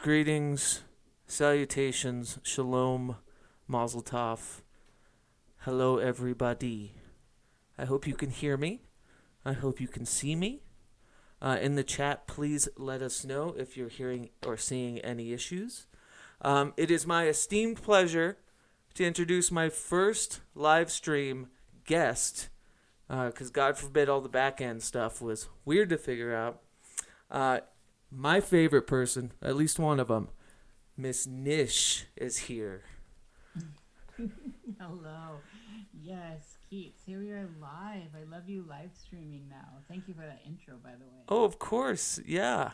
greetings, salutations, shalom, mazel tov. Hello, everybody. I hope you can hear me. I hope you can see me. In the chat, please let us know if you're hearing or seeing any issues. It is my esteemed pleasure to introduce my first live stream guest, because God forbid all the back end stuff was weird to figure out. My favorite person, at least one of them, Miss Niish, is here. Hello. Yes, Keats. Here we are live. I love you live streaming now. Thank you for that intro, by the way. Oh, of course. Yeah.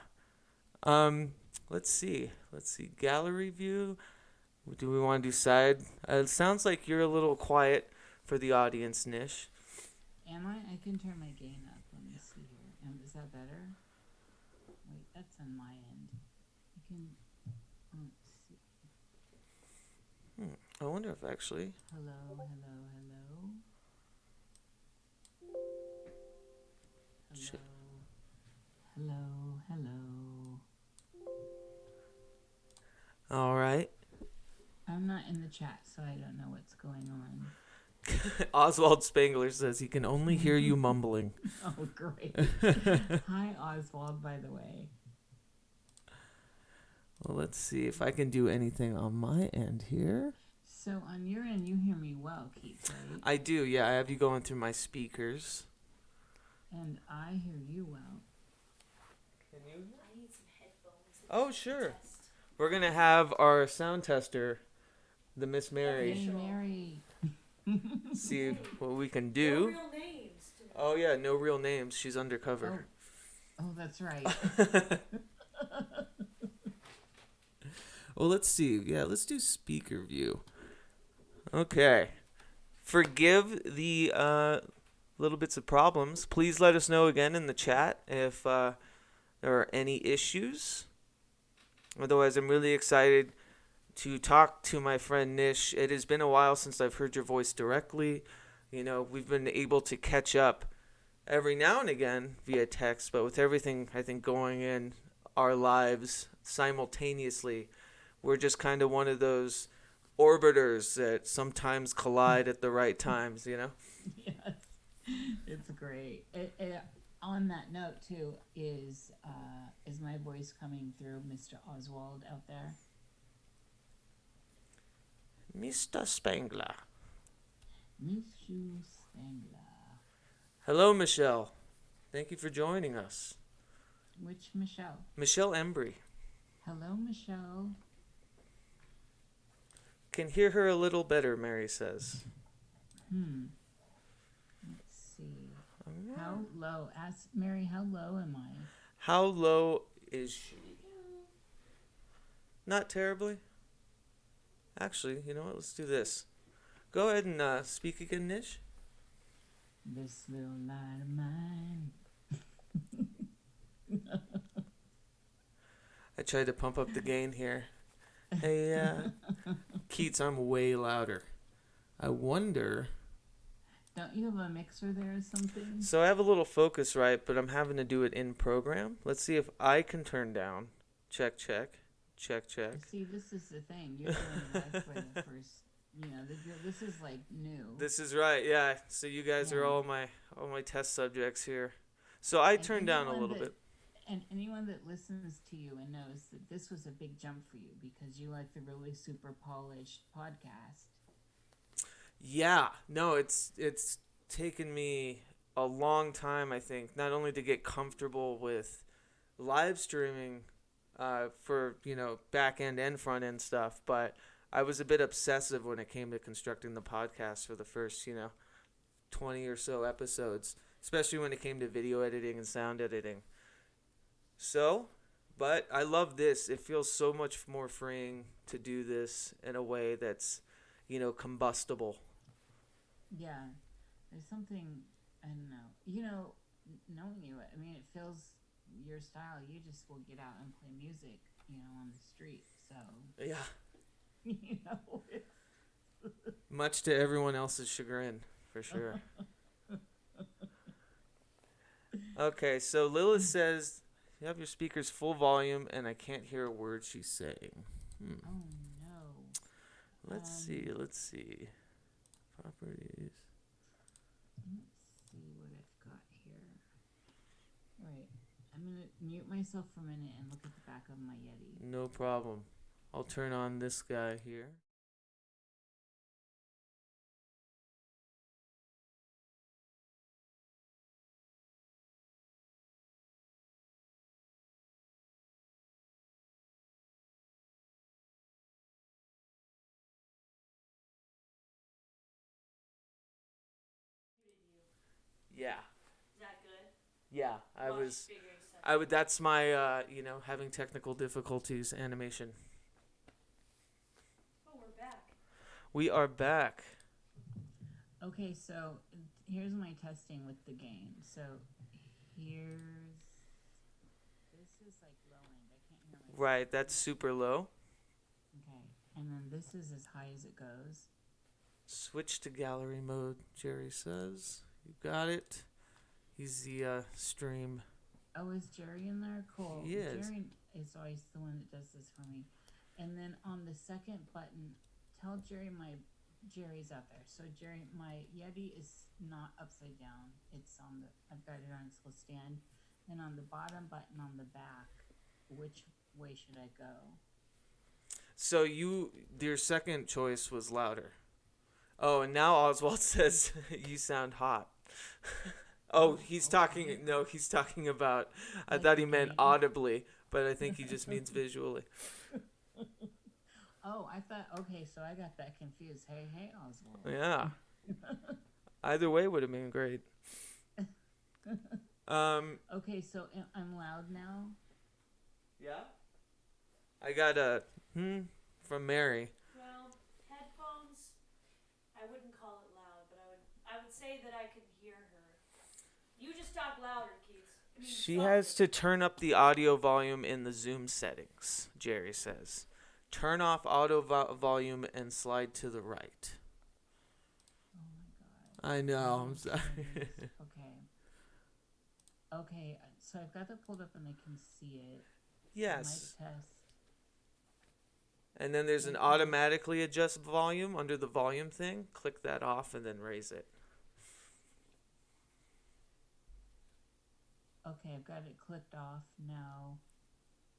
Let's see. Gallery view. Do we want to do side? It sounds like you're a little quiet for the audience, Niish. Am I? I can turn my gain up. Let me see here. Is that better? Wait, that's on my end. You can. Let's see. I wonder if actually. Hello. All right. I'm not in the chat, so I don't know what's going on. Oswald Spangler says he can only hear you mumbling. Oh, great. Hi, Oswald, by the way. Well, let's see if I can do anything on my end here. So on your end, you hear me well, Keith, right? I do, yeah. I have you going through my speakers. And I hear you well. Can you? I need some headphones. Oh, sure. We're going to have our sound tester, the Miss Mary, Hey, Mary. see what we can No do. real names. Oh, yeah, no real names. She's undercover. Oh, that's right. Well, let's see. Yeah, let's do speaker view. Okay. Forgive the little bits of problems. Please let us know again in the chat if there are any issues. Otherwise, I'm really excited to talk to my friend Niish. It has been a while since I've heard your voice directly. You know, we've been able to catch up every now and again via text, but with everything, I think, going in our lives simultaneously, we're just kind of one of those orbiters that sometimes collide at the right times, you know? Yes, it's great. On that note, too, is my voice coming through, Mr. Oswald out there? Mr. Spangler. Mr. Spangler. Hello, Michelle. Thank you for joining us. Which Michelle? Michelle Embry. Hello, Michelle. Can hear her a little better, Mary says. Let's see. How low? Ask Mary, how low am I? How low is she? Not terribly. Actually, you know what? Let's do this. Go ahead and speak again, Niish. This little light of mine. I tried to pump up the gain here. Hey, Keats, I'm way louder. I wonder. Don't you have a mixer there or something? So I have a little Focusrite, but I'm having to do it in program. Let's see if I can turn down. Check. See, this is the thing. You're doing live for the first. You know, this is like new. This is right, yeah. So you guys are all my test subjects here. So I turned down a little bit. And anyone that listens to you and knows that this was a big jump for you because you like the really super polished podcast. Yeah, no, it's taken me a long time, I think, not only to get comfortable with live streaming for, you know, back end and front end stuff, but I was a bit obsessive when it came to constructing the podcast for the first, you know, 20 or so episodes, especially when it came to video editing and sound editing. So, but I love this. It feels so much more freeing to do this in a way that's, you know, combustible. Yeah, there's something, I don't know. You know, knowing you, I mean, it feels your style. You just will get out and play music, you know, on the street. So, Yeah. you know, Much to everyone else's chagrin, for sure. Okay, so Lilith says You have your speakers full volume, and I can't hear a word she's saying. Oh no. Let's see. Let's see. Properties. Let's see what I've got here. Right. I'm gonna mute myself for a minute and look at the back of my Yeti. No problem. I'll turn on this guy here. Yeah. Is that good? Yeah, I Watch was. figuring stuff I would. That's my. Having technical difficulties. Animation. Oh, we're back. We are back. Okay, so here's my testing with the game. So here's this is like low end. I can't hear myself. Right. That's super low. Okay, and then this is as high as it goes. Switch to gallery mode. Jerry says. You got it. He's the stream. Oh, is Jerry in there? Cool. He is. Jerry is always the one that does this for me. And then on the second button, tell Jerry Jerry's out there. So Jerry, my Yeti is not upside down. It's on the. I've got it on its little stand. And on the bottom button on the back, which way should I go? So your second choice was louder. Oh, and now Oswald says you sound hot. Oh, he's talking. No, he's talking about. I Like thought he the meant game? audibly, but I think he just means visually. Oh, I thought. Okay, so I got that confused. Hey, Oswald. Yeah. Either way would have been great. Okay, so I'm loud now. Yeah. I got a from Mary. Well, headphones, I wouldn't call it loud, but I would say that I could hear her. You just talk louder, Keats. I mean, She has to turn up the audio volume in the Zoom settings, Jerry says. Turn off auto volume and slide to the right. Oh my god. I know, I'm Oh, sorry. goodness. Okay, so I've got that pulled up and I can see it. Yes. Mic test. And then there's an automatically adjust volume under the volume thing. Click that off and then raise it. Okay, I've got it clicked off now.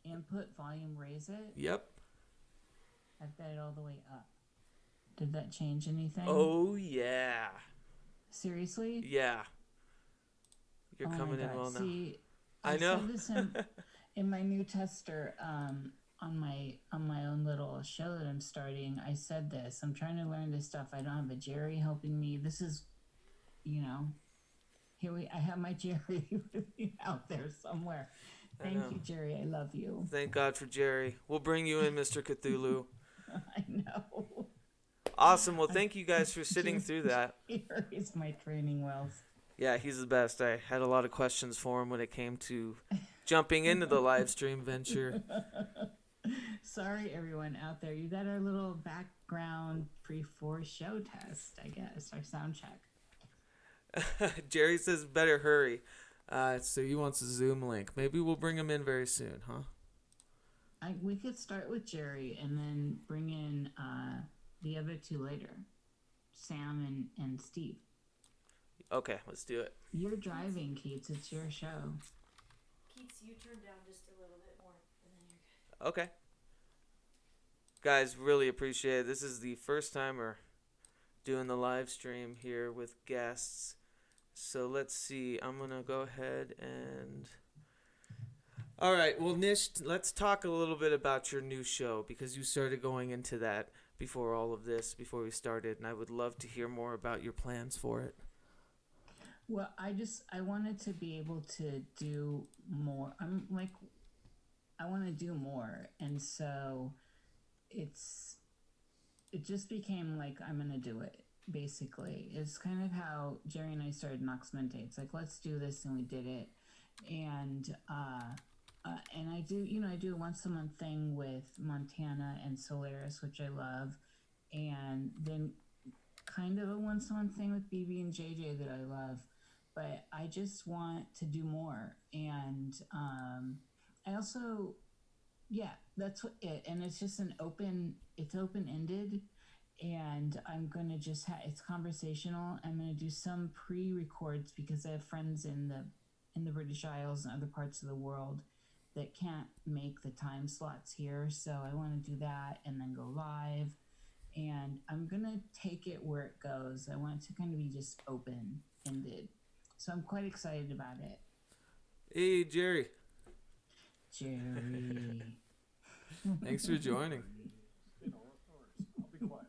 Input volume, raise it. Yep. I've got it all the way up. Did that change anything? Oh, yeah. Seriously? Yeah. You're Oh my coming in God. well now. See, I know. said this in my new tester on my own little show that I'm starting. I said this. I'm trying to learn this stuff. I don't have a Jerry helping me. This is, I have my Jerry out there somewhere. Thank you, Jerry. I love you. Thank God for Jerry. We'll bring you in, Mr. Cthulhu. I know. Awesome. Well, thank you guys for sitting through that. Here is my training wheels. Yeah, he's the best. I had a lot of questions for him when it came to jumping into the live stream venture. Sorry, everyone out there. You got our little background pre-4 show test, I guess, our sound check. Jerry says better hurry. So he wants a Zoom link. Maybe we'll bring him in very soon, huh? We could start with Jerry and then bring in the other two later, Sam and Steve. Okay, let's do it. You're driving, Keats. It's your show. Keats, you turn down just a little bit more, and then you're good. Okay. Guys, really appreciate it. This is the first time we're doing the live stream here with guests. So let's see. I'm going to go ahead and... All right. Well, Nish, let's talk a little bit about your new show because you started going into that before all of this, before we started. And I would love to hear more about your plans for it. Well, I wanted to be able to do more. I want to do more. And so it just became like, I'm going to do it, basically. It's kind of how Jerry and I started Nox Mente. It's like, let's do this. And we did it. And I do a once a month thing with Montana and Solaris, which I love. And then kind of a once a month thing with BB and JJ that I love. But I just want to do more. And I also, yeah, that's what it, and it's just it's open ended, and I'm gonna just it's conversational. I'm gonna do some pre-records because I have friends in the British Isles and other parts of the world that can't make the time slots here, so I want to do that and then go live. And I'm gonna take it where it goes. I want it to kind of be just open ended, so I'm quite excited about it. Hey, Jerry. Jerry. Thanks for joining. You know, of course. I'll be quiet.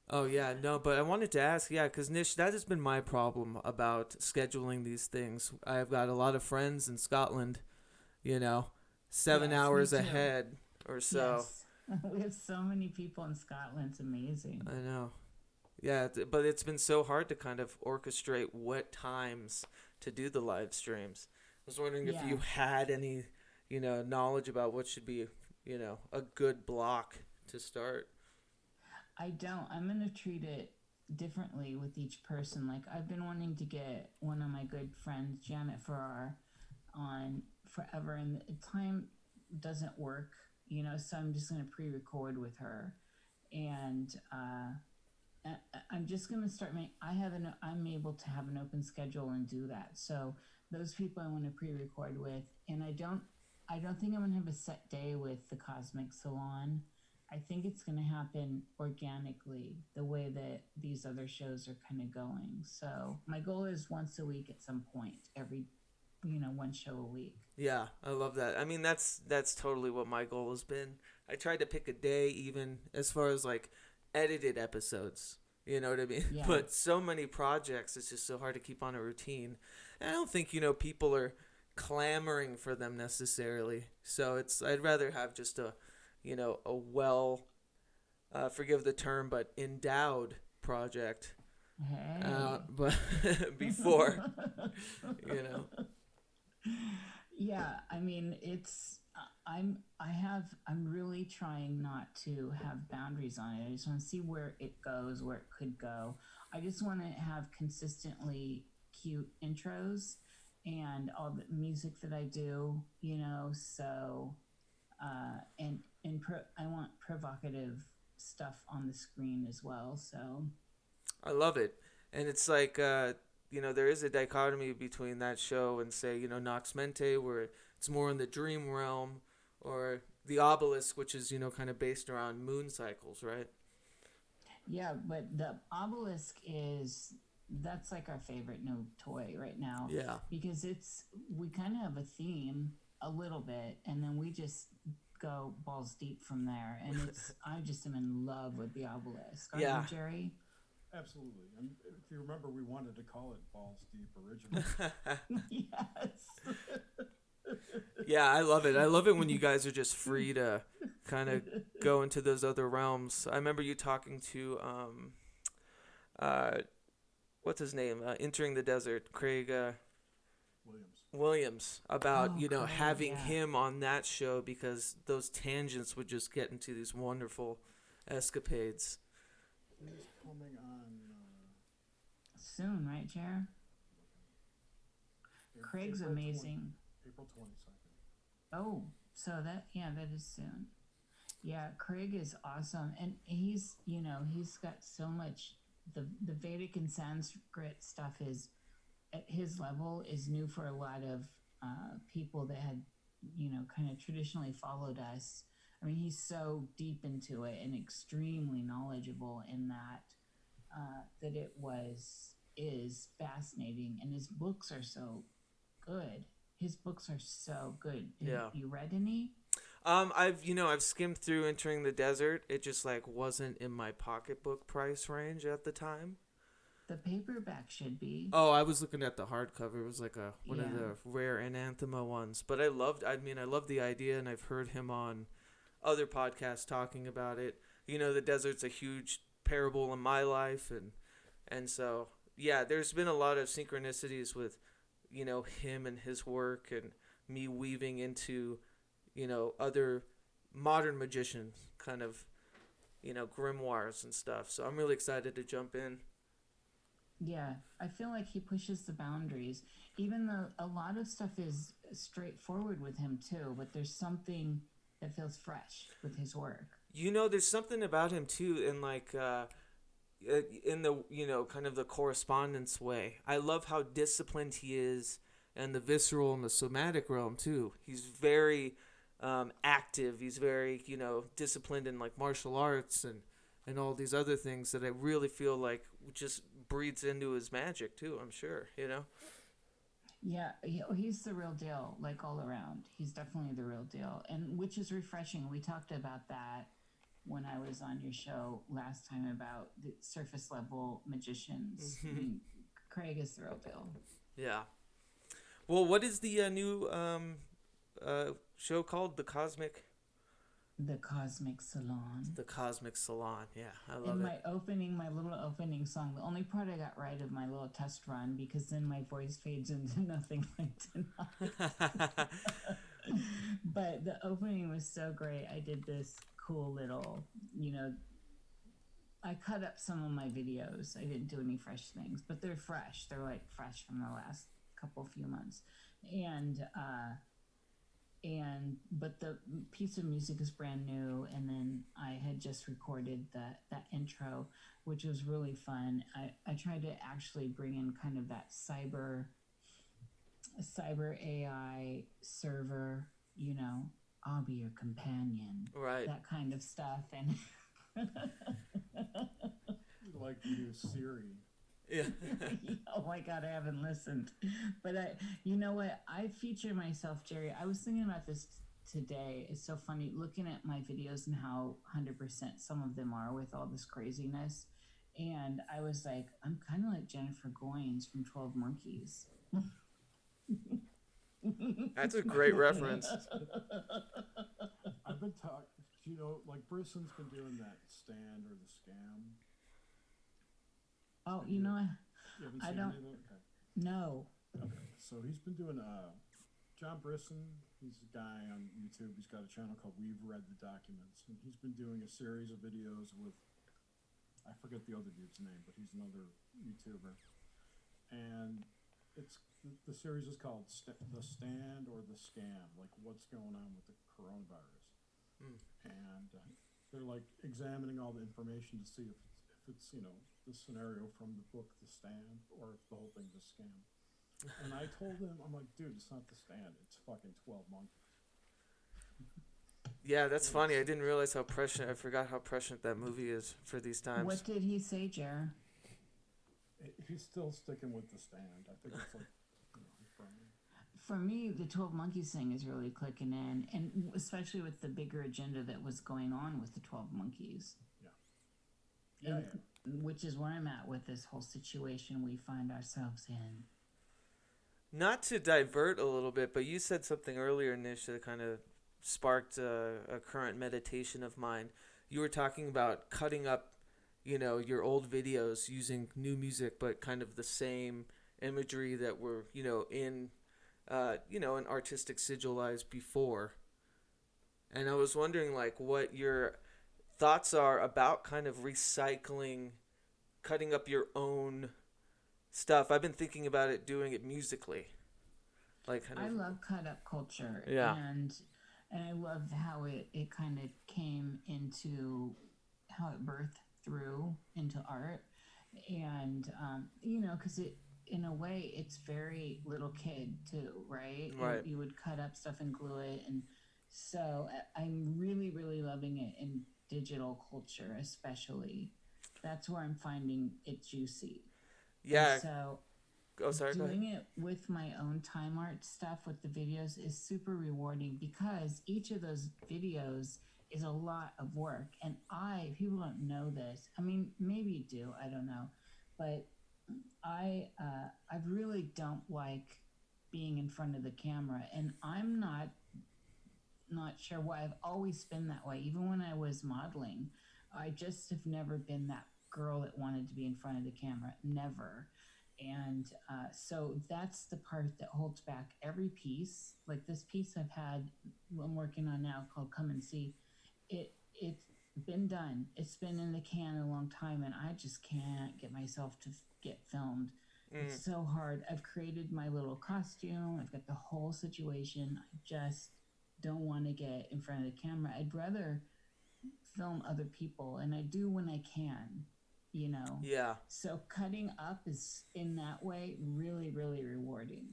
Oh, yeah, no, but I wanted to ask, yeah, because Nish, that has been my problem about scheduling these things. I've got a lot of friends in Scotland, 7 Yes, hours me too. ahead or so. Yes. We have so many people in Scotland. It's amazing. I know. Yeah, but it's been so hard to kind of orchestrate what times to do the live streams. I was wondering if Yeah. you had any, knowledge about what should be, a good block to start. I don't. I'm going to treat it differently with each person. Like, I've been wanting to get one of my good friends, Janet Farrar, on forever, and the time doesn't work, so I'm just going to pre record with her. And, I'm just gonna start. I'm able to have an open schedule and do that. So those people I want to pre-record with, and I don't think I'm gonna have a set day with the Cosmic Salon. I think it's gonna happen organically, the way that these other shows are kind of going. So my goal is once a week at some point, every, one show a week. Yeah, I love that. I mean, that's totally what my goal has been. I tried to pick a day, even as far as like edited episodes. You know what I mean? Yeah. But so many projects, it's just so hard to keep on a routine. And I don't think, people are clamoring for them necessarily. So I'd rather have just a well, forgive the term, but endowed project. Hey. But before, Yeah, I mean, I'm really trying not to have boundaries on it. I just want to see where it goes, where it could go. I just want to have consistently cute intros and all the music that I do, so I want provocative stuff on the screen as well, so I love it. And it's like, there is a dichotomy between that show and, say, Nox Mente, where it's more in the dream realm, or the Obelisk, which is, kind of based around moon cycles, right? yeah, but the Obelisk that's like our favorite new toy right now. Yeah. Because we kind of have a theme a little bit, and then we just go balls deep from there. And I just am in love with the Obelisk. Aren't Yeah. you, Jerry? Absolutely. And if you remember, we wanted to call it Balls Deep originally. Yes. Yeah, I love it. I love it when you guys are just free to kind of go into those other realms. I remember you talking to, what's his name? Entering the Desert, Craig Williams, about, Oh, Craig, having yeah. him on that show because those tangents would just get into these wonderful escapades. He's coming on Soon, right, Jer? Craig's April amazing. April 22nd. Oh, so that is soon. Yeah, Craig is awesome, and he's got so much. The Vedic and Sanskrit stuff is at his level is new for a lot of people that had kind of traditionally followed us. I mean, he's so deep into it and extremely knowledgeable in that that is fascinating, and his books are so good. His books are so good. Yeah. You read any? I've skimmed through Entering the Desert. It just wasn't in my pocketbook price range at the time. The paperback should be. Oh, I was looking at the hardcover. It was like one of Yeah. the rare anathema ones. But I loved the idea, and I've heard him on other podcasts talking about it. The desert's a huge parable in my life, and so yeah, there's been a lot of synchronicities with him and his work, and me weaving into other modern magicians kind of grimoires and stuff. So I'm really excited to jump in. Yeah, I feel like he pushes the boundaries, even though a lot of stuff is straightforward with him too. But there's something that feels fresh with his work. There's something about him too, in the kind of the correspondence way. I love how disciplined he is, and the visceral and the somatic realm too. He's very active. He's very disciplined in like martial arts and all these other things that I really feel like just breeds into his magic too. I'm sure. Yeah, he's the real deal, like all around. He's definitely the real deal, and which is refreshing. We talked about that when I was on your show last time about the surface level magicians. I mean, Craig is the real deal. Yeah. Well, what is the new show called? The Cosmic Salon. The Cosmic Salon. Yeah, I love In it. my little opening song, the only part I got right of my little test run, because then my voice fades into nothing like tonight. But the opening was so great. I did this cool little, I cut up some of my videos. I didn't do any fresh things, but they're fresh. They're like fresh from the last few months. But the piece of music is brand new, and then I had just recorded that intro, which was really fun. I tried to actually bring in kind of that cyber AI server, I'll be your companion, Right. that kind of stuff. And Like the new Siri. Yeah. oh my god, I haven't listened, but you know what, I feature myself, Jerry. I was thinking about this today. It's so funny looking at my videos and how 100% some of them are with all this craziness, and I was like, I'm kind of like Jennifer Goines from 12 Monkeys. That's a great reference. I've been talking, like Brisson's been doing that stand or the scam. Oh, You haven't I seen don't any of it? Okay. know. Okay. So he's been doing John Brisson, he's a guy on YouTube. He's got a channel called We've Read the Documents, and he's been doing a series of videos with, I forget the other dude's name, but he's another YouTuber. And the series is called The Stand or the Scam, like what's going on with the coronavirus. And they're like examining all the information to see if it's the scenario from the book The Stand, or if the whole thing's a scam. And I told him, I'm like, dude, it's not The Stand, it's fucking 12 Monkeys. Yeah, that's funny. I didn't realize how prescient. I forgot how prescient that movie is for these times. What did he say, Jer? He's still sticking with The Stand. I think it's like, For me, the 12 Monkeys thing is really clicking in, and especially with the bigger agenda that was going on with the 12 Monkeys. yeah. Which is where I'm at with this whole situation we find ourselves in. Not to divert a little bit, but you said something earlier, Nish, that kind of sparked a current meditation of mine. You were talking about cutting up, your old videos using new music, but kind of the same imagery that were, in, an artistic sigil as before. And I was wondering, like, what your thoughts are about kind of recycling, cutting up your own stuff. I've been thinking about it, doing it musically. I love cut up culture. Yeah. And I love how it kind of came into how it birthed through into art. And, because in a way, it's very little kid too, right? Right. You would cut up stuff and glue it. And so I'm really, really loving it in digital culture, especially. That's where I'm finding it juicy. Yeah. And so Sorry. doing it with my own time art stuff with the videos is super rewarding, because each of those videos is a lot of work. And people don't know this. I mean, maybe you do, I don't know. But I really don't like being in front of the camera, and I'm not sure why. I've always been that way. Even when I was modeling, I just have never been that girl that wanted to be in front of the camera. Never. And so that's the part that holds back every piece. Like this piece I'm working on now called Come and See. been done. It's been in the can a long time, and I just can't get myself to get filmed. It's so hard. I've created my little costume. I've got the whole situation. I just don't want to get in front of the camera. I'd rather film other people, and I do when I can, you know. Yeah. So cutting up is in that way really, really rewarding.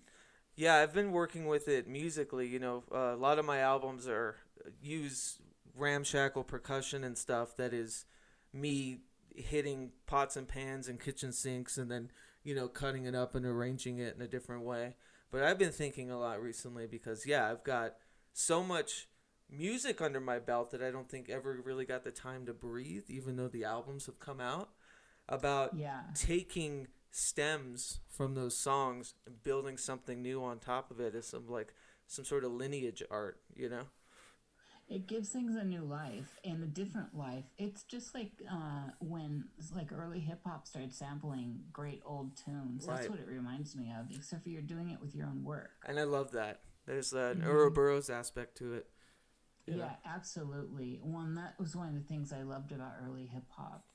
Yeah, I've been working with it musically. You know, a lot of my albums are use ramshackle percussion and stuff that is me hitting pots and pans and kitchen sinks and then, you know, cutting it up and arranging it in a different way. But I've been thinking a lot recently because, yeah, I've got so much music under my belt that I don't think ever really got the time to breathe, even though the albums have come out, about taking stems from those songs and building something new on top of it as some sort of lineage art, you know? It gives things a new life and a different life. It's just like when like early hip hop started sampling great old tunes. That's Right. what it reminds me of, except for you're doing it with your own work. And I love that. There's an Ouroboros aspect to it. You know? Yeah, absolutely. That was one of the things I loved about early hip hop.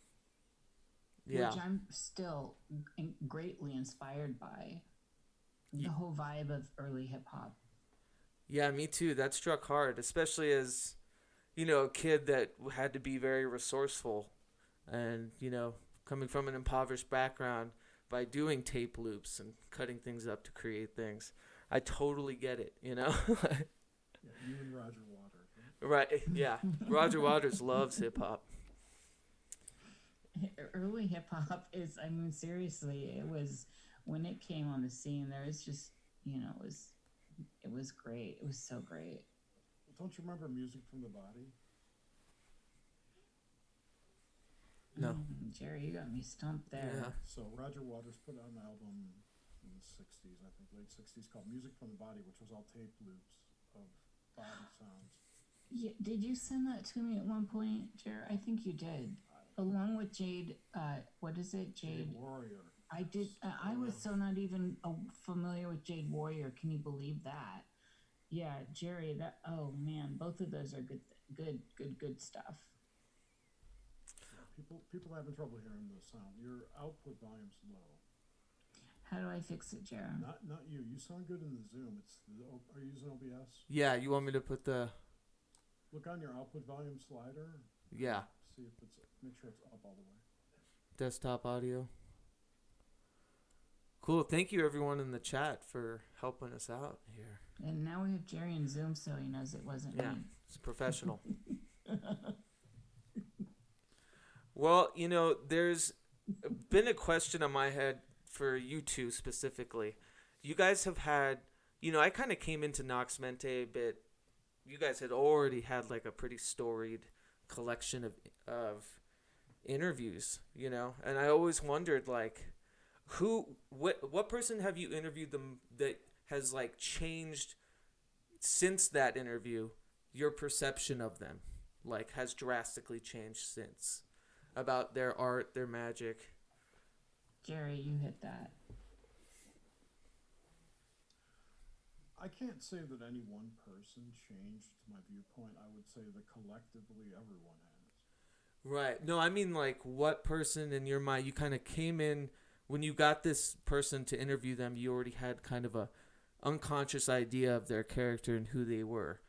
Yeah. Which I'm still greatly inspired by. The whole vibe of early hip hop. Yeah, me too. That struck hard, especially as, you know, a kid that had to be very resourceful and, you know, coming from an impoverished background by doing tape loops and cutting things up to create things. I totally get it, you know? Yeah, you and Roger Waters. Right, yeah. Roger Waters loves hip hop. Early hip hop is, I mean, seriously, it was, when it came on the scene, there was just, you know, it was great. It was so great. Don't you remember Music from the Body? No. Jerry, you got me stumped there. Yeah. So Roger Waters put out an album in the 60s, I think, late 60s, called Music from the Body, which was all tape loops of body sounds. Yeah, did you send that to me at one point, Jerry? I think you did. Along with Jade, what is it? Jade Warrior. I did. I was so not even familiar with Jade Warrior. Can you believe that? Yeah, Jerry. That. Oh man, both of those are good stuff. People having trouble hearing the sound. Your output volume's low. How do I fix it, Jerry? Not you. You sound good in the Zoom. Are you using OBS? Yeah, you want me to put the... Look on your output volume slider. Yeah. See if make sure it's up all the way. Desktop audio. Cool. Thank you, everyone in the chat, for helping us out here. And now we have Jerry in Zoom, so he knows it wasn't me. It's professional. Well, you know, there's been a question on my head for you two specifically. You guys have had, you know, I kind of came into Nox Mente a bit. You guys had already had like a pretty storied collection of interviews, you know, and I always wondered like, what person have you interviewed them that has like changed since that interview? Your perception of them like has drastically changed since, about their art, their magic. Jerry, you hit that. I can't say that any one person changed my viewpoint. I would say that collectively everyone has. Right. No, I mean like what person in your mind you kind of came in when you got this person to interview them, you already had kind of a unconscious idea of their character and who they were.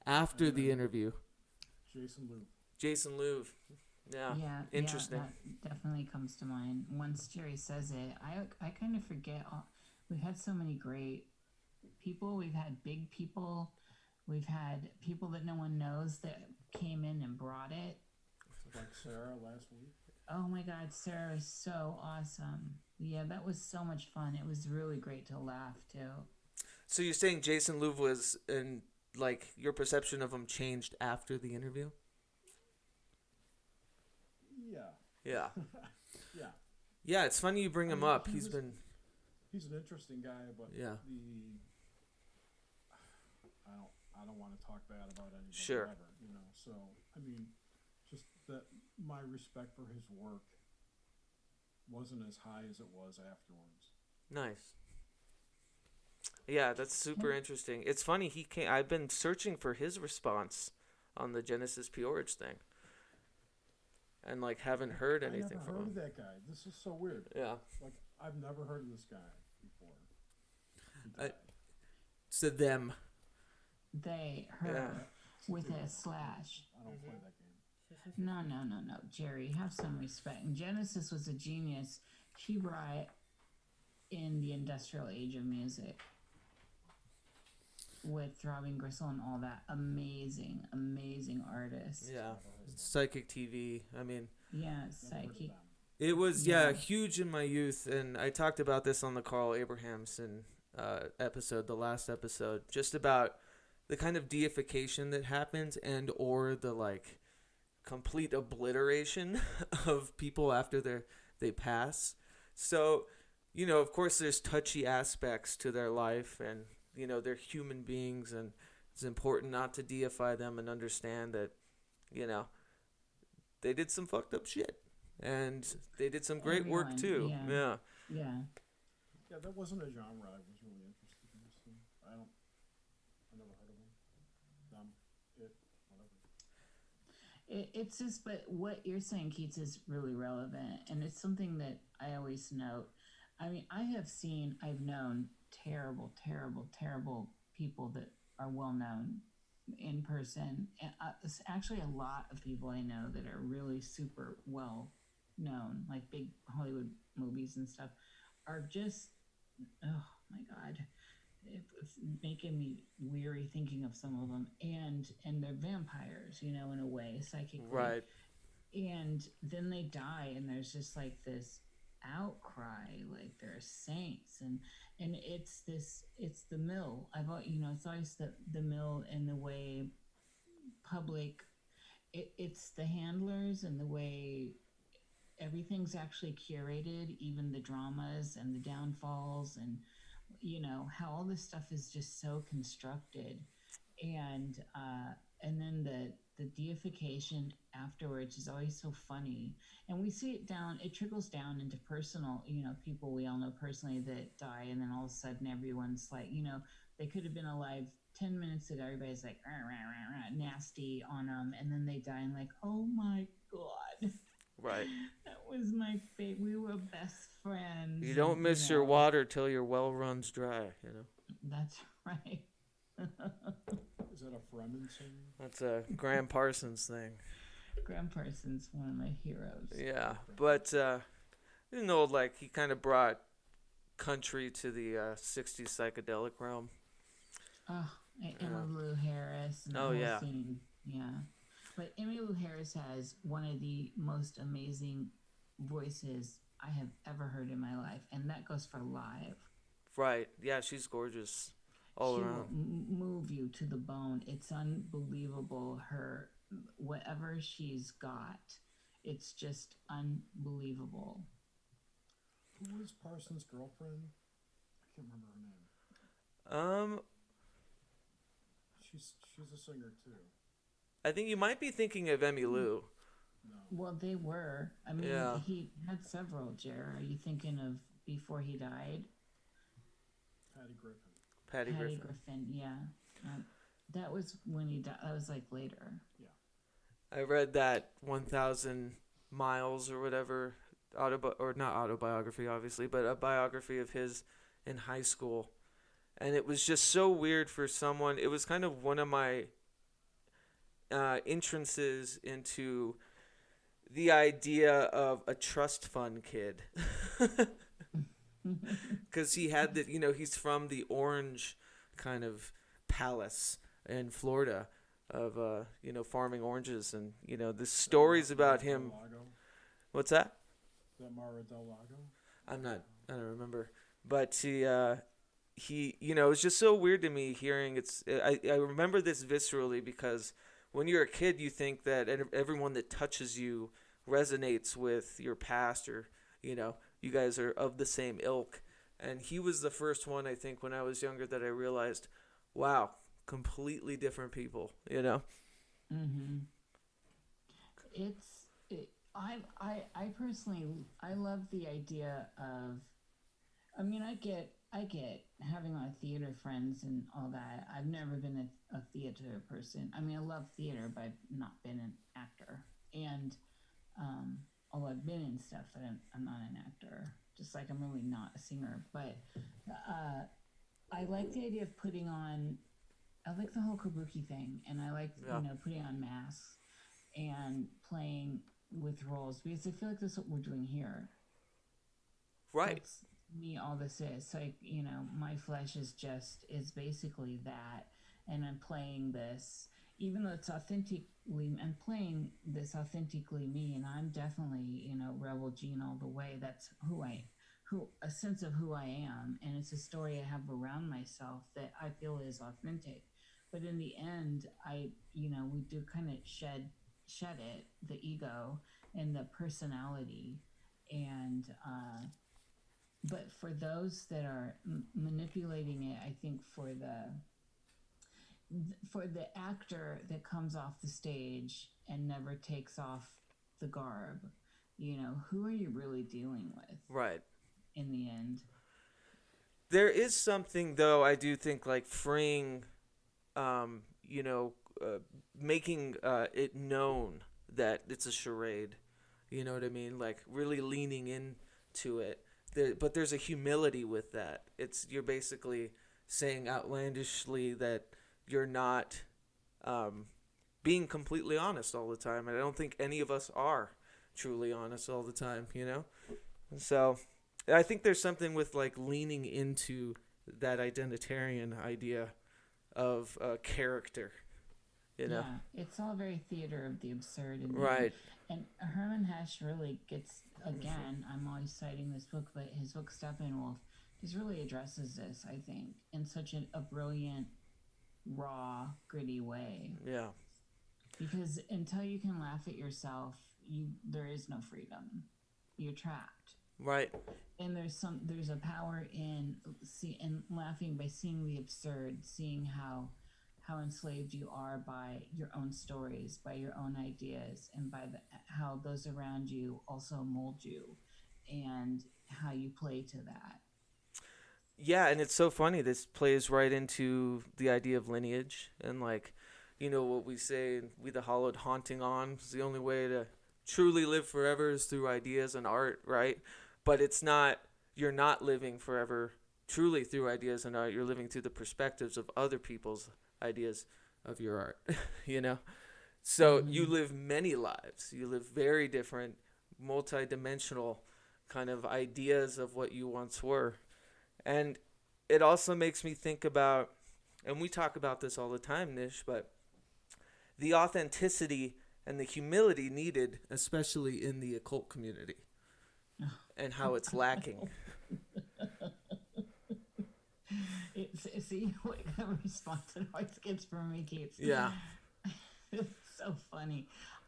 After the interview. Jason Louv. Yeah. Interesting. Yeah, that definitely comes to mind. Once Jerry says it, I kind of forget. We've had so many great people. We've had big people. We've had people that no one knows that came in and brought it. Like Sarah last week. Oh my God, Sarah is so awesome. Yeah, that was so much fun. It was really great to laugh too. So you're saying Jason Louv was, and like your perception of him changed after the interview? Yeah. Yeah. Yeah. Yeah, it's funny you bring him up. He's an interesting guy, but yeah. I don't want to talk bad about anybody sure. ever, you know. So I mean, just that my respect for his work wasn't as high as it was afterwards. Nice. Yeah, that's super interesting. It's funny, I've been searching for his response on the Genesis Peorage thing. and like haven't heard I anything never from heard him. of that guy. This is so weird. Yeah. Like, I've never heard of this guy before. He I- died. To them. They, her, with a slash. I don't play that game. No, Jerry, have some respect. And Genesis was a genius. She brought in the industrial age of music with Throbbing Gristle and all that. Amazing, amazing artist. Yeah. Psychic TV. I mean, Yeah, Never heard of psychic. them. it was Yeah. huge in my youth, and I talked about this on the Carl Abrahamson episode, the last episode, just about the kind of deification that happens and or the like complete obliteration of people after they pass. So, you know, of course there's touchy aspects to their life, and you know, they're human beings, and it's important not to deify them and understand that, you know, they did some fucked up shit. And they did some great work Everyone, too. yeah. Yeah. Yeah. Yeah, that wasn't a genre I was really interested in. So I never heard of him. Whatever. It's just, but what you're saying, Keats, is really relevant. And it's something that I always note. I mean, I've known terrible, terrible, terrible people that are well known in person. And it's actually a lot of people I know that are really super well known, like big Hollywood movies and stuff, are just, oh my God. It's making me weary thinking of some of them, and they're vampires, you know, in a way, psychically. Right. And then they die, and there's just like this outcry, like they're saints, and it's the mill. It's always the mill, and the way public, it's the handlers, and the way everything's actually curated, even the dramas and the downfalls, and you know how all this stuff is just so constructed, and then the deification afterwards is always so funny, and we see it trickles down into personal, you know, people we all know personally that die, and then all of a sudden everyone's like, you know, they could have been alive 10 minutes ago, everybody's like rah, rah, rah, rah, nasty on them, and then they die and like, oh my God. Right. That was my fate. We were best friends. You don't miss your water till your well runs dry, you know. That's right. Is that a Fremen singing? That's a Graham Parsons thing. Graham Parsons, one of my heroes. Yeah. But you know, like he kind of brought country to the 60s psychedelic realm. Oh, Emmylou Harris. And the Oh, whole yeah. Scene. Yeah. But Emmylou Harris has one of the most amazing voices I have ever heard in my life, and that goes for live. Right. Yeah, she's gorgeous all she around. will move you to the bone. It's unbelievable. Whatever she's got, it's just unbelievable. Who was Parsons' girlfriend? I can't remember her name. She's a singer too. I think you might be thinking of Emmylou. No. Well, they were. I mean, Yeah. he had several, Jer. Are you thinking of before he died? Patty Griffin. Patty Griffin. Yeah. That was when he died. That was like later. I read that 1,000 Miles or whatever, or not autobiography, obviously, but a biography of his in high school. And it was just so weird for someone. It was kind of one of my entrances into the idea of a trust fund kid. Because he had the, you know, he's from the Orange kind of palace in Florida of, you know, farming oranges. And, you know, the stories about him. Del-Lago? What's that? Is that Mara Del Lago? I don't remember. But he, you know, it's just so weird to me hearing I remember this viscerally because when you're a kid, you think that everyone that touches you resonates with your past, or, you know, you guys are of the same ilk. And he was the first one, I think, when I was younger that I realized, wow, completely different people, you know? Mm-hmm. I personally, I love the idea of, I mean, I get having my theater friends and all that. I've never been a theater person. I mean, I love theater, but I've not been an actor. And Although I've been in stuff, but I'm not an actor. Just like I'm really not a singer. But I like the idea of putting on. I like the whole kabuki thing, and I like putting on masks and playing with roles because I feel like that's what we're doing here. Right. That's me. All this is so my flesh is basically that, and I'm playing this. Even though it's authentically, I'm playing this authentically me, and I'm definitely Rebel Gene all the way. That's a sense of who I am, and it's a story I have around myself that I feel is authentic. But in the end, we do kind of shed it, the ego and the personality, and but for those that are manipulating it, I think for the actor that comes off the stage and never takes off the garb, who are you really dealing with? Right. In the end. There is something, though, I do think, like freeing, making it known that it's a charade. You know what I mean? Like really leaning into it. But there's a humility with that. You're basically saying outlandishly that you're not being completely honest all the time. And I don't think any of us are truly honest all the time, And so I think there's something with like leaning into that identitarian idea of character, Yeah, it's all very theater of the absurd. Right. And Herman Hesse really gets, again, I'm always citing this book, but his book Steppenwolf just really addresses this, I think, in such a brilliant, raw, gritty way. Yeah. Because until you can laugh at yourself, there is no freedom. You're trapped. Right. And there's a power in laughing by seeing the absurd, seeing how enslaved you are by your own stories, by your own ideas, and by how those around you also mold you, and how you play to that. Yeah, and it's so funny. This plays right into the idea of lineage, and like, what we say, we the hallowed, haunting on is the only way to truly live forever is through ideas and art, right? But you're not living forever truly through ideas and art. You're living through the perspectives of other people's ideas of your art, So you live many lives. You live very different, multi-dimensional kind of ideas of what you once were. And it also makes me think about, and we talk about this all the time, Nish, but the authenticity and the humility needed, especially in the occult community, and how it's lacking. See what kind of response it always gets from me, Keats. Yeah. It's so funny.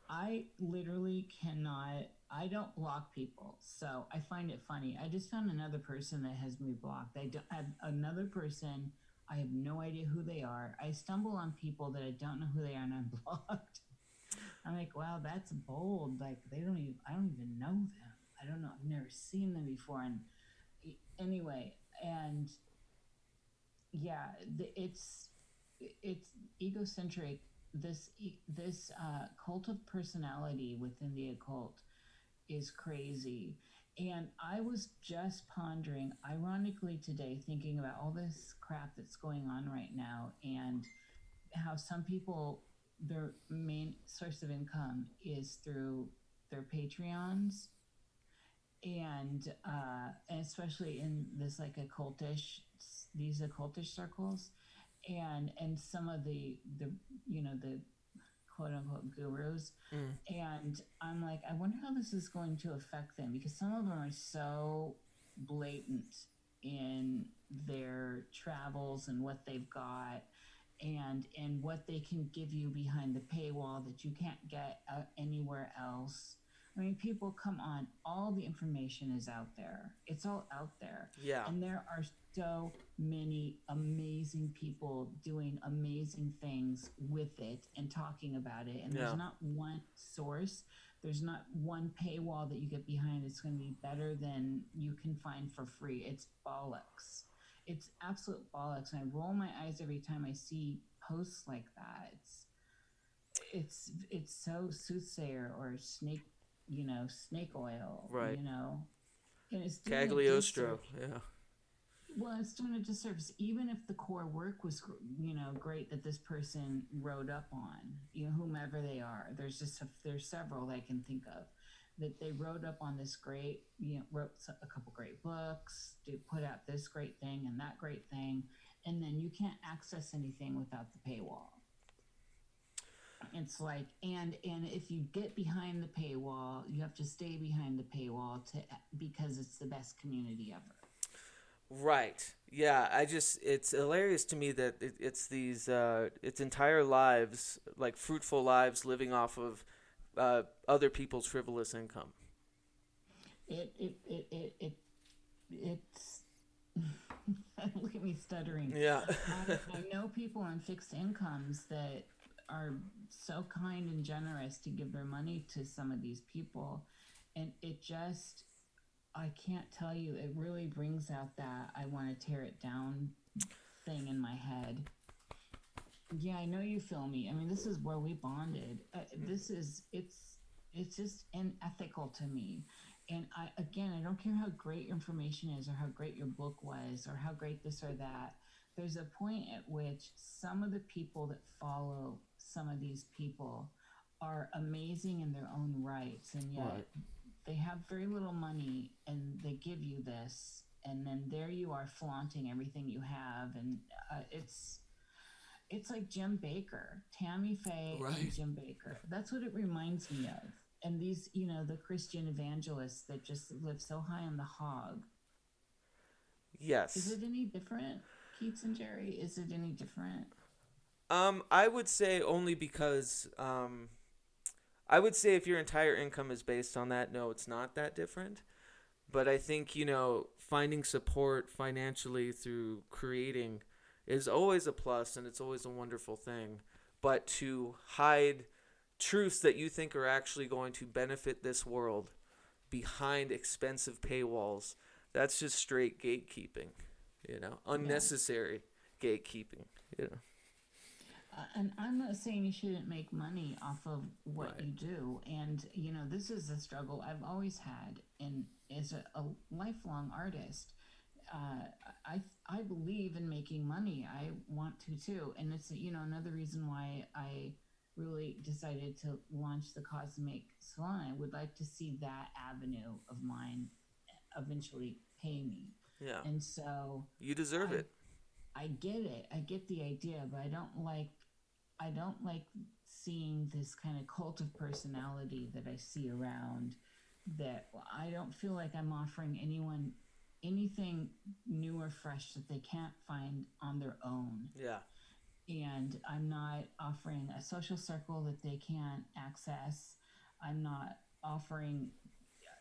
I literally cannot. I don't block people, so I find it funny. I just found another person that has me blocked. I have another person. I have no idea who they are. I stumble on people that I don't know who they are, and I'm blocked. I'm like, wow, that's bold. Like I don't even know them. I don't know. I've never seen them before. And anyway, and yeah, it's egocentric. This cult of personality within the occult is crazy. And I was just pondering, ironically today, thinking about all this crap that's going on right now, and how some people, their main source of income is through their Patreons, and especially in this like these occultish circles, and some of the quote unquote gurus. And I'm like, I wonder how this is going to affect them, because some of them are so blatant in their travels and what they've got, and what they can give you behind the paywall that you can't get anywhere else. I mean, people, come on, all the information is out there. It's all out there. Yeah. And there are so many amazing people doing amazing things with it and talking about it. And there's not one source. There's not one paywall that you get behind that's going to be better than you can find for free. It's bollocks. It's absolute bollocks. And I roll my eyes every time I see posts like that. It's so soothsayer or snake snake oil, Right. and it's doing a Cagliostro. disservice. Yeah. Well, it's doing a disservice. Even if the core work was, great that this person wrote up on, whomever they are. There's several I can think of that they wrote up on this great, wrote a couple great books, put out this great thing and that great thing, and then you can't access anything without the paywall. It's like, and if you get behind the paywall, you have to stay behind the paywall because it's the best community ever. Right. Yeah. It's hilarious to me that it's these, it's entire lives, like fruitful lives, living off of other people's frivolous income. It's look at me stuttering. Yeah. I know people on fixed incomes that are so kind and generous to give their money to some of these people, and I can't tell you, it really brings out that I want to tear it down thing in my head. Yeah, I know you feel me. I mean, this is where we bonded. It's just unethical to me. And I don't care how great your information is or how great your book was or how great this or that. There's a point at which some of the people that follow some of these people are amazing in their own rights, and yet Right. they have very little money and they give you this, and then there you are flaunting everything you have, and it's like Jim Baker, Tammy Faye, Right. and Jim Baker. That's what it reminds me of. And these, the Christian evangelists that just live so high on the hog. Yes. Is it any different, Keats and Jerry? Is it any different? I would say only because I would say if your entire income is based on that, no, it's not that different. But I think, finding support financially through creating is always a plus, and it's always a wonderful thing. But to hide truths that you think are actually going to benefit this world behind expensive paywalls, that's just straight gatekeeping, unnecessary gatekeeping, And I'm not saying you shouldn't make money off of what Right. you do. And, this is a struggle I've always had. And as a lifelong artist, I believe in making money. I want to too. And it's, another reason why I really decided to launch the Cosmic Salon. I would like to see that avenue of mine eventually pay me. Yeah. And so You deserve it. I get it. I get the idea, but I don't like seeing this kind of cult of personality that I see around, that I don't feel like I'm offering anyone anything new or fresh that they can't find on their own. Yeah. And I'm not offering a social circle that they can't access. I'm not offering,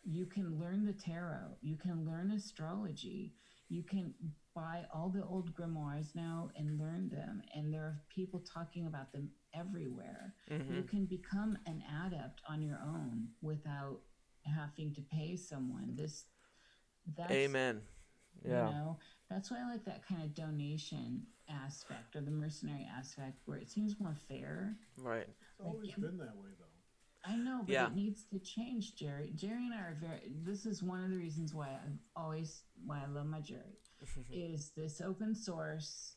you can learn the tarot, you can learn astrology, you can buy all the old grimoires now and learn them, and there are people talking about them everywhere. Mm-hmm. You can become an adept on your own without having to pay someone. That's Amen. Yeah. That's why I like that kind of donation aspect or the mercenary aspect, where it seems more fair. Right. It's always been that way, though. I know, but Yeah. it needs to change, Jerry. Jerry and I are this is one of the reasons why I love my Jerry, is this open source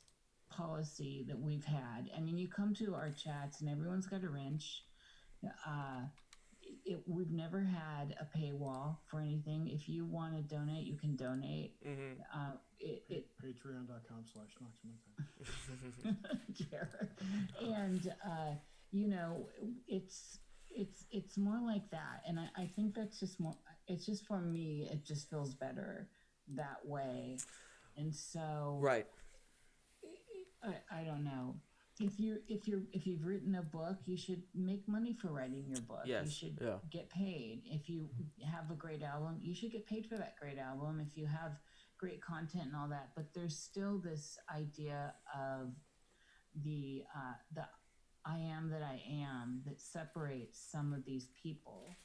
policy that we've had. I mean, you come to our chats and everyone's got a wrench. We've never had a paywall for anything. If you want to donate, you can donate. Mm-hmm. Patreon.com/KnoxMinty. And it's more like that, and I think that's just more. It's just, for me, it just feels better that way, and so Right. I don't know. If you've written a book, you should make money for writing your book. Yes, You should yeah. get paid. If you have a great album, you should get paid for that great album. If you have great content and all that, but there's still this idea of the I am that I am that separates some of these people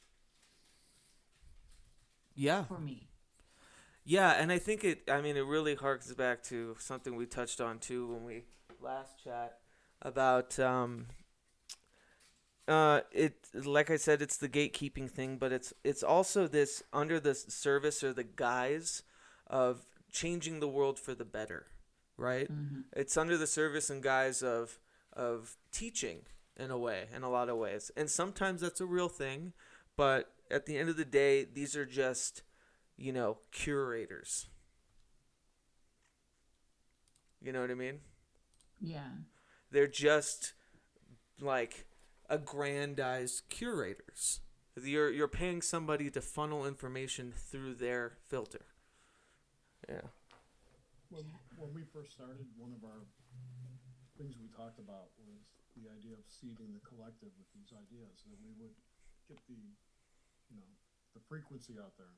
Yeah. for me. Yeah, and I think it really harkens back to something we touched on too when we last chat about it like I said, it's the gatekeeping thing, but it's also this under the service or the guise of changing the world for the better, right? Mm-hmm. It's under the service and guise of teaching in a way, in a lot of ways, and sometimes that's a real thing, but at the end of the day, these are just, curators. You know what I mean? Yeah. They're just like aggrandized curators. You're paying somebody to funnel information through their filter. Yeah. When we first started, one of our things we talked about was the idea of seeding the collective with these ideas, that we would get the frequency out there.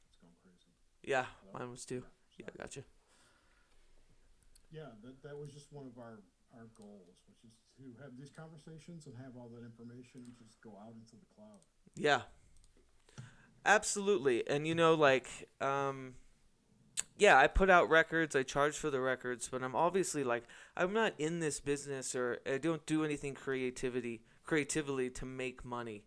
It's going crazy. Yeah, mine was too. Yeah, Sorry. gotcha. Yeah, that was just one of our goals, which is to have these conversations and have all that information just go out into the cloud. Yeah, absolutely. And yeah, I put out records, I charge for the records, but I'm obviously like, I'm not in this business, or I don't do anything creatively to make money.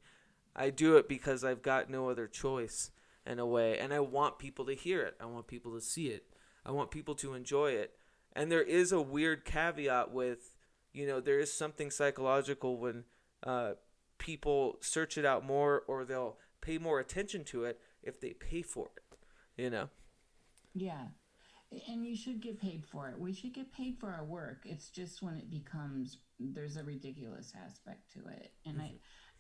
I do it because I've got no other choice in a way, and I want people to hear it. I want people to see it. I want people to enjoy it. And there is a weird caveat with, there is something psychological when people search it out more, or they'll pay more attention to it if they pay for it. Yeah. And you should get paid for it. We should get paid for our work. It's just when it becomes, there's a ridiculous aspect to it. And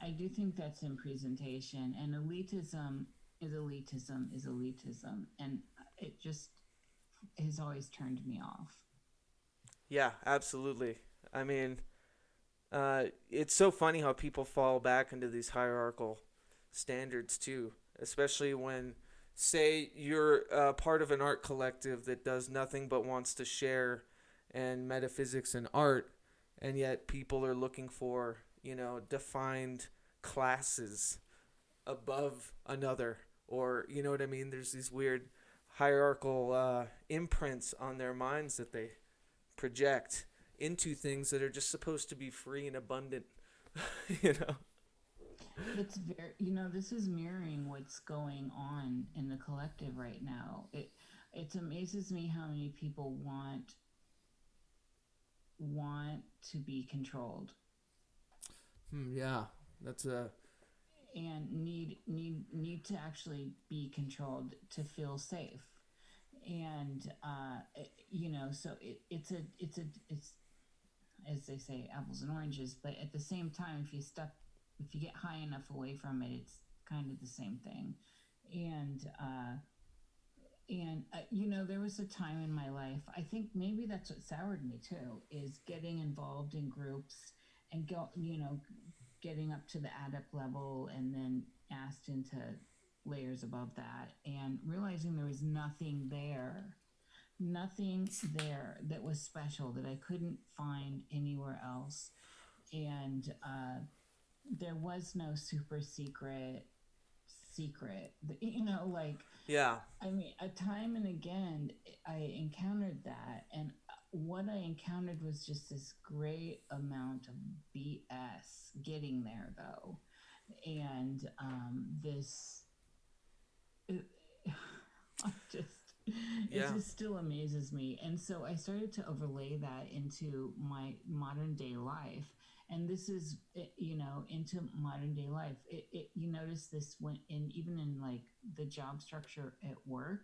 I do think that's in presentation. And elitism is elitism is elitism. And it just has always turned me off. Yeah, absolutely. I mean, it's so funny how people fall back into these hierarchical standards too, especially when, say, you're part of an art collective that does nothing but wants to share and metaphysics and art, and yet people are looking for, defined classes above another, or you know what I mean? There's these weird hierarchical imprints on their minds that they project into things that are just supposed to be free and abundant. you know It's very, this is mirroring what's going on in the collective right now. It amazes me how many people want to be controlled yeah, that's a and need to actually be controlled to feel safe. And so it's as they say, apples and oranges, but at the same time, if you get high enough away from it, it's kind of the same thing. And there was a time in my life, I think maybe that's what soured me too, is getting involved in groups and getting up to the adept level and then asked into layers above that, and realizing there was nothing there that was special that I couldn't find anywhere else. And there was no super secret, yeah. I mean, a time and again, I encountered that, and what I encountered was just this great amount of BS getting there, though, and this, it, it just still amazes me. And so I started to overlay that into my modern day life. And this is, into modern day life. You notice this even in like the job structure at work.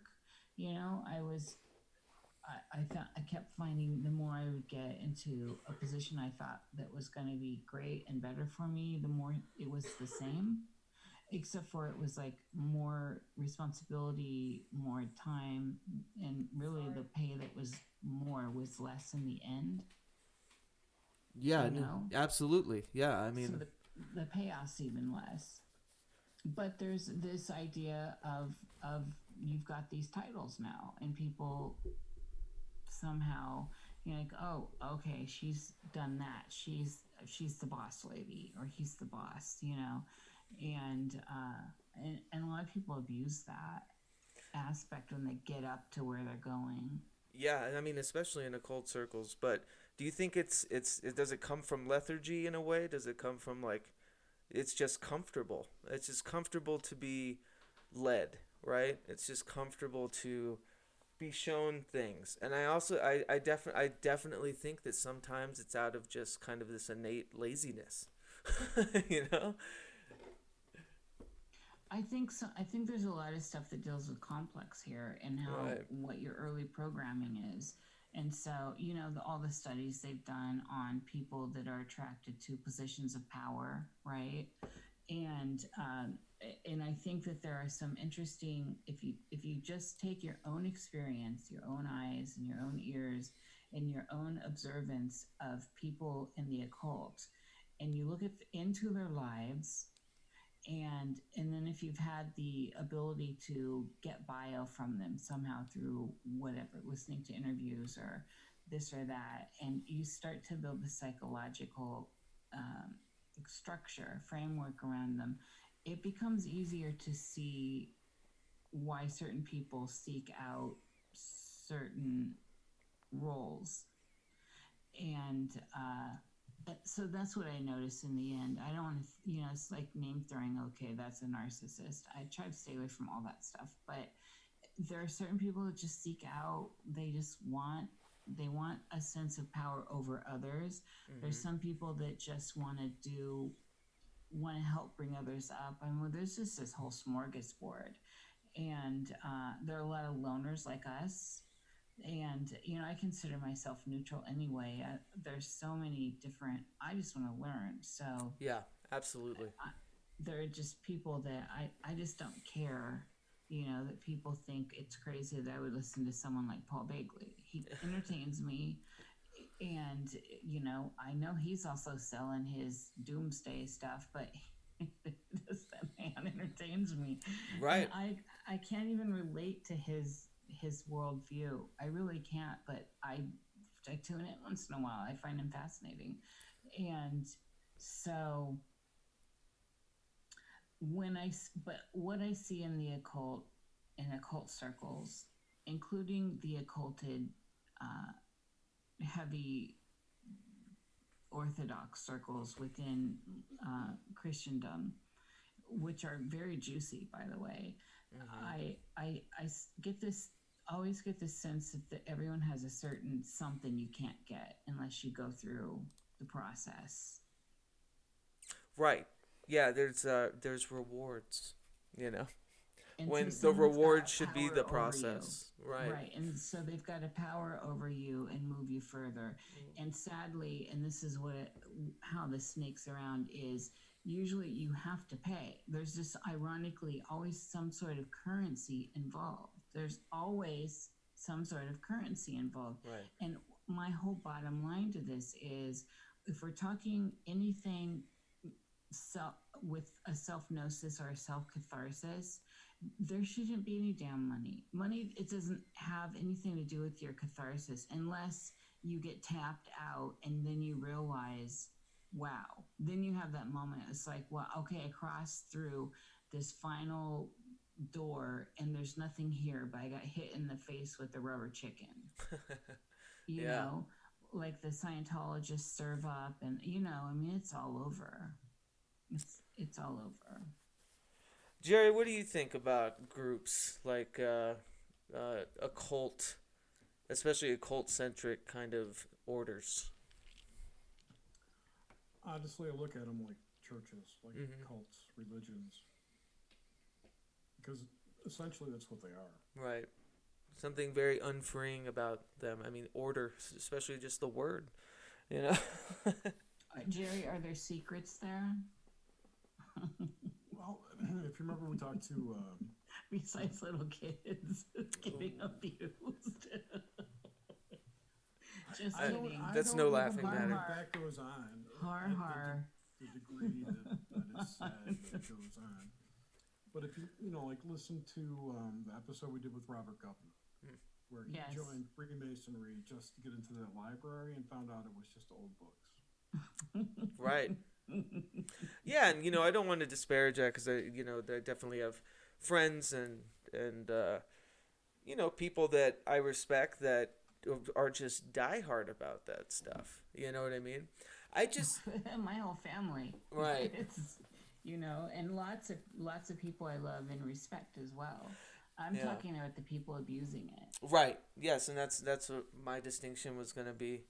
I kept finding the more I would get into a position I thought that was going to be great and better for me, the more it was the same, except for it was like more responsibility, more time, and really the pay that was more was less in the end. Yeah, absolutely. Yeah, I mean, so the payoff's even less. But there's this idea of you've got these titles now, and people somehow, like, oh, okay, she's done that. She's the boss lady, or he's the boss, and a lot of people abuse that aspect when they get up to where they're going. Yeah, I mean, especially in occult circles. But do you think does it come from lethargy in a way? Does it come from like it's just comfortable? It's just comfortable to be led, right? It's just comfortable to be shown things. And I definitely think that sometimes it's out of just kind of this innate laziness. you know? I think so. I think there's a lot of stuff that deals with complex here and how Right. what your early programming is. And so, all the studies they've done on people that are attracted to positions of power, right? And and I think that there are some interesting, if you just take your own experience, your own eyes and your own ears and your own observance of people in the occult, and you look into their lives, and then if you've had the ability to get bio from them somehow through whatever, listening to interviews or this or that, and you start to build the psychological structure framework around them, it becomes easier to see why certain people seek out certain roles. And so that's what I noticed in the end. I don't want to, it's like name throwing. Okay, that's a narcissist. I try to stay away from all that stuff. But there are certain people that just seek out, they want a sense of power over others. There's some people that just want to help bring others up. I mean, there's just this whole smorgasbord. And there are a lot of loners like us. And, I consider myself neutral anyway. There's so many different, I just want to learn. So Yeah, absolutely. there are just people that I just don't care, that people think it's crazy that I would listen to someone like Paul Bagley. He entertains me. And, I know he's also selling his doomsday stuff, but that man entertains me. Right. And I can't even relate to his worldview. I really can't, but I tune in once in a while. I find him fascinating. And so what I see in the occult, in occult circles, including the occulted, heavy orthodox circles within Christendom, which are very juicy, by the way. I get this, always get this sense that everyone has a certain something you can't get unless you go through the process. Right. Yeah, there's rewards, you know. And When so the someone's reward got should be power the over process. you. Right. Right. And so they've got a power over you and move you further. And sadly, and this is how this snakes around, is usually you have to pay. There's just ironically always some sort of currency involved. There's always some sort of currency involved. Right. And my whole bottom line to this is, if we're talking anything with a self-gnosis or a self-catharsis, there shouldn't be any damn money. Money, it doesn't have anything to do with your catharsis unless you get tapped out and then you realize, wow. Then you have that moment. It's like, well, okay, I crossed through this final door and there's nothing here, but I got hit in the face with a rubber chicken. You Yeah. know, like the Scientologists serve up, and I mean, it's all over. It's all over. Jerry, what do you think about groups like occult, especially occult-centric kind of orders? Honestly, I look at them like churches, like cults, religions, because essentially that's what they are. Right. Something very unfreeing about them. I mean, order, especially just the word, you know? Jerry, are there secrets there? Well, if you remember, we talked to Besides little kids getting abused. Just kidding. That's no laughing matter. That goes on. Har har. The degree that is said that goes on. But if you like listen to the episode we did with Robert Gupton, where he joined Freemasonry just to get into that library and found out it was just old books. Right. Yeah, and I don't want to disparage that, because I definitely have friends and people that I respect that are just diehard about that stuff. You know what I mean? I just My whole family. right. It's, and lots of people I love and respect as well. I'm Yeah. talking about the people abusing it. Right. Yes, and that's what my distinction was gonna be.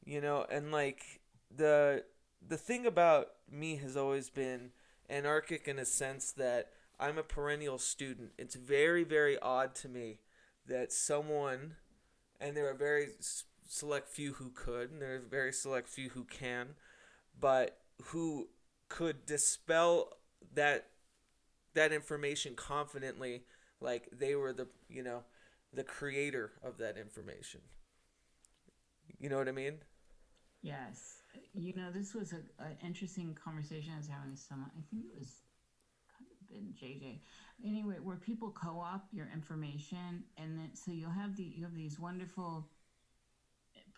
And like the thing about me has always been anarchic in a sense that I'm a perennial student. It's very, very odd to me that someone, and there are very select few who could, and there are very select few who can, but who could dispel that information confidently, like they were the creator of that information. You know what I mean? Yes. This was an interesting conversation I was having with someone. I think it was kind of been JJ. Anyway, where people co-opt your information, and then so you have these wonderful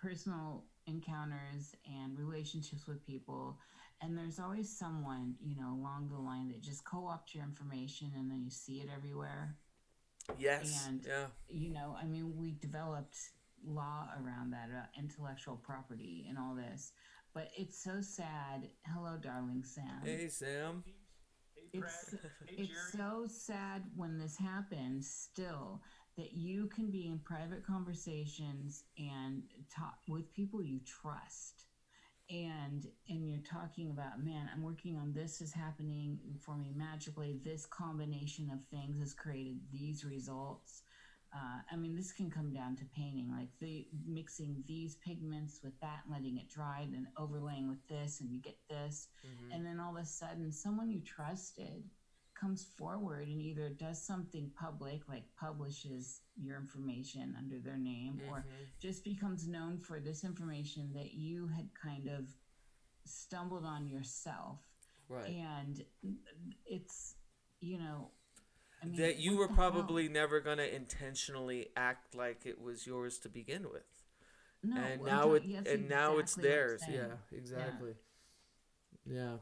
personal encounters and relationships with people, and there's always someone along the line that just co-opts your information, and then you see it everywhere. Yes. And Yeah. we developed law around that, intellectual property and all this, but it's so sad. Hello, darling Sam. Hey, Sam. Hey, Brad. Hey, It's Jerry. so sad when this happens still, that you can be in private conversations and talk with people you trust, and you're talking about, man, I'm working on this, is happening for me magically, this combination of things has created these results. This can come down to painting, like mixing these pigments with that and letting it dry, and then overlaying with this, and you get this. Mm-hmm. And then all of a sudden, someone you trusted comes forward and either does something public, like publishes your information under their name, or just becomes known for this information that you had kind of stumbled on yourself. Right. And it's, that you were probably never going to intentionally act like it was yours to begin with. No, And now it's exactly theirs. what I'm saying. Yeah, exactly. Yeah.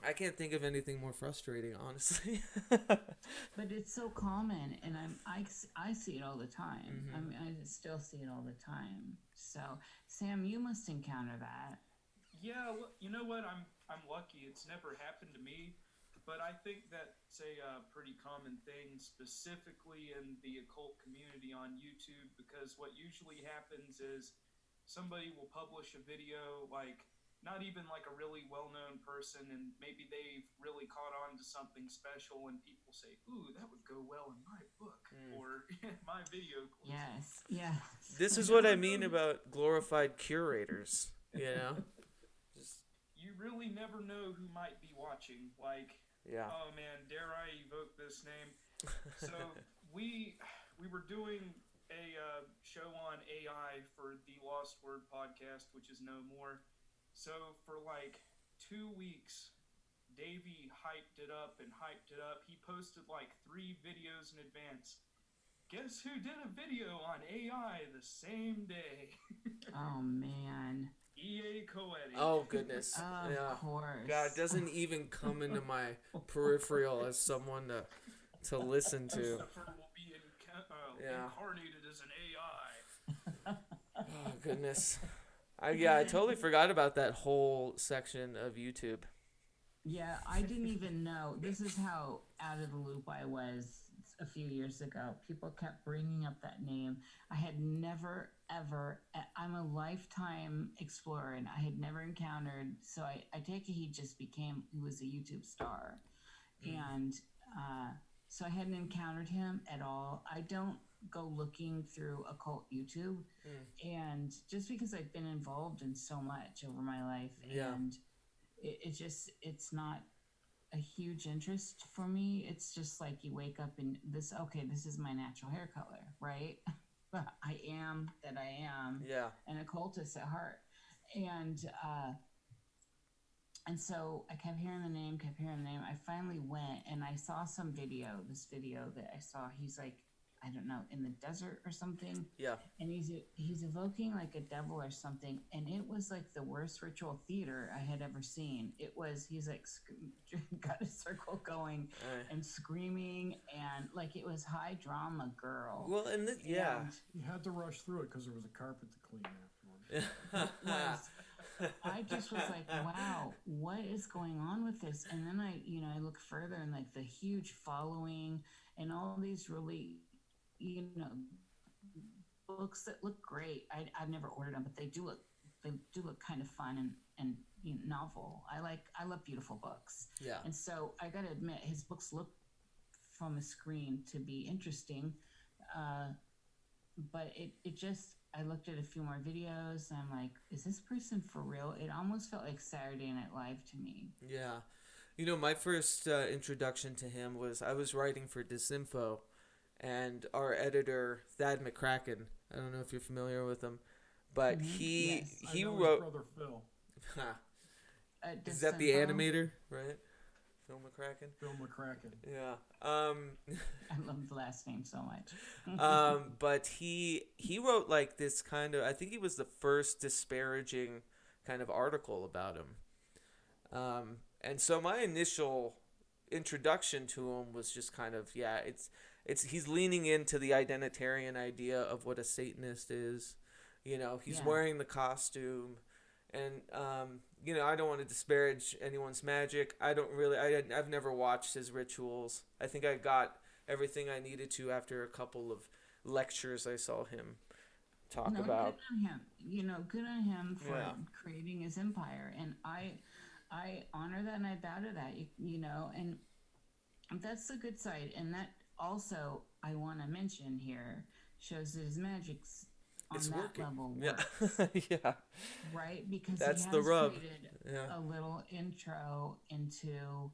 I can't think of anything more frustrating, honestly. But it's so common, and I see it all the time. I still see it all the time. So, Sam, you must encounter that. Yeah, well, you know what? I'm lucky. It's never happened to me, but I think that's a pretty common thing, specifically in the occult community on YouTube, because what usually happens is somebody will publish a video, like not even like a really well-known person, and maybe they've really caught on to something special, and people say, "Ooh, that would go well in my book or in my video." Yes. This is what I mean about glorified curators, You really never know who might be watching. Like, Yeah. oh man, dare I evoke this name? So we were doing a show on AI for the Lost Word podcast, which is no more. So for like 2 weeks, Davey hyped it up. He posted like 3 videos in advance. Guess who did a video on AI the same day? Oh man. E.A. Coetti. Oh goodness. Of course. God, it doesn't even come into my peripheral as someone to listen to. Christopher will be incarnated as an AI. Oh goodness. I totally forgot about that whole section of YouTube. Yeah, I didn't even know. This is how out of the loop I was a few years ago. People kept bringing up that name. I had never, ever, I'm a lifetime explorer, and I had never encountered, so I take it he was a YouTube star. And so I hadn't encountered him at all. I don't go looking through occult YouTube, and just because I've been involved in so much over my life, and it's not a huge interest for me. It's just like you wake up and this is my natural hair color, right? I am an occultist at heart. And so I kept hearing the name. I finally went and I saw this video that I saw. He's like, I don't know, in the desert or something. Yeah. And he's evoking like a devil or something, and it was like the worst ritual theater I had ever seen. He's like got a circle going and screaming, and like it was high drama girl. Well, and yeah, You had to rush through it because there was a carpet to clean afterwards. I just was like, wow, what is going on with this? And then I look further, and like the huge following and all these really, books that look great. I've never ordered them, but they do look kind of fun and novel. I love beautiful books. Yeah. And so I got to admit, his books look from a screen to be interesting. But it just, I looked at a few more videos and I'm like, is this person for real? It almost felt like Saturday Night Live to me. Yeah. My first introduction to him was I was writing for Disinfo, and our editor, Thad McCracken, I don't know if you're familiar with him, but he wrote... His brother Phil. Is that the animator, right? Phil McCracken? Phil McCracken. Yeah. I love the last name so much. But he wrote like this kind of, I think he was the first disparaging kind of article about him. And so my initial introduction to him was just kind of, he's leaning into the identitarian idea of what a Satanist is. He's wearing the costume. And, I don't want to disparage anyone's magic. I've never watched his rituals. I think I got everything I needed to after a couple of lectures I saw him talk about. Good on him. Good on him for creating his empire. And I honor that and I bow to that, and that's the good side. And that also, I want to mention here, shows that his magic's on that working. level works. Yeah. Right? Because that's he has the rub. created a little intro into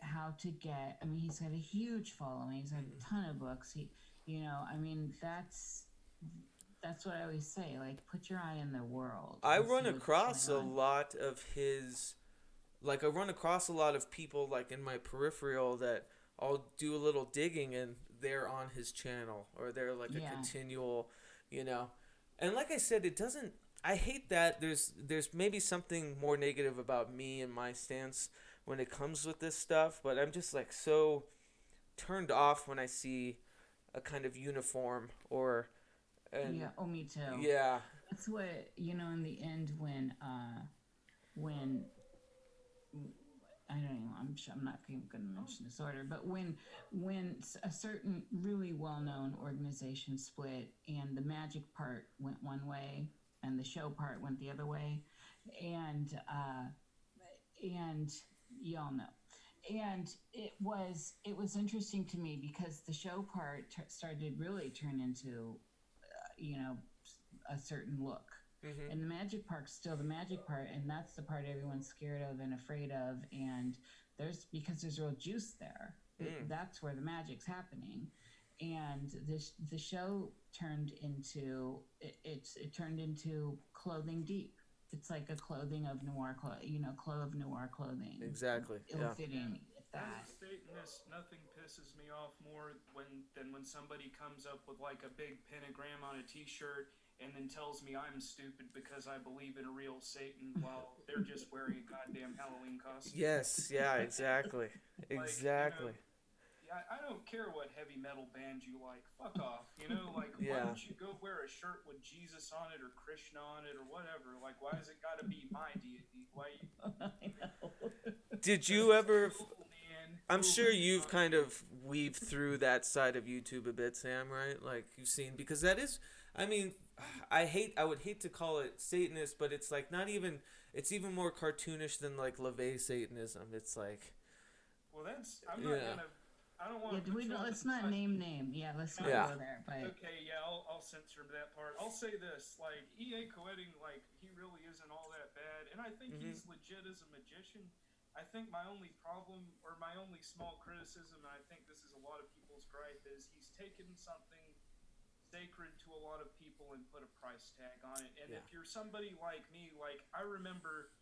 how to get, he's got a huge following. He's got a ton of books. That's what I always say. Like, put your eye in the world. I run across a lot of his, I run across a lot of people, like, in my peripheral that I'll do a little digging and they're on his channel, or they're, like, a continual, And like I said, it doesn't, I hate that there's maybe something more negative about me and my stance when it comes with this stuff, but I'm just, like, so turned off when I see a kind of uniform or... me too. Yeah. That's what, in the end when I don't know, I'm not going to mention this order, but when a certain really well-known organization split and the magic part went one way and the show part went the other way, and y'all know. And it was interesting to me because the show part started to really turn into a certain look. Mm-hmm. And the magic part's still the magic part, and that's the part everyone's scared of and afraid of, and there's real juice there. That's where the magic's happening. And the show turned into it turned into clothing deep. It's like a clothing of noir clothing. Exactly. Ill-fitting. As a Satanist, nothing pisses me off more than when somebody comes up with like a big pentagram on a t-shirt and then tells me I'm stupid because I believe in a real Satan while they're just wearing a goddamn Halloween costume. Yes, yeah, exactly. Exactly. I don't care what heavy metal band you like. Fuck off. Why don't you go wear a shirt with Jesus on it or Krishna on it or whatever? Like, why has it got to be my deity? Why you... Did you ever... I'm sure you've kind of weaved through that side of YouTube a bit, Sam, right? Like, you've seen... Because that is... I would hate to call it Satanist, but it's like not even... It's even more cartoonish than, like, LaVey Satanism. It's like... Well, that's... I'm not gonna... I don't want to. Let's not name. Yeah, let's not go there. But... Okay, I'll censor that part. I'll say this: like E.A. Coetting, like he really isn't all that bad, and I think he's legit as a magician. I think my only problem, or my only small criticism, and I think this is a lot of people's gripe, is he's taken something sacred to a lot of people and put a price tag on it. And if you're somebody like me, like I remember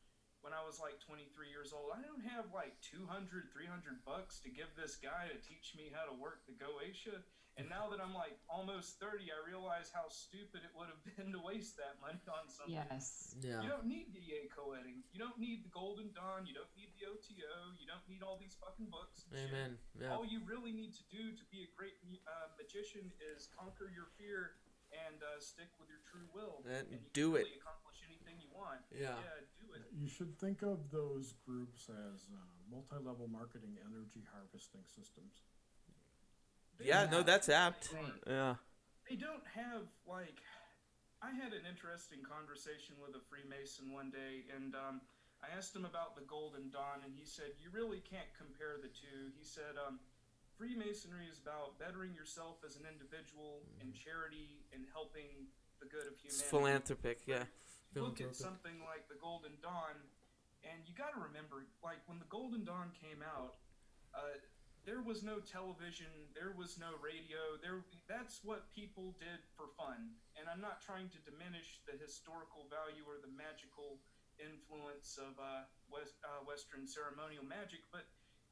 when I was like 23 years old, I don't have like $200, $300 to give this guy to teach me how to work the Goetia. And now that I'm like almost 30, I realize how stupid it would have been to waste that money on something. Yes. Yeah. You don't need the co-editing. You don't need the Golden Dawn. You don't need the OTO. You don't need all these fucking books. And Amen. shit. Yeah. All you really need to do to be a great magician is conquer your fear and stick with your true will. And you do can it. really accomplish anything you want. Yeah. Yeah, do it. You should think of those groups as multi-level marketing energy harvesting systems. Yeah, no, that's apt. Right. Yeah. They don't have, like, I had an interesting conversation with a Freemason one day, and I asked him about the Golden Dawn, and he said, you really can't compare the two. He said, Freemasonry is about bettering yourself as an individual and charity and helping the good of humanity. It's philanthropic, yeah. Look at something like the Golden Dawn, and you got to remember, like, when the Golden Dawn came out, there was no television, there was no radio. That's what people did for fun. And I'm not trying to diminish the historical value or the magical influence of Western ceremonial magic, but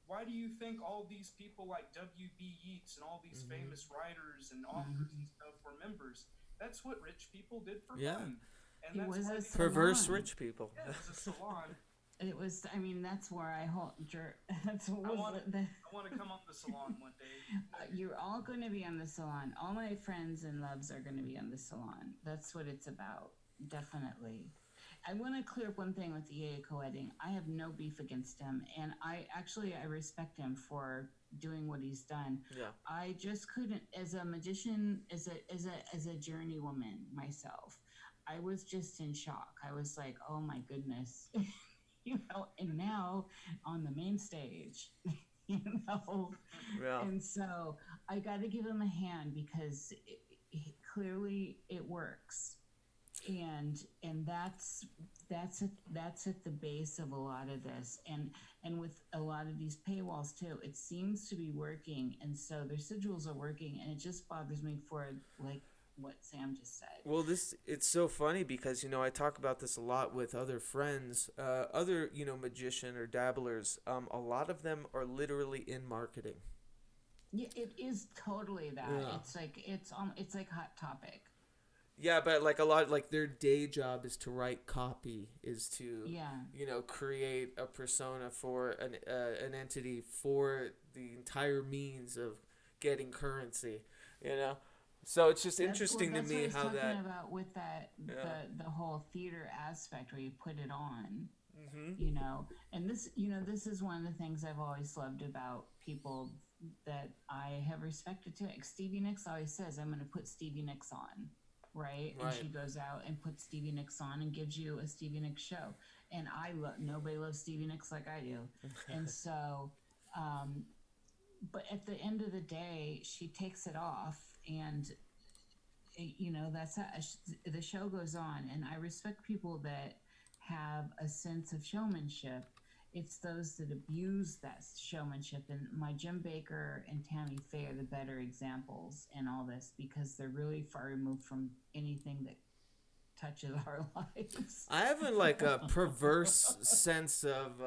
why do you think all these people like W.B. Yeats and all these famous writers and authors and stuff were members? That's what rich people did for fun. And It was a Perverse salon. rich people. Yeah, it was a salon. It was. I mean, that's where I hold. That's what I was want the. to come on the salon one day. You're all going to be on the salon. All my friends and loves are going to be on the salon. That's what it's about. Definitely. I want to clear up one thing with the co-editing. I have no beef against him, and I respect him for doing what he's done. Yeah. I just couldn't, as a magician, as a journeywoman myself, I was just in shock. I was like, oh my goodness. And now on the main stage, Yeah. And so I got to give him a hand because clearly it works, and that's at the base of a lot of this, and with a lot of these paywalls too, it seems to be working, and so their sigils are working, and it just bothers me for like what Sam just said. Well, it's so funny because, I talk about this a lot with other friends, other, magician or dabblers. A lot of them are literally in marketing. Yeah, it is totally that. Yeah. It's like Hot Topic. Yeah, but like a lot, like their day job is to write copy, is to, create a persona for an entity for the entire means of getting currency, So it's just interesting to me how that. That's what I was talking about with that the whole theater aspect where you put it on, and this is one of the things I've always loved about people that I have respected too. Like Stevie Nicks always says, "I'm going to put Stevie Nicks on," right? And she goes out and puts Stevie Nicks on and gives you a Stevie Nicks show. And nobody loves Stevie Nicks like I do, and so. But at the end of the day, she takes it off, and that's how the show goes on. And I respect people that have a sense of showmanship. It's those that abuse that showmanship, and my Jim Baker and Tammy Faye are the better examples in all this because they're really far removed from anything that touches our lives. I have a perverse sense of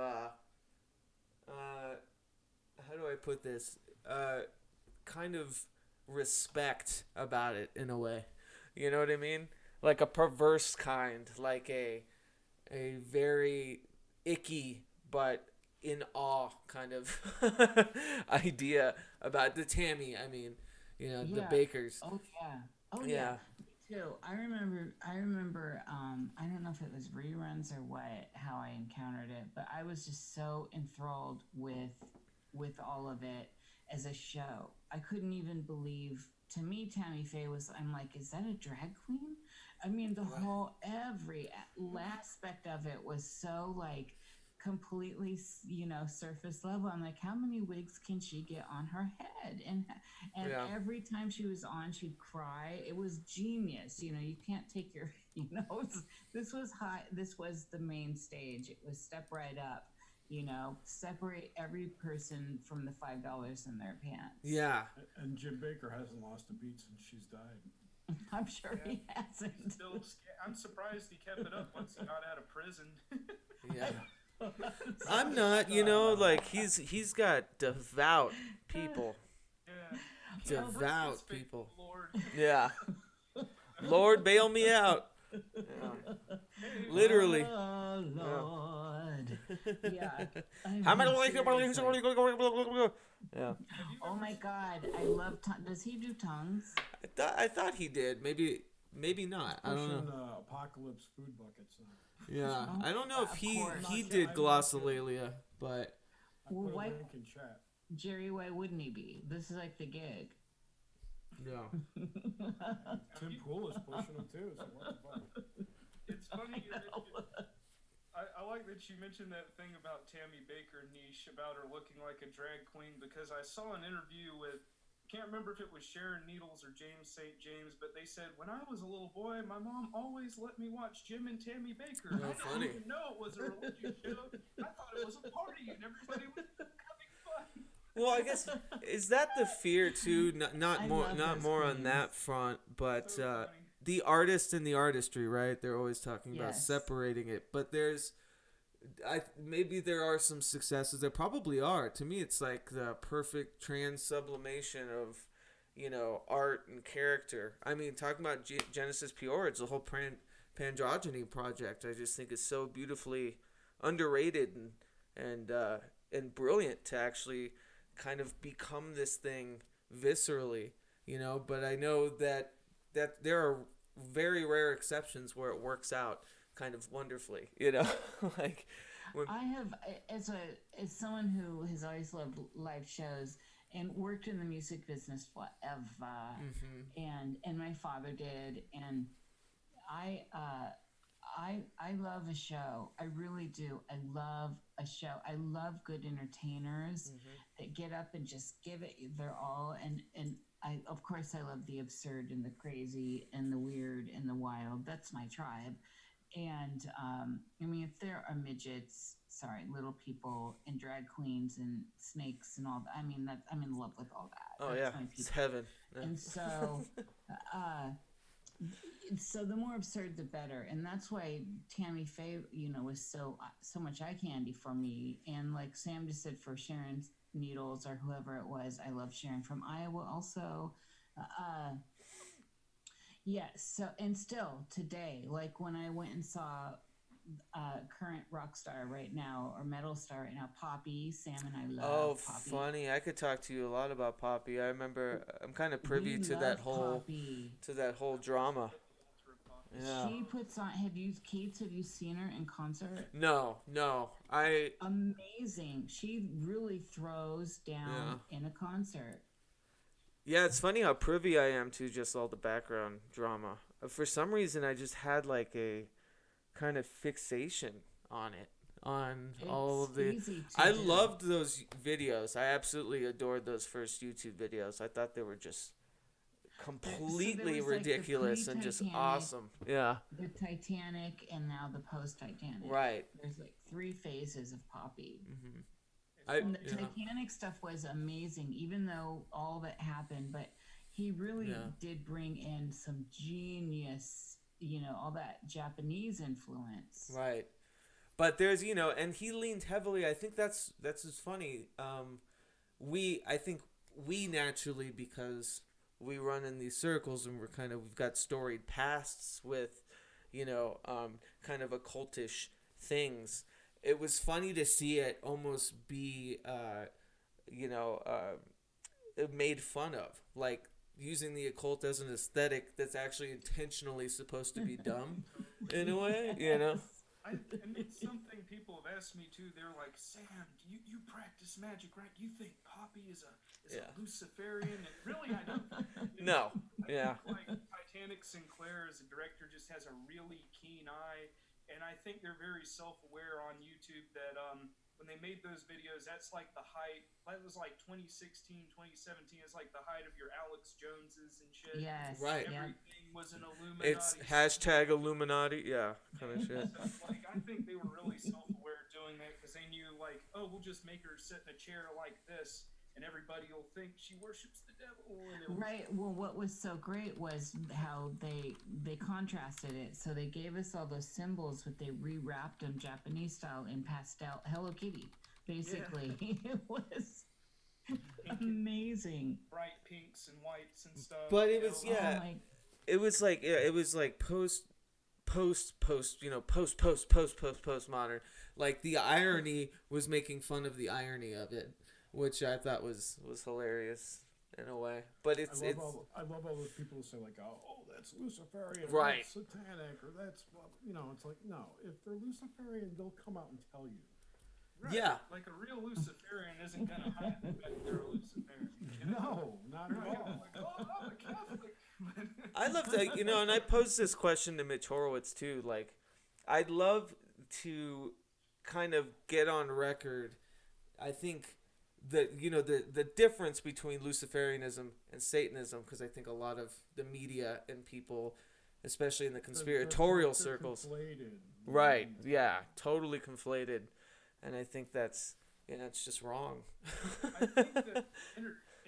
how do I put this? Kind of respect about it in a way. You know what I mean? Like a perverse kind, like a very icky but in awe kind of idea about the Tammy. I mean, the Bakers. Oh yeah. Too. I remember. I don't know if it was reruns or what. How I encountered it, but I was just so enthralled with all of it as a show. I couldn't even believe. To me, Tammy Faye was. I'm like, is that a drag queen? I mean, the whole every aspect of it was so like completely, surface level. I'm like, how many wigs can she get on her head? And every time she was on, she'd cry. It was genius. You can't take your, this was high. This was the main stage. It was step right up. Separate every person from the $5 in their pants. Yeah. And Jim Baker hasn't lost a beat since she's died. I'm sure he hasn't. I'm surprised he kept it up once he got out of prison. Yeah. I'm not, you know, like he's got devout people. Yeah. Devout people. Lord. Yeah. Lord, bail me out. Yeah. Literally. Oh, Lord. Yeah. How many? Seriously. Yeah. Oh my God, I love does he do tongues? I thought he did. Maybe not. I don't know. Pushing Apocalypse food buckets. Yeah. Oh, I don't know if of he course. did glossolalia, but I Well, put a why- link in chat. Jerry, why wouldn't he be? This is like the gig. no. Tim Pool is pushing them too. So what the fuck? It's funny you mentioned. I like that you mentioned that thing about Tammy Baker Niish about her looking like a drag queen, because I saw an interview with, can't remember if it was Sharon Needles or James St. James, but they said, when I was a little boy, my mom always let me watch Jim and Tammy Baker. Oh, I funny. didn't even know it was a religious show. I thought it was a party and everybody was having fun. Well, I guess is that the fear too? Not I more love not those more on queens. that front, but So funny. the artist and the artistry, right? They're always talking about Yes. separating it, but maybe there are some successes. There probably are. To me, it's like the perfect trans sublimation of, you know, art and character. I mean, talking about Genesis Pure, it's a whole Pandrogyny project. I just think it's so beautifully underrated and brilliant to actually kind of become this thing viscerally, you know. But I know that there are very rare exceptions where it works out kind of wonderfully, you know. Like I have, as someone who has always loved live shows and worked in the music business forever, and my father did, and I love a show. I really do. I love a show. I love good entertainers that get up and just give it their all. And I, of course, I love the absurd and the crazy and the weird and the wild. That's my tribe. And I mean, if there are midgets, little people and drag queens and snakes and all that, I mean, I'm in love with all that. oh That's yeah, my it's people. heaven. Yeah. And so, so the more absurd, the better. And that's why Tammy Faye, you know, was so much eye candy for me. And like Sam just said, for Sharon Needles or whoever it was, I love Sharon from Iowa also. Yes. So, and still today, like when I went and saw current rock star right now or metal star right now, Poppy. Sam and I love Poppy. Funny. I could talk to you a lot about Poppy. I remember I'm kind of privy We to love that whole Poppy. drama. Yeah. She puts on. Have you seen her in concert? No. Amazing. She really throws down in a concert. Yeah, it's funny how privy I am to just all the background drama. For some reason, I just had like a kind of fixation on it, on all of the. Easy to I do. loved those videos. I absolutely adored those first YouTube videos. I thought they were just completely was, like, the ridiculous and just pre-Titanic, awesome. Yeah. The Titanic and now the post-Titanic. Right. There's like 3 phases of Poppy. I, And the yeah. Titanic stuff was amazing, even though all that happened. But he really did bring in some genius, you know, all that Japanese influence. Right. But there's, you know, and he leaned heavily. I think that's just funny. I think we naturally, because we run in these circles and we've got storied pasts with, you know, kind of occultish things. It was funny to see it almost be, made fun of, like using the occult as an aesthetic that's actually intentionally supposed to be dumb, in a way, you know. And it's something people have asked me too. They're like, Sam, you practice magic, right? You think Poppy is a Luciferian? And really, I don't. No. I Yeah. think, like Titanic Sinclair as a director just has a really keen eye, and I think they're very self-aware on YouTube that when they made those videos, that's like the height. That was like 2016, 2017. It's like the height of your Alex Joneses and shit. Yes. Right. Everything was an Illuminati. It's hashtag Illuminati, yeah, kind of shit. Like, I think they were really self-aware doing that because they knew, like, oh, we'll just make her sit in a chair like this, and everybody will think she worships the devil. And it'll, Right. Well, what was so great was how they contrasted it. So they gave us all those symbols, but they rewrapped them Japanese style in pastel. Hello Kitty, basically. It was amazing. bright pinks and whites and stuff. But it was Oh my it was like post postmodern. Like the irony was making fun of the irony of it, which I thought was hilarious in a way. But I love all those people who say like, oh, that's Luciferian, Right. that's satanic, or that's, you know, it's like, no, if they're Luciferian, they'll come out and tell you. Right. Yeah. Like a real Luciferian isn't going to hide the fact they're a Luciferian. You know? No, not at They're not all. gonna be like, oh, I'm a Catholic. I love that, you know, and I posed this question to Mitch Horowitz too. Like, I'd love to kind of get on record. I think that, you know, the difference between Luciferianism and Satanism, because I think a lot of the media and people, especially in the conspiratorial They're circles, conflated. right? Yeah, totally conflated, and I think that's, you know, it's just wrong. I think that,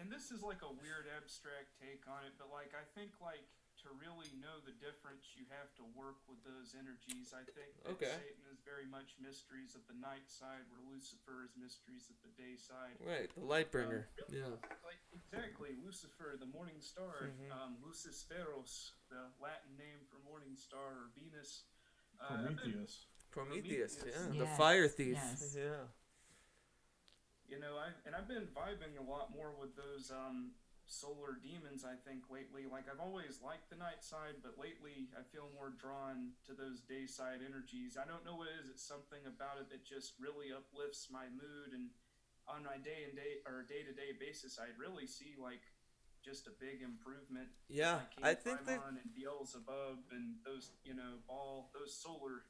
and this is like a weird abstract take on it, but like I think like to really know the difference, you have to work with those energies. I think that Okay. Satan is very much mysteries of the night side, where Lucifer is mysteries of the day side. Right, the light bringer. Yeah. Like exactly, Lucifer, the morning star, Mhm. Lucis Feros, the Latin name for morning star, or Venus. I've been- Prometheus. Prometheus, yeah, the Yes, fire thief. yes. Yeah. You know, I've been vibing a lot more with those solar demons, I think, lately. Like, I've always liked the night side, but lately I feel more drawn to those day side energies. I don't know what it is. It's something about it that just really uplifts my mood, and on my day-to-day basis, I really see like just a big improvement. Yeah, Like I King think that Paimon and Beelzebub and those, you know, all those solar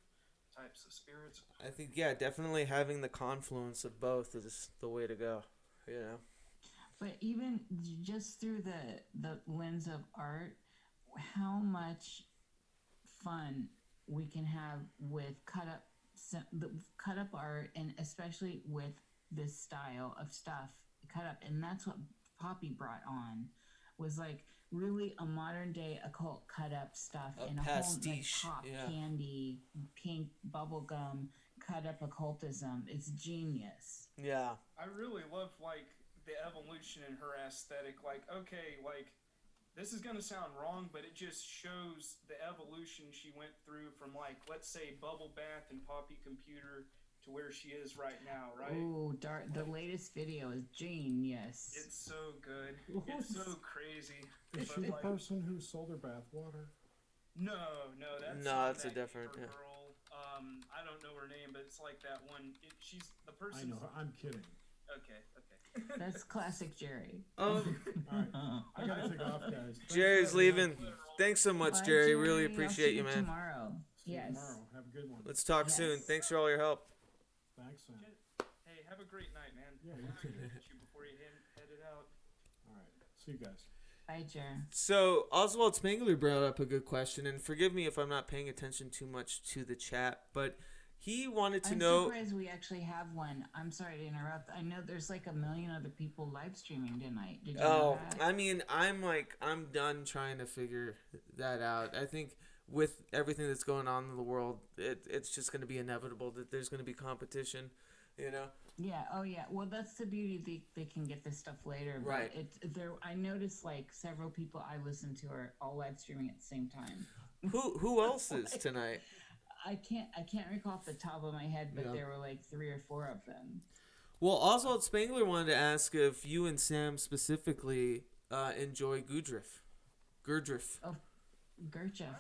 types of spirits. I think, yeah, definitely having the confluence of both is the way to go. You know. But even just through the lens of art, how much fun we can have with cut up art, and especially with this style of stuff cut up, and that's what Poppy brought on, was like really a modern day occult cut up stuff, A and a pastiche, whole like pop yeah. candy, pink bubblegum cut up occultism. It's genius. Yeah. I really love like the evolution in her aesthetic. Like, okay, like this is gonna sound wrong, but it just shows the evolution she went through from, like, let's say Bubble Bath and Poppy Computer to where she is right now, right? Ooh, the latest video is genius. It's so good. It's so crazy. Is But, she the like, person who sold her bathwater? No, that's No, not that's a that different, gamer yeah. girl. I don't know her name, but it's like that one. She's the I person. know her. I'm kidding. Okay. That's classic Jerry. Oh, All right, I gotta take off, guys. Thanks Jerry's for having me leaving. on. Thanks so much, Bye, Jerry. Really I'll appreciate see you, man. Tomorrow. See you Yes. tomorrow. Have a good one. Let's talk Yes. soon. Thanks for all your help. Thanks, Sam. Hey, have a great night, man. Yeah, you I'll too. get you before you headed out. All right. See you guys. Bye, Jerry. So Oswald Spangler brought up a good question, and forgive me if I'm not paying attention too much to the chat, but he wanted to I'm know. surprised we actually have one. I'm sorry to interrupt. I know there's like a million other people live streaming tonight. Did you know Oh, that? I mean, I'm done trying to figure that out. I think with everything that's going on in the world, it's just going to be inevitable that there's going to be competition, you know? Yeah. Oh, yeah. Well, that's the beauty. They can get this stuff later. But Right. It's there. I noticed like several people I listen to are all live streaming at the same time. Who else is tonight? I can't recall off the top of my head, but Yeah. there were like 3 or 4 of them. Well, Oswald Spangler wanted to ask if you and Sam specifically enjoy Gurdjieff. Gurdjieff,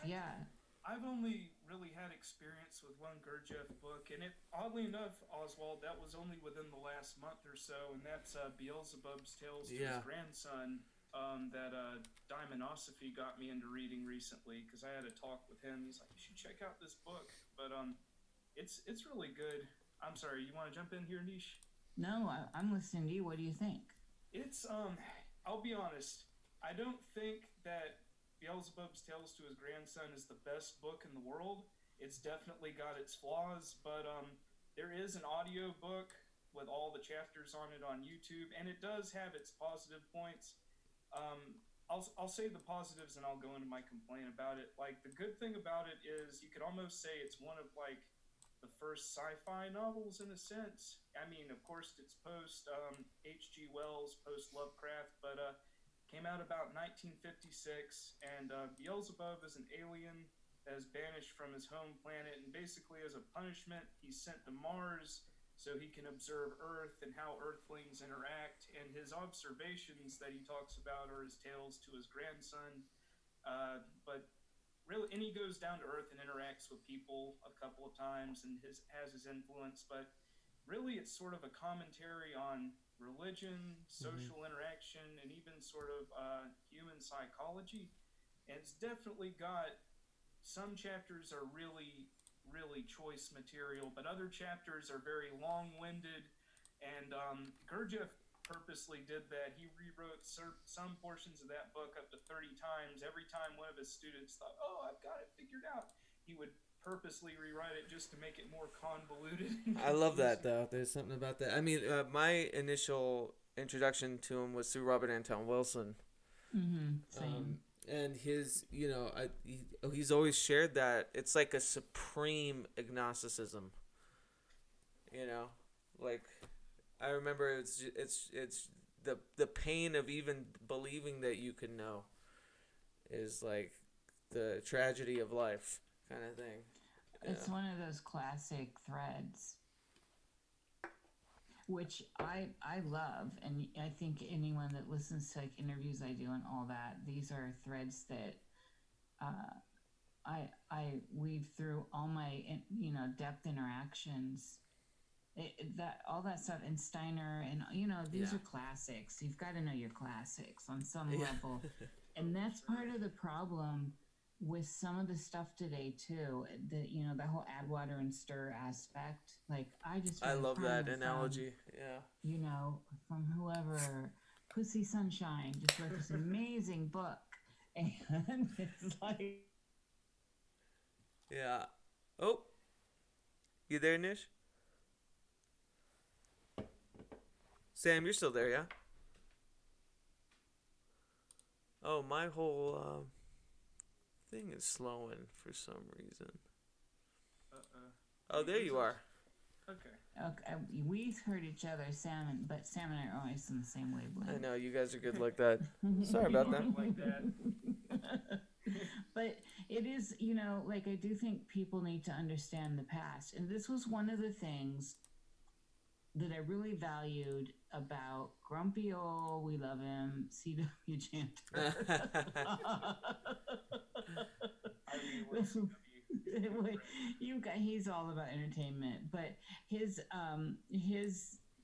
yeah. I've only really had experience with one Gurdjieff book, and oddly enough, Oswald, that was only within the last month or so, and that's Beelzebub's Tales to Yeah. His Grandson, that Diamondosophy got me into reading recently, because I had a talk with him. He's like, you should check out this book, but it's really good. I'm sorry, you want to jump in here, Niish? No, I'm listening to you. What do you think? It's I'll be honest, I don't think that Beelzebub's Tales to His Grandson is the best book in the world. It's definitely got its flaws, but there is an audio book with all the chapters on it on YouTube, and it does have its positive points. I'll say the positives and I'll go into my complaint about it. Like, the good thing about it is you could almost say it's one of like the first sci-fi novels in a sense. I mean, of course, it's post H.G. Wells, post Lovecraft, but came out about 1956, and Beelzebub is an alien that is banished from his home planet, and basically as a punishment, he's sent to Mars so he can observe Earth and how Earthlings interact. And his observations that he talks about are his tales to his grandson. But really, and he goes down to Earth and interacts with people a couple of times and has his influence. But really, it's sort of a commentary on religion, social interaction, and even sort of human psychology. And it's definitely got some chapters are really choice material, but other chapters are very long-winded, and Gurdjieff purposely did that. He rewrote some portions of that book up to 30 times. Every time one of his students thought, oh, I've got it figured out, he would purposely rewrite it just to make it more convoluted. I love that, though. There's something about that. I mean, my initial introduction to him was through Robert Anton Wilson. Same. And his, he's always shared that it's like a supreme agnosticism. Like, I remember it's the pain of even believing that you can know is like the tragedy of life kind of thing. It's one of those classic threads, which I love, and I think anyone that listens to like interviews I do and all that, these are threads that I weave through all my depth interactions. All that stuff, and Steiner, and these are classics. You've got to know your classics on some level, and that's part of the problem with some of the stuff today too. The whole add water and stir aspect. Like, I love that analogy. From whoever, Pussy Sunshine just wrote this amazing book, and it's like, yeah. Oh, you there, Nish? Sam, you're still there, yeah? Oh, my whole thing is slowing for some reason. Oh, there you are. Okay. We heard each other, Sam and I are always in the same wavelength. I know, you guys are good like that. Sorry about that. Like that. But it is, like, I do think people need to understand the past. And this was one of the things that I really valued about grumpy old, we love him, C.W. Chanter. He's all about entertainment, but his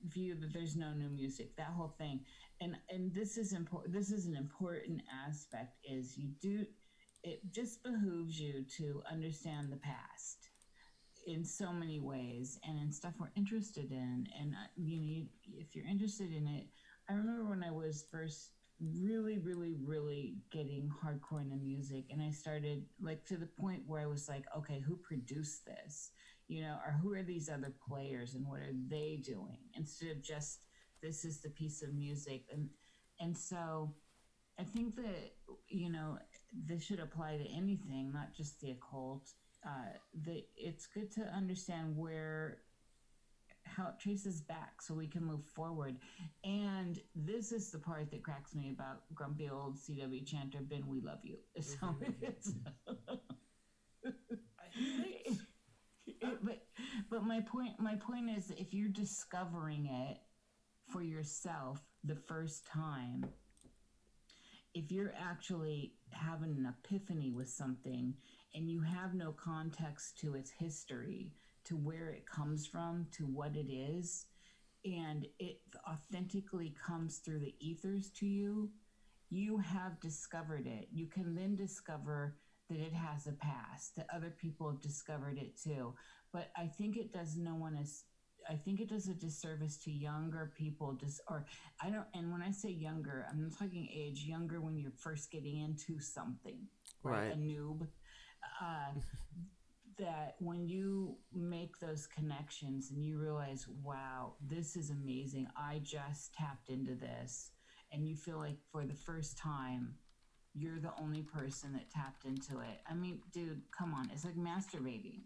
view that there's no new music, that whole thing, and this is important. This is an important aspect. Is it just behooves you to understand the past in so many ways, and in stuff we're interested in, and if you're interested in it. I remember when I was first really getting hardcore into music, and I started like to the point where I was like, okay, who produced this, or who are these other players and what are they doing, instead of just this is the piece of music. And so I think that this should apply to anything, not just the occult. That it's good to understand how it traces back so we can move forward. And this is the part that cracks me about grumpy old C.W. Chanter. Ben, we love you. So but my point is, if you're discovering it for yourself the first time, if you're actually having an epiphany with something and you have no context to its history, to where it comes from, to what it is, and it authentically comes through the ethers to you, you have discovered it. You can then discover that it has a past, that other people have discovered it too. But I think it does I think it does a disservice to younger people. And when I say younger, I'm not talking age, younger when you're first getting into something, right? A noob. that when you make those connections and you realize, wow, this is amazing, I just tapped into this, and you feel like for the first time you're the only person that tapped into it. I mean, dude, come on, it's like masturbating.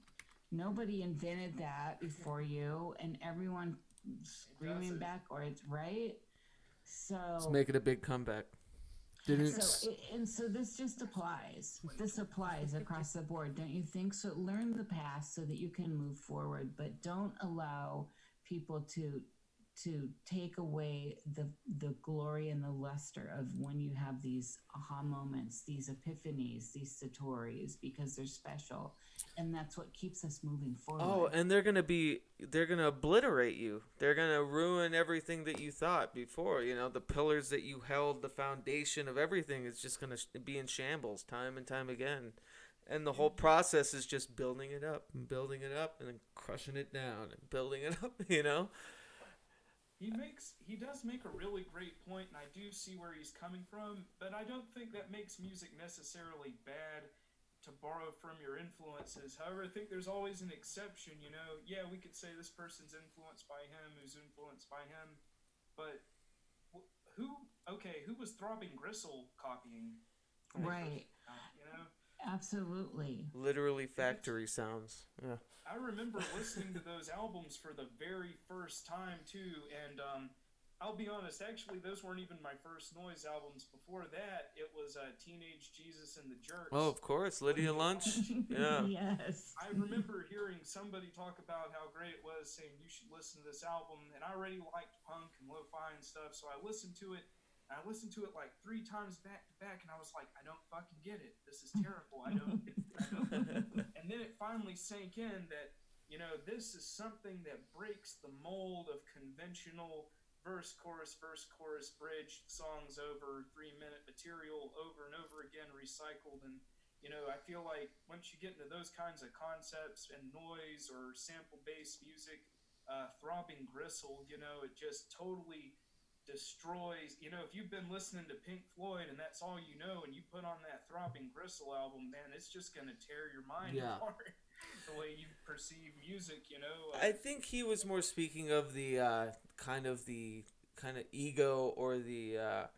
Nobody invented that before you, and everyone screaming back, or it's right. So Let's make it a big comeback. So this just applies. This applies across the board, don't you think? So learn the past so that you can move forward, but don't allow people to take away the glory and the luster of when you have these aha moments, these epiphanies, these satoris, because they're special, and that's what keeps us moving forward. Oh, and they're gonna obliterate you. They're gonna ruin everything that you thought before. You know, the pillars that you held, the foundation of everything is just gonna be in shambles time and time again. And the whole process is just building it up and building it up and then crushing it down and building it up, you know? He does make a really great point, and I do see where he's coming from, but I don't think that makes music necessarily bad to borrow from your influences. However, I think there's always an exception, you know? Yeah, we could say this person's influenced by him, who's influenced by him, but who was Throbbing Gristle copying? Right. You know? Absolutely. Literally factory sounds. Yeah. I remember listening to those albums for the very first time too, and I'll be honest, actually those weren't even my first noise albums. Before that, it was Teenage Jesus and the Jerks. Oh, of course, Lydia Lunch. Yeah. Yes. I remember hearing somebody talk about how great it was, saying you should listen to this album, and I already liked punk and lo-fi and stuff, so I listened to it. I listened to it like 3 times back to back, and I was like, I don't fucking get it. This is terrible. I don't. And then it finally sank in that, you know, this is something that breaks the mold of conventional verse, chorus, bridge songs over 3-minute material over and over again, recycled. And, you know, I feel like once you get into those kinds of concepts and noise or sample-based music, Throbbing Gristle, you know, it just totally destroys. You know, if you've been listening to Pink Floyd and that's all you know, and you put on that Throbbing Gristle album, man, it's just gonna tear your mind apart. The way you perceive music, you know. I think he was more speaking of the kind of ego, or the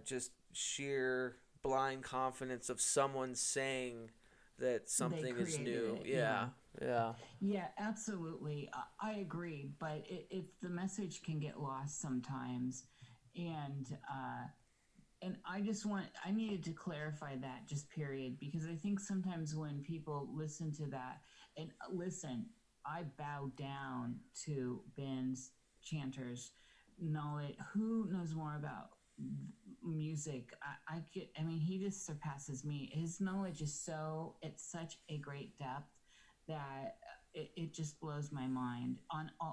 just sheer blind confidence of someone saying that something is new. It, yeah. Yeah, absolutely. I agree, but if the message can get lost sometimes, and I needed to clarify that, just period, because I think sometimes when people listen to that, and listen, I bow down to Ben's chanters knowledge. Who knows more about music? I mean, he just surpasses me. His knowledge is it's such a great depth that it just blows my mind.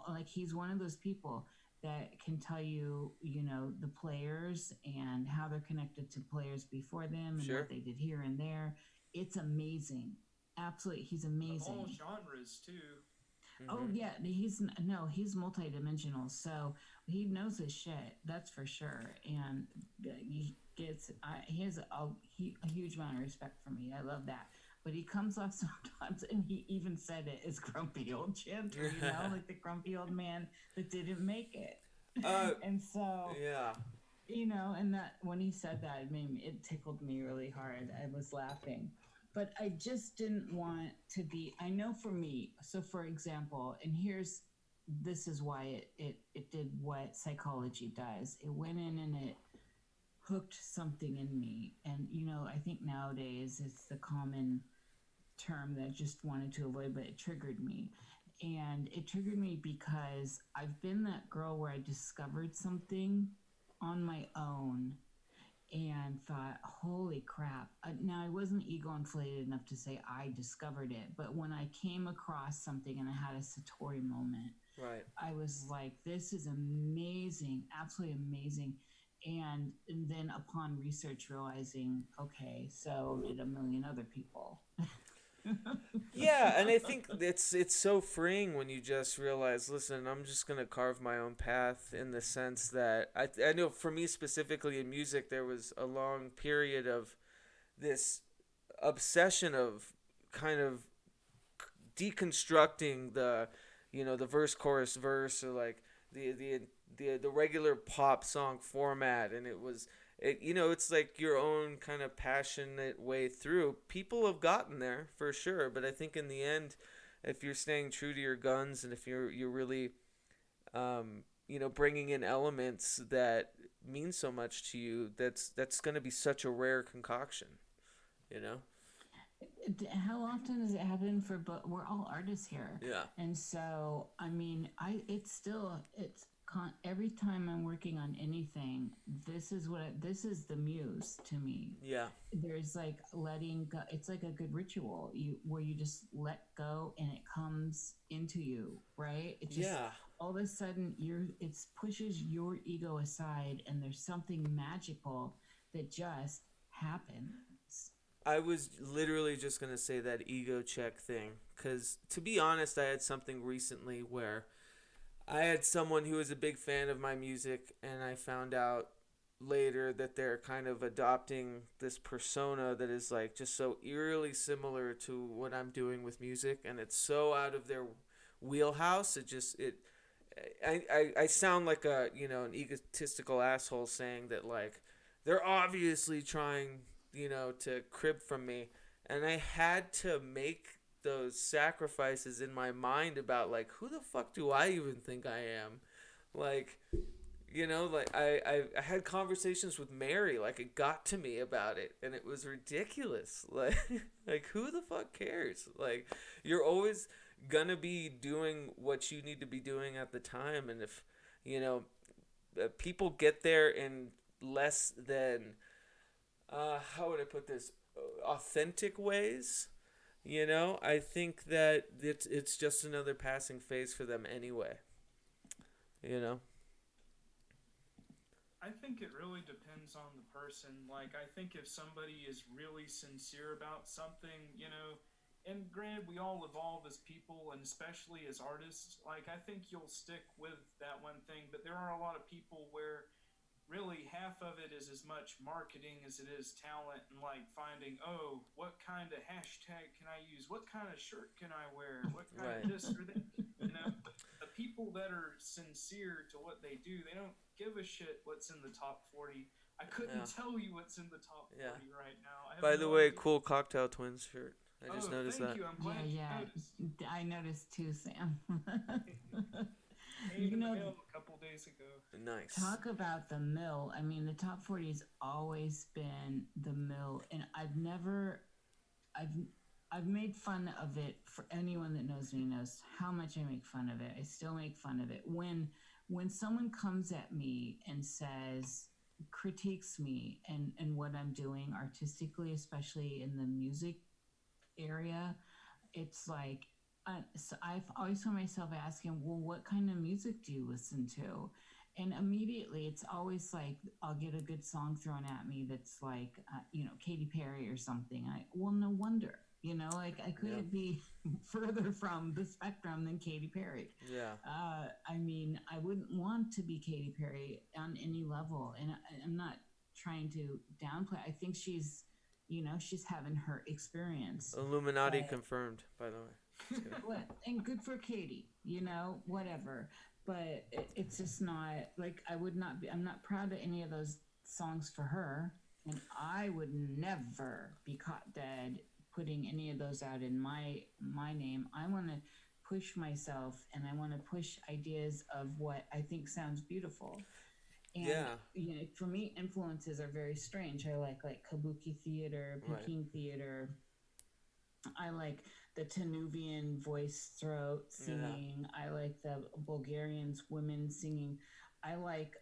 Like, he's one of those people that can tell you, you know, the players and how they're connected to players before them, and what they did here and there. It's amazing. Absolutely, he's amazing. All genres too. Mm-hmm. Oh yeah, he's multidimensional, so he knows his shit. That's for sure, and he has a huge amount of respect for me. I love that. But he comes off sometimes, and he even said it as grumpy old chanter, you know, like the grumpy old man that didn't make it. And so, yeah, you know, and that when he said that, it tickled me really hard. I was laughing, but I just didn't want to be. I know for me. So, for example, and this is why it did what psychology does. It went in and it hooked something in me. And, you know, I think nowadays it's the common term that I just wanted to avoid, but it triggered me. And it triggered me because I've been that girl where I discovered something on my own and thought, holy crap. Now, I wasn't ego inflated enough to say I discovered it, but when I came across something and I had a satori moment, right, I was like, this is amazing, absolutely amazing. And then upon research, realizing, okay, so did a million other people. Yeah, and I think it's so freeing when you just realize, listen, I'm just gonna carve my own path, in the sense that I know for me specifically in music, there was a long period of this obsession of kind of deconstructing the, the verse chorus verse, or like the regular pop song format, and it's like your own kind of passionate way through. People have gotten there for sure, but I think in the end, if you're staying true to your guns, and if you're really bringing in elements that mean so much to you, that's going to be such a rare concoction, you know. How often does it happen for? But we're all artists here, Yeah. and so I mean, every time I'm working on anything, this is the muse to me. Yeah. There's like letting go. It's like a good ritual where you just let go and it comes into you, right? It just, Yeah. all of a sudden it pushes your ego aside, and there's something magical that just happens. I was literally just going to say that ego check thing, because to be honest, I had something recently where I had someone who was a big fan of my music, and I found out later that they're kind of adopting this persona that is like just so eerily similar to what I'm doing with music, and it's so out of their wheelhouse. I sound like an egotistical asshole saying that, like, they're obviously trying to crib from me, and I had to make those sacrifices in my mind about, like, who the fuck do I even think I am? Like, like I had conversations with Mary, like, it got to me about it, and it was ridiculous. Like who the fuck cares? Like, you're always gonna be doing what you need to be doing at the time, and if people get there in less than how would I put this, authentic ways, I think that it's just another passing phase for them anyway. I think it really depends on the person. Like, I think if somebody is really sincere about something, and granted, we all evolve as people, and especially as artists, like, I think you'll stick with that one thing, but there are a lot of people where really half of it is as much marketing as it is talent, and like finding, what kind of hashtag can I use, what kind of shirt can I wear, what kind Right. of this or that. The people that are sincere to what they do, they don't give a shit what's in the top 40. I couldn't tell you what's in the top 40 right now. I have By the no way, idea. cool Cocktail Twins shirt. I just noticed thank that. you. I'm glad you noticed. I noticed too, Sam. Came in the mail a couple days ago. Nice. Talk about the mill. I mean, the top 40 has always been the mill, and I've made fun of it. For anyone that knows me knows how much I make fun of it. I still make fun of it. When someone comes at me and critiques me and what I'm doing artistically, especially in the music area, it's like, so I've always found myself asking, well, what kind of music do you listen to? And immediately it's always like, I'll get a good song thrown at me that's like, Katy Perry or something. Well, no wonder, like, I couldn't be further from the spectrum than Katy Perry. Yeah. I mean, I wouldn't want to be Katy Perry on any level. And I'm not trying to downplay. I think she's having her experience. Illuminati confirmed, by the way. And good for Katie, whatever. But it's just not, like, I'm not proud of any of those songs for her. And I would never be caught dead putting any of those out in my name. I want to push myself, and I want to push ideas of what I think sounds beautiful. And, for me, influences are very strange. I like kabuki theater, Peking theater. I like the Tanuvian voice throat singing. I like the Bulgarians women singing. I like,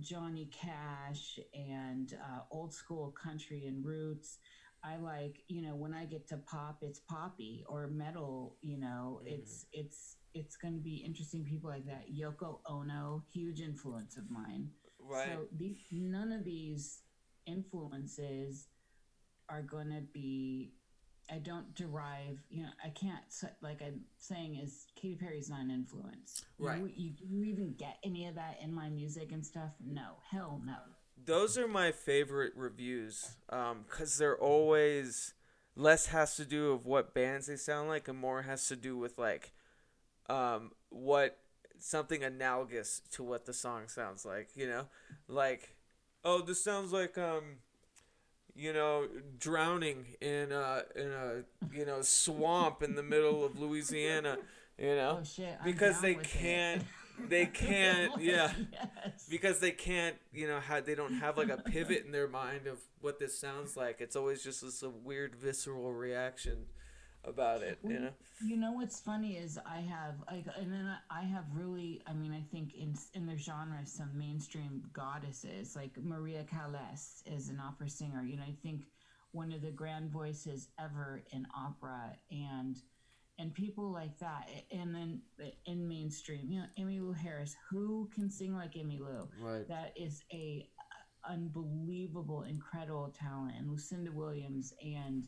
Johnny Cash and old school country and roots. I like, when I get to pop, it's poppy or metal. It's going to be interesting people like that. Yoko Ono, huge influence of mine. Right. So none of these influences are going to be, I don't derive, I can't, like I'm saying, is Katy Perry's not an influence. Right. You even get any of that in my music and stuff? No. Hell no. Those are my favorite reviews, because they're always less has to do of what bands they sound like and more has to do with like what something analogous to what the song sounds like, you know? Like, oh, this sounds like you know, drowning in a you know, swamp in the middle of Louisiana, you know? Oh shit! I'm Because down they with can't it. they can't yeah, Yes. because they can't, you know, they don't have like a pivot in their mind of what this sounds like. It's always just this weird visceral reaction about it, you know. You know what's funny is I have like, and then I have really, I mean, I think in their genre, some mainstream goddesses like Maria Callas is an opera singer. You know, I think one of the grand voices ever in opera, and people like that, and then in mainstream, you know, Emmylou Harris, who can sing like Emmylou? Right. That is a unbelievable, incredible talent, and Lucinda Williams and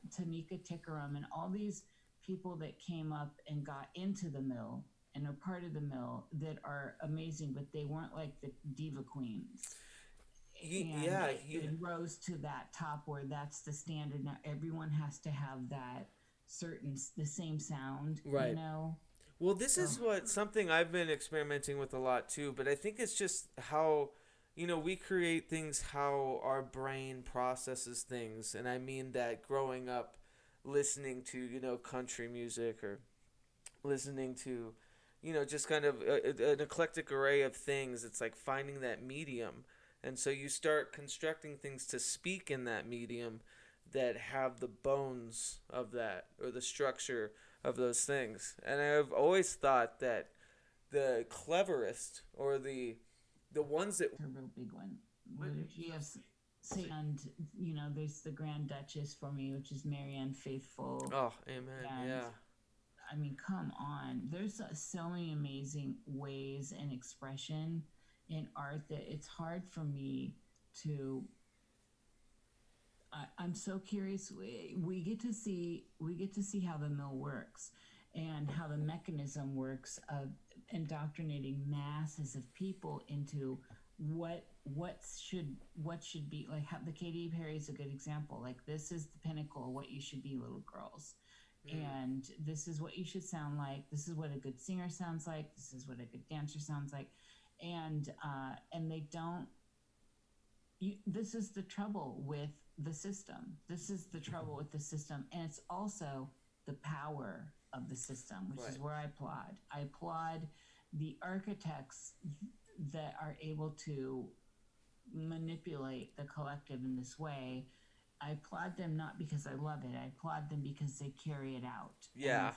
Tanika Tikaram and all these people that came up and got into the mill and are part of the mill that are amazing, but they weren't like the diva queens. And Yeah, it rose to that top where that's the standard. Now everyone has to have that the same sound, right. you know? Well, this is what something I've been experimenting with a lot too, but I think it's just how, you know, we create things how our brain processes things. And I mean that growing up listening to, you know, country music or listening to, you know, just kind of an eclectic array of things. It's like finding that medium. And so you start constructing things to speak in that medium that have the bones of that or the structure of those things. And I've always thought that the cleverest or the ones that A real big one. Liturgy of and you know, there's the Grand Duchess for me, which is Marianne Faithfull. oh amen And yeah I mean, come on. There's so many amazing ways and expression in art that it's hard for me to. I'm so curious. We get to see how the mill works and how the mechanism works of indoctrinating masses of people into what should be like. How the Katy Perry is a good example. Like, this is the pinnacle of what you should be, little girls. And this is what you should sound like. This is what a good singer sounds like. This is what a good dancer sounds like. And they don't. This is the trouble with the system. This is the trouble with the system, and it's also the power of the system, which is where I applaud. I applaud the architects that are able to manipulate the collective in this way. I applaud them not because I love it. I applaud them because they carry it out. yeah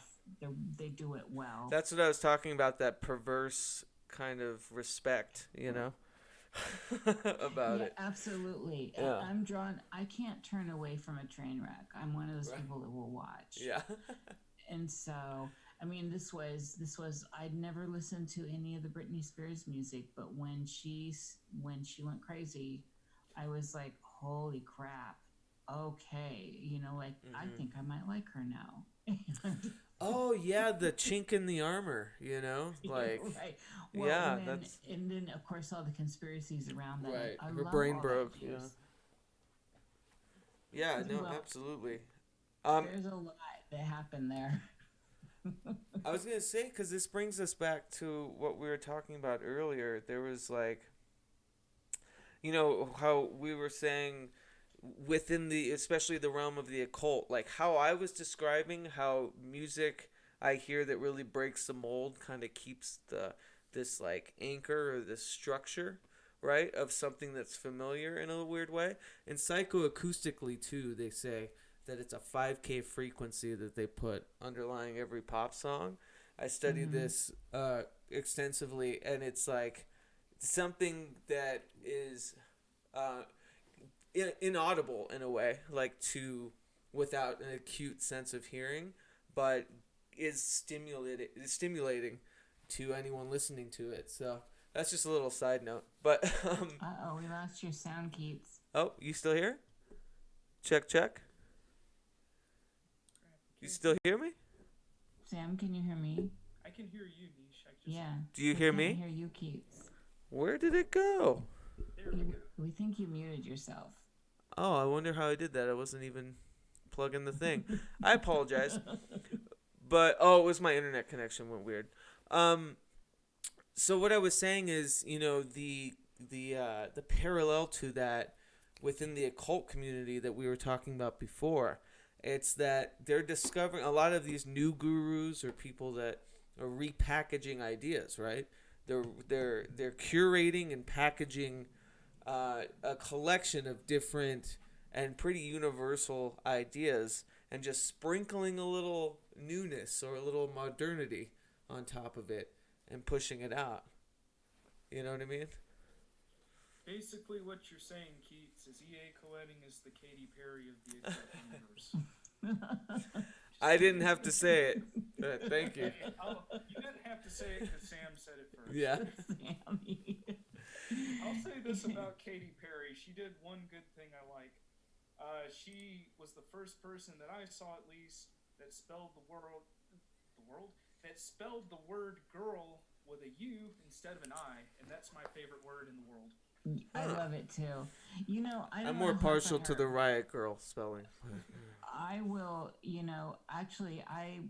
They do it well. that's what I was talking about, that perverse kind of respect, you know. About yeah, it. Absolutely. Yeah. I'm drawn. I can't turn away from a train wreck. I'm one of those people that will watch. Yeah. And so, I mean, this was. I'd never listened to any of the Britney Spears music, but when she went crazy, I was like, holy crap. Okay, you know, like I think I might like her now. Oh yeah, the chink in the armor, you know, like right. Well, yeah, and then of course all the conspiracies around that. right. I Her love brain all broke. that Yeah. news. Yeah. No, Well, absolutely. There's a lot that happened there. I was gonna say, because this brings us back to what we were talking about earlier. There was like, you know, how we were saying within the, especially the realm of the occult, like how I was describing how music I hear that really breaks the mold kind of keeps this like anchor or this structure, right, of something that's familiar in a weird way. And psychoacoustically too, they say that it's a 5K frequency that they put underlying every pop song. I studied this extensively, and it's like something that is inaudible in a way, like to without an acute sense of hearing, but is stimulating to anyone listening to it. So that's just a little side note. But We lost your sound, Keats. oh, you still here? Check, check. You still hear me? Sam, can you hear me? I can hear you, Niish. Yeah. Do you I hear can't me? Hear you, Keats. Where did it go? There we go. We think you muted yourself. Oh, I wonder how I did that. I wasn't even plug in the thing. I apologize. But it was my internet connection went weird. So what I was saying is, the parallel to that within the occult community that we were talking about before, it's that they're discovering a lot of these new gurus or people that are repackaging ideas, right? They're curating and packaging a collection of different and pretty universal ideas and just sprinkling a little newness or a little modernity on top of it and pushing it out. You know what I mean? Basically, what you're saying, Keats, is EA co-editing is the Katy Perry of the occult universe. I didn't have to say it. Thank you. You didn't have to say it because Sam said it first. Yeah. Sammy. I'll say this about Katy Perry. She did one good thing I like. She was the first person that I saw, at least, that spelled that spelled the word girl with a U instead of an I, and that's my favorite word in the world. I love it too. I'm more partial to the Riot Girl spelling. I will, actually, I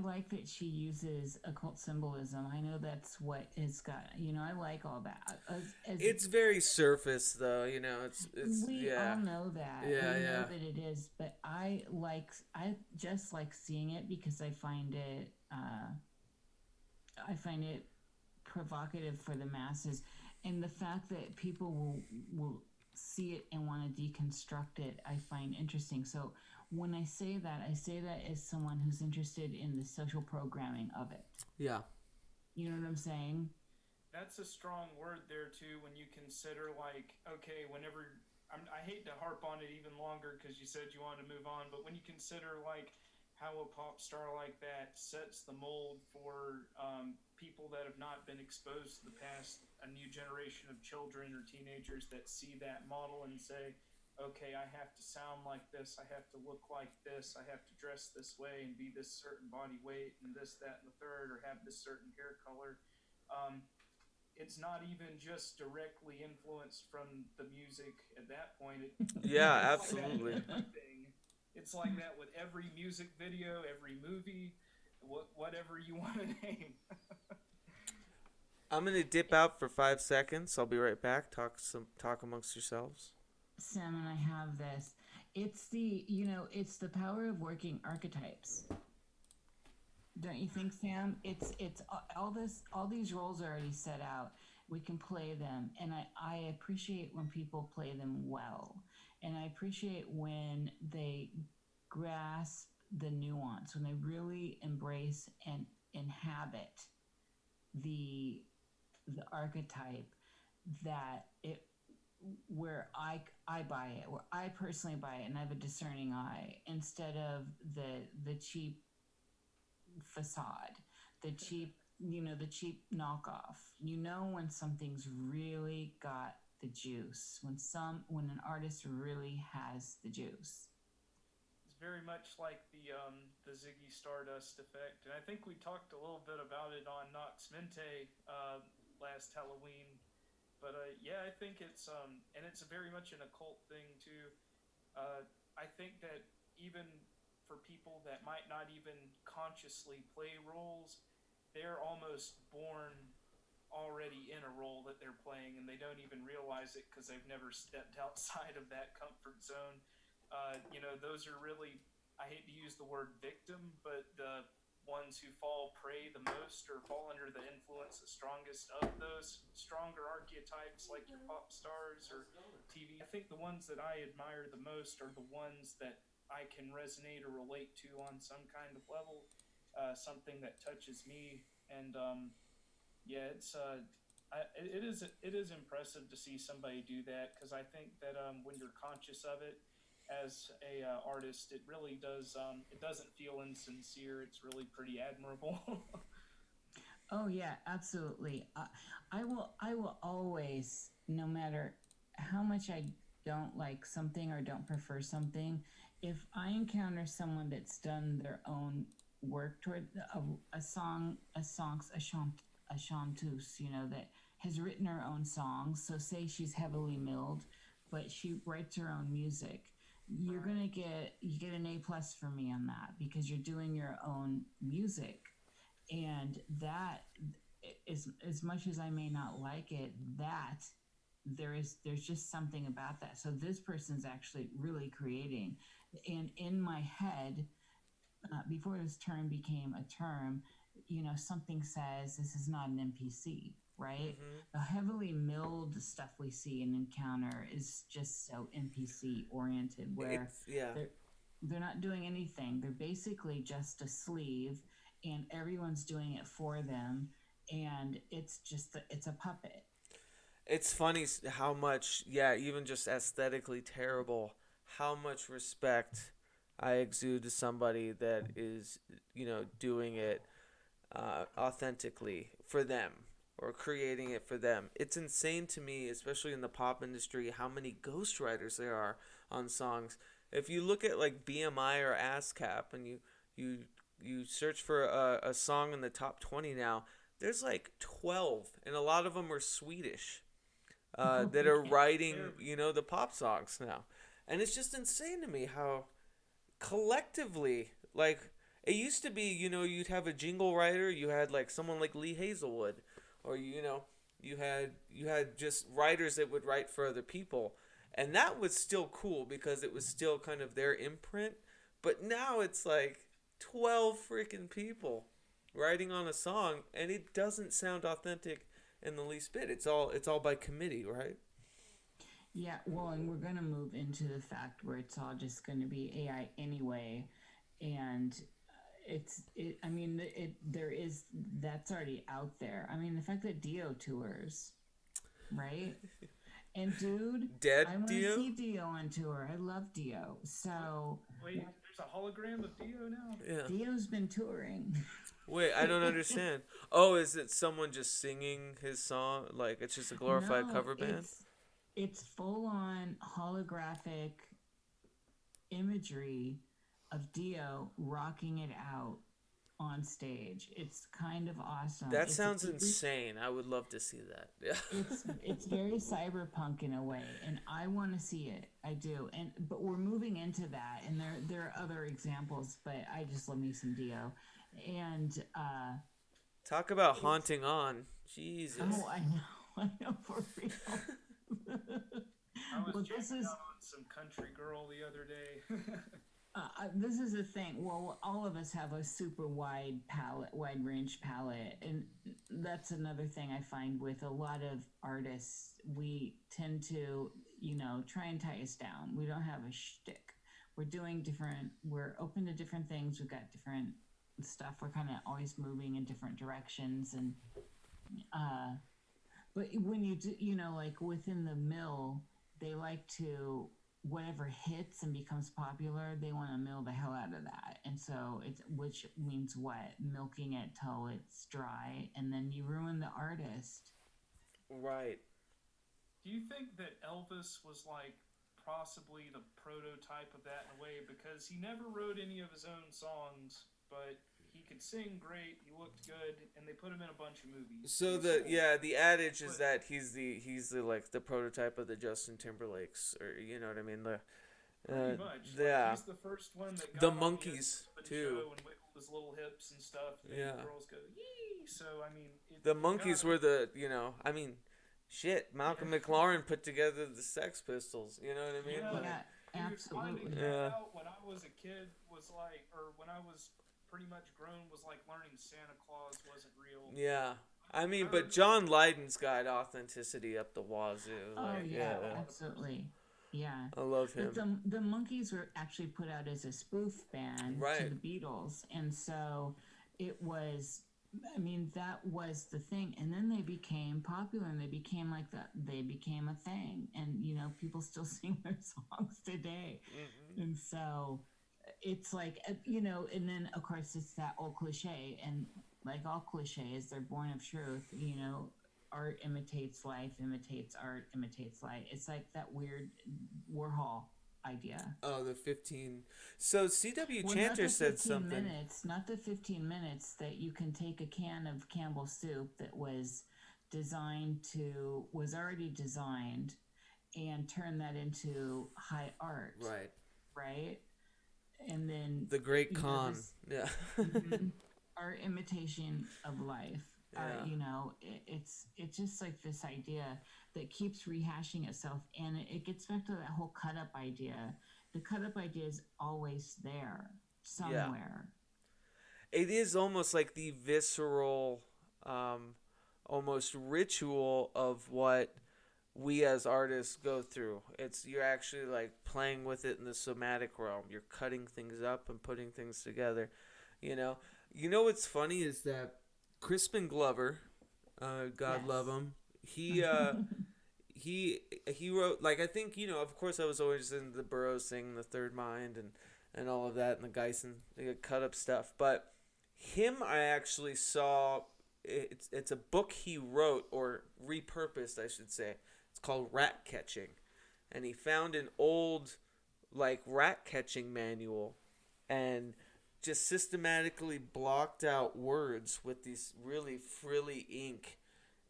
like that she uses occult symbolism. I know that's what it's got. I like all that. It's very surface, though. It's we yeah. all know that. Yeah, we yeah. know that it is, but I just like seeing it because I find it provocative for the masses, and the fact that people will see it and want to deconstruct it, I find interesting. So when I say that as someone who's interested in the social programming of it. Yeah. You know what I'm saying? That's a strong word there too. When you consider, like, okay, whenever I hate to harp on it even longer because you said you wanted to move on, but when you consider like how a pop star like that sets the mold for people that have not been exposed to the past, a new generation of children or teenagers that see that model and say, okay, I have to sound like this, I have to look like this, I have to dress this way and be this certain body weight and this, that, and the third, or have this certain hair color. It's not even just directly influenced from the music at that point. Yeah, absolutely. It's like that with every music video, every movie, whatever you want to name. I'm gonna dip out for 5 seconds. I'll be right back. Talk amongst yourselves. Sam and I have this. It's the power of working archetypes. Don't you think, Sam? It's all these roles are already set out. We can play them, and I appreciate when people play them well, and I appreciate when they grasp the nuance, when they really embrace and inhabit the archetype, that it where I buy it, where I personally buy it, and I have a discerning eye instead of the cheap facade, the cheap knockoff. When something's really got the juice, when an artist really has the juice. It's very much like the Ziggy Stardust effect, and I think we talked a little bit about it on Nox Mente last Halloween. But yeah, I think it's and it's very much an occult thing too. I think that even for people that might not even consciously play roles, they're almost born already in a role that they're playing, and they don't even realize it because they've never stepped outside of that comfort zone. Those are really, I hate to use the word victim, but the ones who fall prey the most or fall under the influence the strongest of those stronger archetypes, like your pop stars or TV. I think the ones that I admire the most are the ones that I can resonate or relate to on some kind of level, something that touches me. And yeah, it is impressive to see somebody do that, because I think that when you're conscious of it as a artist, it really does. It doesn't feel insincere. It's really pretty admirable. Oh yeah, absolutely. I will always, no matter how much I don't like something or don't prefer something, if I encounter someone that's done their own work toward a chanteuse, that has written her own songs. So say she's heavily milled, but she writes her own music. You're gonna get an A+ for me on that because you're doing your own music, and that is, as much as I may not like it, that there's just something about that. So this person's actually really creating, and in my head, before this term became a term, something says this is not an NPC, right? The heavily milled stuff we see and encounter is just so NPC oriented, where they're not doing anything. They're basically just a sleeve, and everyone's doing it for them, and it's a puppet. It's funny how much, even just aesthetically terrible, how much respect I exude to somebody that is, doing it authentically for them or creating it for them. It's insane to me, especially in the pop industry, how many ghostwriters there are on songs. If you look at like BMI or ASCAP and you search for a song in the top 20 now, there's like 12, and a lot of them are Swedish that are writing, the pop songs now. And it's just insane to me how collectively, like, it used to be, you'd have a jingle writer, you had like someone like Lee Hazelwood, or you had just writers that would write for other people, and that was still cool because it was still kind of their imprint. But now it's like 12 freaking people writing on a song, and it doesn't sound authentic in the least bit. It's all by committee, right? Yeah, well, and we're going to move into the fact where it's all just going to be AI anyway, and that's already out there. I mean, the fact that Dio tours, right? And dude, I want to see Dio on tour. I love Dio. So wait, there's a hologram of Dio now? Yeah. Dio's been touring. Wait, I don't understand. Oh, is it someone just singing his song? Like, it's just a glorified cover band? It's full-on holographic imagery of Dio rocking it out on stage. It's kind of awesome. That sounds insane. I would love to see that. Yeah. It's very cyberpunk in a way, and I want to see it. I do. But we're moving into that, and there are other examples, but I just love me some Dio. And talk about haunting on. Jesus. Oh, I know for real. I was checking out on some country girl the other day. This is the thing. Well, all of us have a super wide range palette, and that's another thing I find with a lot of artists. We tend to, try and tie us down. We don't have a shtick. We're open to different things. We've got different stuff. We're kind of always moving in different directions, and but when you do, like within the mill, they like to, whatever hits and becomes popular, they want to mill the hell out of that. And so which means what? Milking it till it's dry, and then you ruin the artist. Right. Do you think that Elvis was like possibly the prototype of that in a way? Because he never wrote any of his own songs, but he could sing great, he looked good, and they put him in a bunch of movies. So the adage is that he's the like the prototype of the Justin Timberlakes, or you know what I mean? Pretty much. Yeah. He's the first one that got the on Monkees the too. show and wiggled his little hips and stuff. And Yeah. girls go yee. So I mean, The Monkees were the shit. Malcolm McLaren put together the Sex Pistols. You know what I mean? Yeah, Like, Yeah, absolutely. Finding that out when I was a kid was like, or when I was pretty much grown, was like learning Santa Claus wasn't real. yeah. I mean, but John Lydon's got authenticity up the wazoo. Like, yeah, absolutely. Yeah. I love him. But the Monkees were actually put out as a spoof band to the Beatles, and so it was. I mean, that was the thing, and then they became popular, and they became like that. They became a thing, and people still sing their songs today, and so it's like and then of course it's that old cliche, and like all cliches, they're born of truth. Art imitates life, imitates art, imitates life. It's like that weird Warhol idea. Oh, the 15. So C.W. Chanter said something. Not the 15 minutes that you can take a can of Campbell's soup that was already designed, and turn that into high art, Right. right? And then The great you know, con. this Yeah. our imitation of life. Yeah. You know, it's just like this idea that keeps rehashing itself, and it gets back to that whole cut up idea. The cut up idea is always there Yeah. somewhere. It is almost like the visceral, almost ritual of what we as artists go through. It's you're actually like playing with it in the somatic realm. You're cutting things up and putting things together. You know. You know what's funny is that Crispin Glover, God love Yes. him, he he wrote, like, I think, you know, of course I was always in the Burroughs thing, the Third Mind, and all of that, and the Geisen cut up stuff. But him, I actually saw. It's a book he wrote or repurposed, I should say. It's called Rat Catching, and he found an old like rat catching manual, and just systematically blocked out words with these really frilly ink,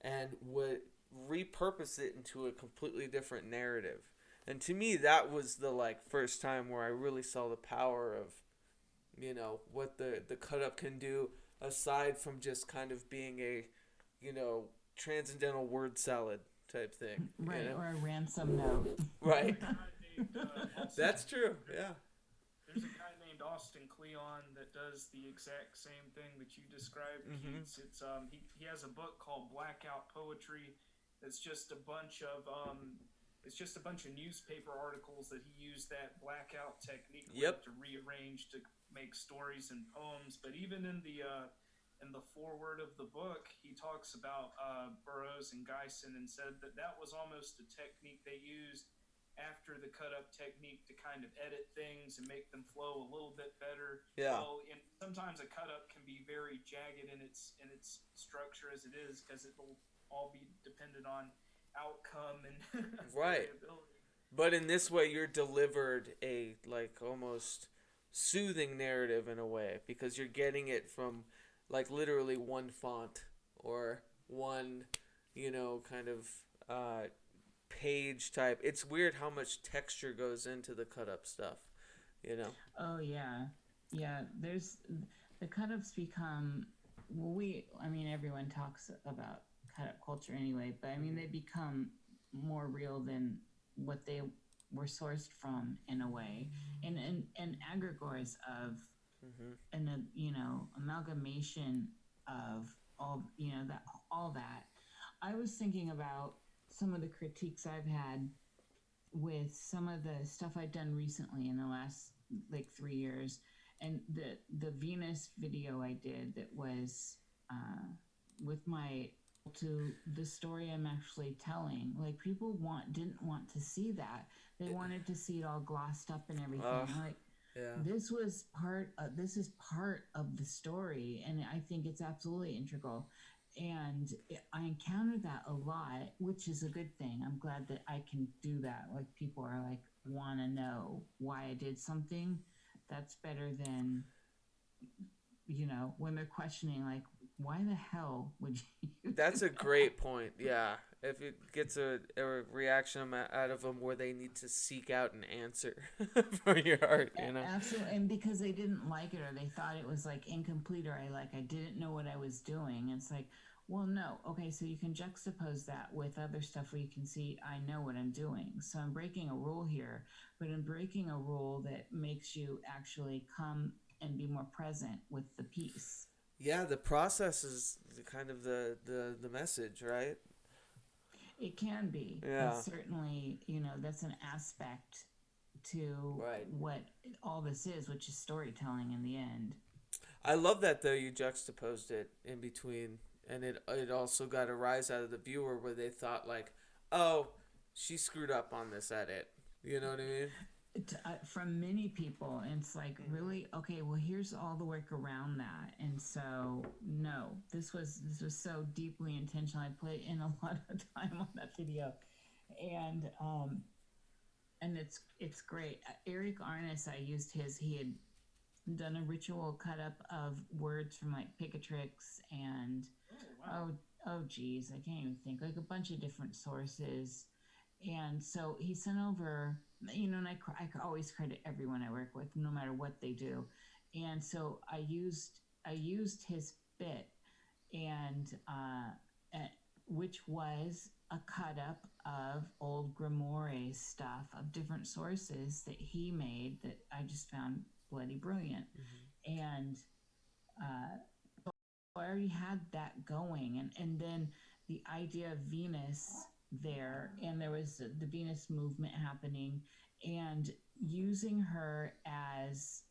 and would repurpose it into a completely different narrative. And to me, that was the like first time where I really saw the power of, you know, what the cut up can do, aside from just kind of being a, you know, transcendental word salad type thing. Right, You know? or a ransom note. Right. There's a guy named, Austin- That's true. Yeah. There's a guy named Austin Kleon that does the exact same thing that you described, Mhm. Keats. It's he has a book called Blackout Poetry. It's just a bunch of newspaper articles that he used that blackout technique with Yep. to rearrange to make stories and poems. But even in the foreword of the book, he talks about Burroughs and Geisen, and said that that was almost a technique they used after the cut up technique to kind of edit things and make them flow a little bit better. Yeah. Well, and sometimes a cut up can be very jagged in its structure as it is, because it will all be dependent on outcome and Right. variability. But in this way, you're delivered a like almost soothing narrative in a way, because you're getting it from like literally one font or one, you know, kind of page type. It's weird how much texture goes into the cut up stuff, you know. Oh yeah, yeah. There's the cut ups become. Well, I mean, everyone talks about cut up culture anyway, but I mean, they become more real than what they were sourced from in a way, and aggregores of Mhm. an you know amalgamation of all that. I was thinking about some of the critiques I've had with some of the stuff I've done recently in the last like 3 years, and the Venus video I did that was with my to the story I'm actually telling. Like people didn't want to see that. They wanted to see it all glossed up and everything. Like Yeah. this was part. This is part of the story, and I think it's absolutely integral. And I encountered that a lot, which is a good thing. I'm glad that I can do that. Like people are like want to know why I did something. That's better than when they're questioning like why the hell would you? That's a great point. Yeah. If it gets a reaction out of them where they need to seek out an answer for your art, you know? Absolutely, and because they didn't like it or they thought it was like incomplete or I didn't know what I was doing. It's like, well, no, okay, so you can juxtapose that with other stuff where you can see I know what I'm doing. So I'm breaking a rule here, but I'm breaking a rule that makes you actually come and be more present with the piece. Yeah, the process is kind of the message, right? It can be. Yeah. But certainly, that's an aspect to Right. what all this is, which is storytelling in the end. I love that though you juxtaposed it in between, and it also got a rise out of the viewer where they thought like, oh, she screwed up on this edit. You know what I mean? From many people, and it's like, really, okay, well, here's all the work around that. And so no, this was so deeply intentional. I put in a lot of time on that video, and it's great. Eric Arnis, I used he had done a ritual cut up of words from like Picatrix and Oh wow. oh geez, I can't even think, like a bunch of different sources. And so he sent over, and I always credit everyone I work with, no matter what they do. And so I used his bit, and which was a cut up of old grimoire stuff of different sources that he made that I just found bloody brilliant. And I already had that going, and then the idea of Venus there, and there was the Venus movement happening, and using her as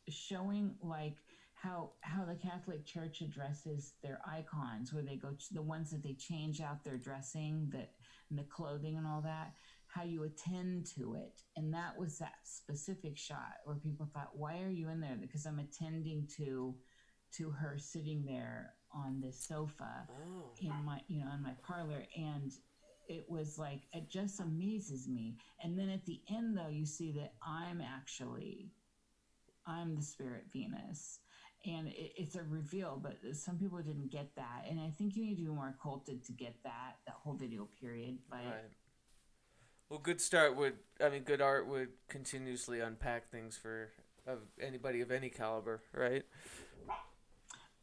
showing like how the Catholic Church addresses their icons, where they go to the ones that they change out their dressing, that and the clothing and all that, how you attend to it. And that was that specific shot where people thought, why are you in there? Because I'm attending to her sitting there on this sofa in my in my parlor. And it was like, it just amazes me. And then at the end, though, you see that I'm the spirit Venus, and it's a reveal. But some people didn't get that, and I think you need to be more occulted to get that whole video period. But Right. Well, good art would continuously unpack things for anybody of any caliber, right?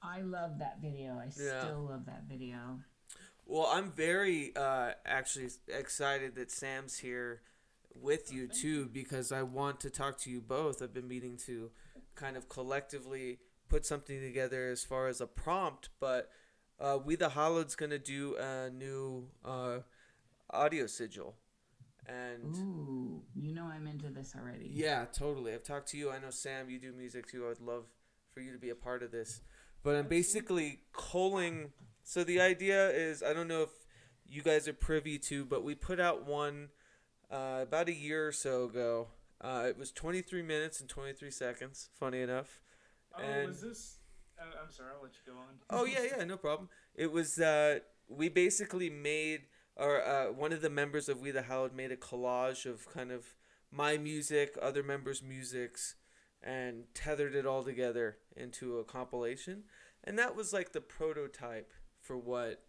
I love that video. I Yeah. still love that video. Well, I'm very actually excited that Sam's here with you too, because I want to talk to you both. I've been meaning to kind of collectively put something together as far as a prompt, but We the Hallowed's gonna do a new audio sigil, and Ooh, I'm into this already. yeah, totally. I've talked to you. I know Sam, you do music too. I would love for you to be a part of this, but I'm basically culling. So the idea is, I don't know if you guys are privy to, but we put out one about a year or so ago. It was 23 minutes and 23 seconds, funny enough. Oh, And is this? I'm sorry, I'll let you go on. oh yeah, no problem. It was we basically made, or one of the members of We the Hallowed made a collage of kind of my music, other members' musics, and tethered it all together into a compilation. And that was like the prototype for what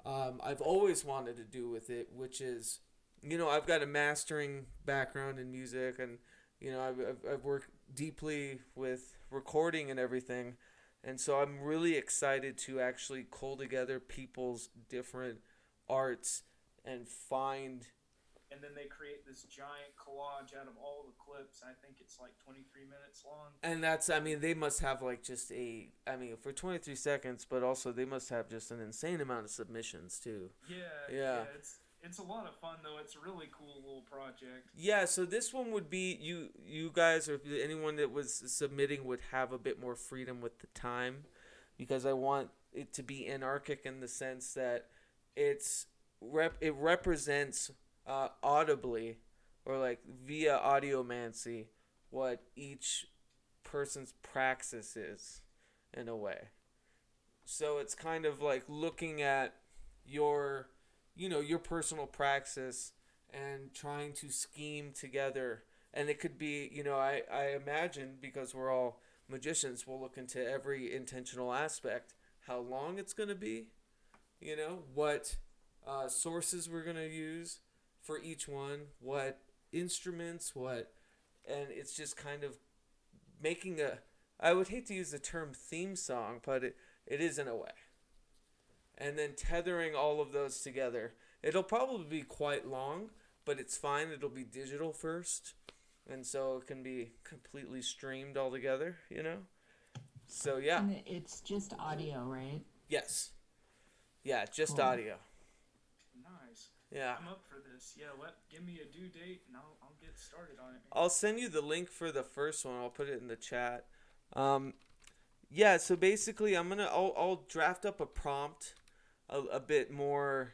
I've always wanted to do with it, which is, I've got a mastering background in music, and I've worked deeply with recording and everything, and so I'm really excited to actually cull together people's different arts and find. And then they create this giant collage out of all the clips. I think it's like 23 minutes long. And that's, they must have like just for 23 seconds, but also they must have just an insane amount of submissions too. Yeah. It's a lot of fun though. It's a really cool little project. Yeah, so this one would be, you guys, or anyone that was submitting would have a bit more freedom with the time, because I want it to be anarchic in the sense that it represents audibly, or like via audiomancy, what each person's praxis is, in a way. So it's kind of like looking at your personal praxis and trying to scheme together. And it could be, I imagine, because we're all magicians, we'll look into every intentional aspect, how long it's going to be, what sources we're going to use for each one, what instruments, and it's just kind of making I would hate to use the term theme song, but it is in a way. And then tethering all of those together. It'll probably be quite long, but it's fine. It'll be digital first, and so it can be completely streamed all together, So yeah. And it's just audio, right? Yes. Yeah, just Cool. audio. Nice. Yeah. I'm up for this. Yeah, give me a due date and I'll get started on it. I'll send you the link for the first one. I'll put it in the chat. Yeah, so basically I'll draft up a prompt, a bit more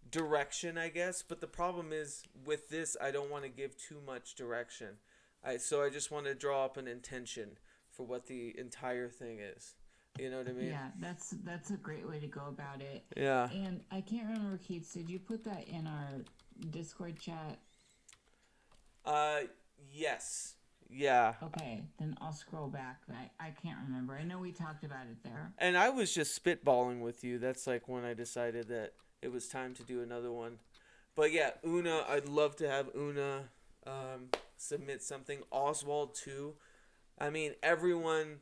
direction, I guess, but the problem is with this, I don't want to give too much direction. So I just want to draw up an intention for what the entire thing is. You know what I mean? Yeah, that's a great way to go about it. Yeah. And I can't remember, Keats, did you put that in our Discord chat? Yes. Yeah. Okay, then I'll scroll back. I can't remember. I know we talked about it there. And I was just spitballing with you. That's like when I decided that it was time to do another one. But yeah, Una, I'd love to have Una submit something. Oswald too. I mean, everyone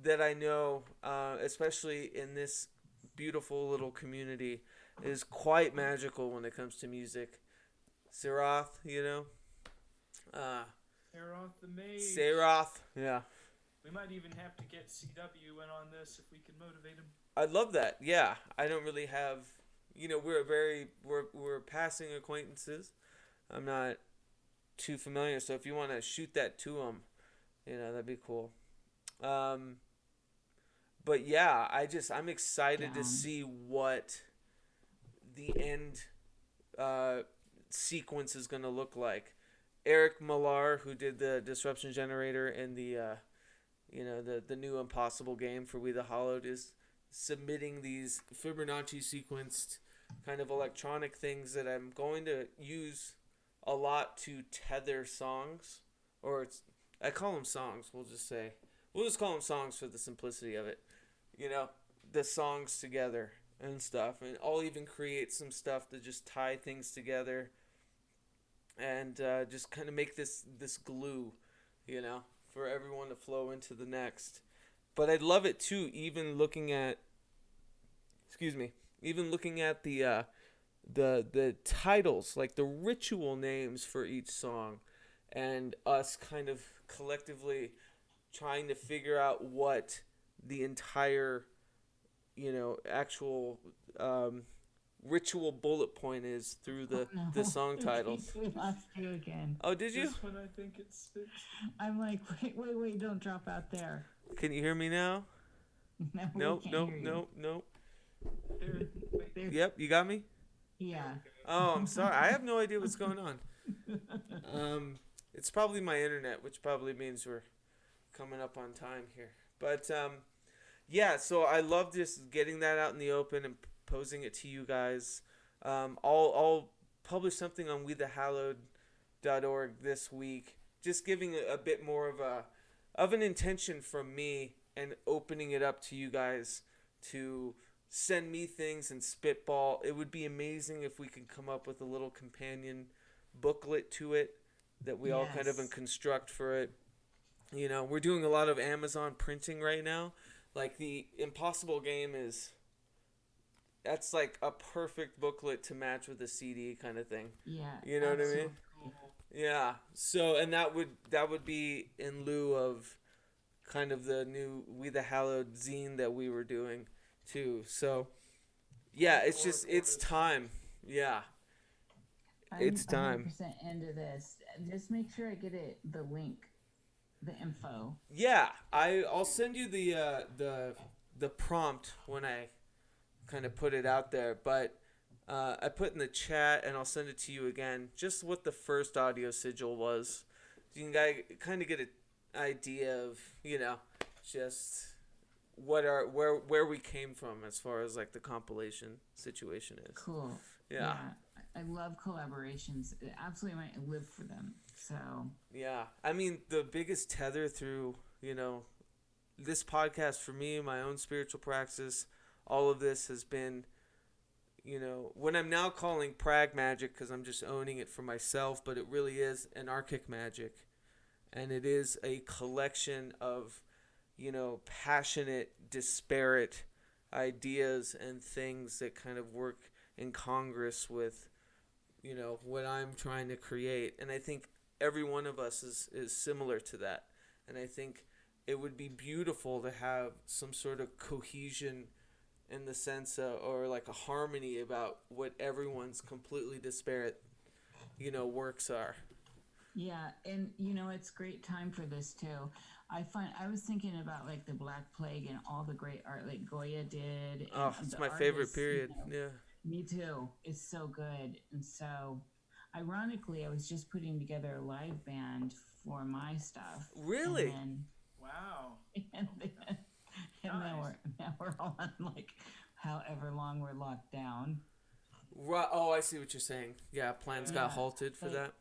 that I know, especially in this beautiful little community, is quite magical when it comes to music. Serath, Aeroth the Mage. Serath, yeah. We might even have to get CW in on this if we can motivate him. I'd love that. Yeah, I don't really have. We're passing acquaintances. I'm not too familiar, so if you want to shoot that to him, that'd be cool. But yeah, I'm excited to see what the end sequence is gonna look like. Eric Millar, who did the Disruption Generator and the new Impossible game for We the Hallowed, is submitting these Fibonacci sequenced kind of electronic things that I'm going to use a lot to tether songs, I call them songs. We'll just call them songs for the simplicity of it. The songs together and stuff, and I'll even create some stuff to just tie things together and just kind of make this glue, for everyone to flow into the next. But I'd love it too, even looking at the titles, like the ritual names for each song, and us kind of collectively trying to figure out what the entire, actual ritual bullet point is through the song titles. We lost you again. Oh, did you? Just when I think it's fixed. I'm like, wait, don't drop out there. Can you hear me now? No, Nope. There. Yep, you got me? Yeah. Oh, I'm sorry. I have no idea what's going on. It's probably my internet, which probably means we're coming up on time here. But yeah, so I love just getting that out in the open and posing it to you guys. I'll publish something on wethehallowed.org this week, just giving a bit more of an intention from me and opening it up to you guys to send me things and spitball. It would be amazing if we could come up with a little companion booklet to it that we all kind of construct for it. We're doing a lot of Amazon printing right now. Like the Impossible game that's like a perfect booklet to match with a CD kind of thing. Yeah. You know what I mean? Cool. Yeah. So, and that would be in lieu of kind of the new We the Hallowed zine that we were doing too. So, yeah, it's time. Yeah. It's time. 100% into this. Just make sure I get the link, the info. Yeah, I'll send you the prompt when I kind of put it out there, but I put in the chat and I'll send it to you again. Just what the first audio sigil was. You can kind of get an idea of just where we came from as far as like the compilation situation is. Cool. Yeah. I love collaborations. I absolutely might live for them. So. Yeah. I mean, the biggest tether through, this podcast for me, my own spiritual practice, all of this has been, when I'm now calling PRAGMAGICK, because I'm just owning it for myself, but it really is anarchic magic. And it is a collection of, passionate, disparate ideas and things that kind of work in Congress with, what I'm trying to create. And I think every one of us is similar to that. And I think it would be beautiful to have some sort of cohesion in the sense of, or like a harmony about what everyone's completely disparate, works are. Yeah, and it's great time for this too. I was thinking about like the Black Plague and all the great art like Goya did. Oh, it's my favorite period. Yeah. Me too. It's so good. And so, ironically, I was just putting together a live band for my stuff. Really? Wow. And now we're all on like however long we're locked down. Right. Oh, I see what you're saying. Yeah, plans got halted for that.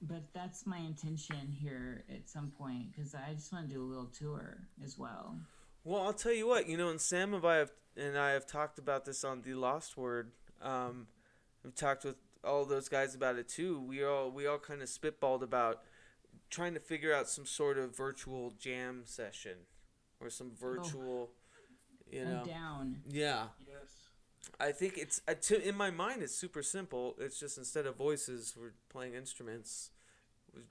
But that's my intention here at some point because I just want to do a little tour as well. Well, I'll tell you what, and Sam and I have talked about this on The Lost Word. We've talked with all those guys about it too. We all kind of spitballed about trying to figure out some sort of virtual jam session or some virtual, you know. I'm down. Yeah. Yes. I think it's in my mind it's super simple. It's just instead of voices, we're playing instruments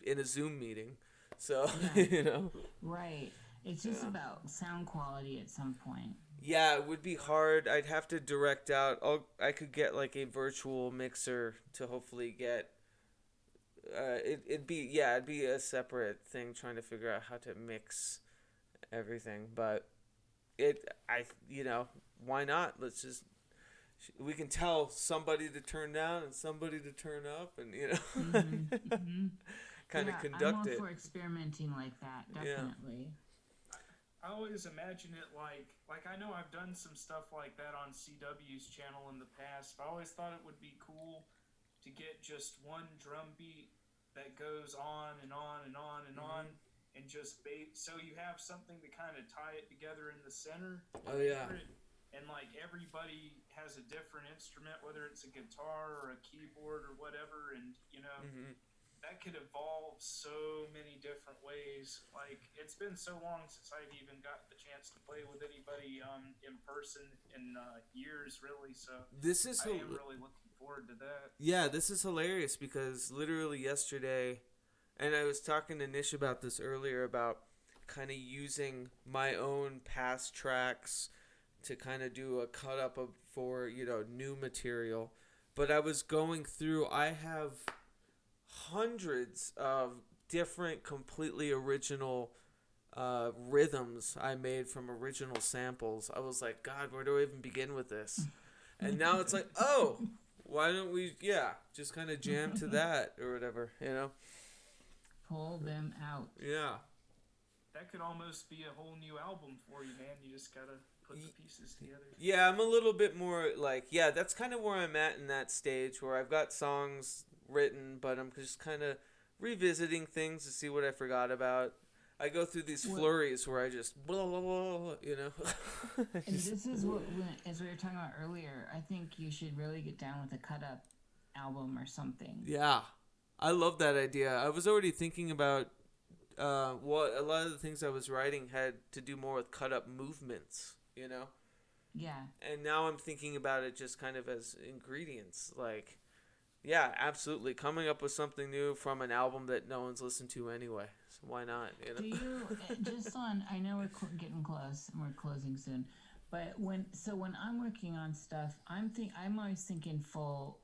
in a Zoom meeting. So, Yeah. you know. Right. It's just Yeah. about sound quality at some point. Yeah, it would be hard. I'd have to direct out. I could get like a virtual mixer to hopefully get. It'd be a separate thing trying to figure out how to mix everything. But why not? Let's just. We can tell somebody to turn down and somebody to turn up, and kind of Yeah, conduct I'm all it. for experimenting like that, Yeah. definitely. I always imagine it like I know I've done some stuff like that on CW's channel in the past, but I always thought it would be cool to get just one drum beat that goes on and on and on and on, and just so you have something to kind of tie it together in the center. Oh, yeah. And like everybody has a different instrument, whether it's a guitar or a keyboard or whatever, and that could evolve so many different ways. Like, it's been so long since I've even got the chance to play with anybody in person in years, really. So This is I am really looking forward to that. Yeah, this is hilarious because literally yesterday, and I was talking to Niish about this earlier about kind of using my own past tracks to kind of do a cut up for new material. But I was going through. I have hundreds of different, completely original rhythms I made from original samples. I was like, God, where do I even begin with this? And now it's like, oh, why don't we, just kind of jam to that or whatever, Pull them out. Yeah. That could almost be a whole new album for you, man. You just gotta put the pieces together. Yeah, I'm a little bit more like, that's kind of where I'm at in that stage where I've got songs written, but I'm just kind of revisiting things to see what I forgot about. I go through these flurries where I just blah, blah, blah, And this is what, as we were talking about earlier, I think you should really get down with a cut-up album or something. Yeah, I love that idea. I was already thinking about what a lot of the things I was writing had to do more with cut-up movements, Yeah. And now I'm thinking about it just kind of as ingredients, like, yeah, absolutely. Coming up with something new from an album that no one's listened to anyway. So why not? Do you just on? I know we're getting close and we're closing soon, but when I'm working on stuff, I'm always thinking full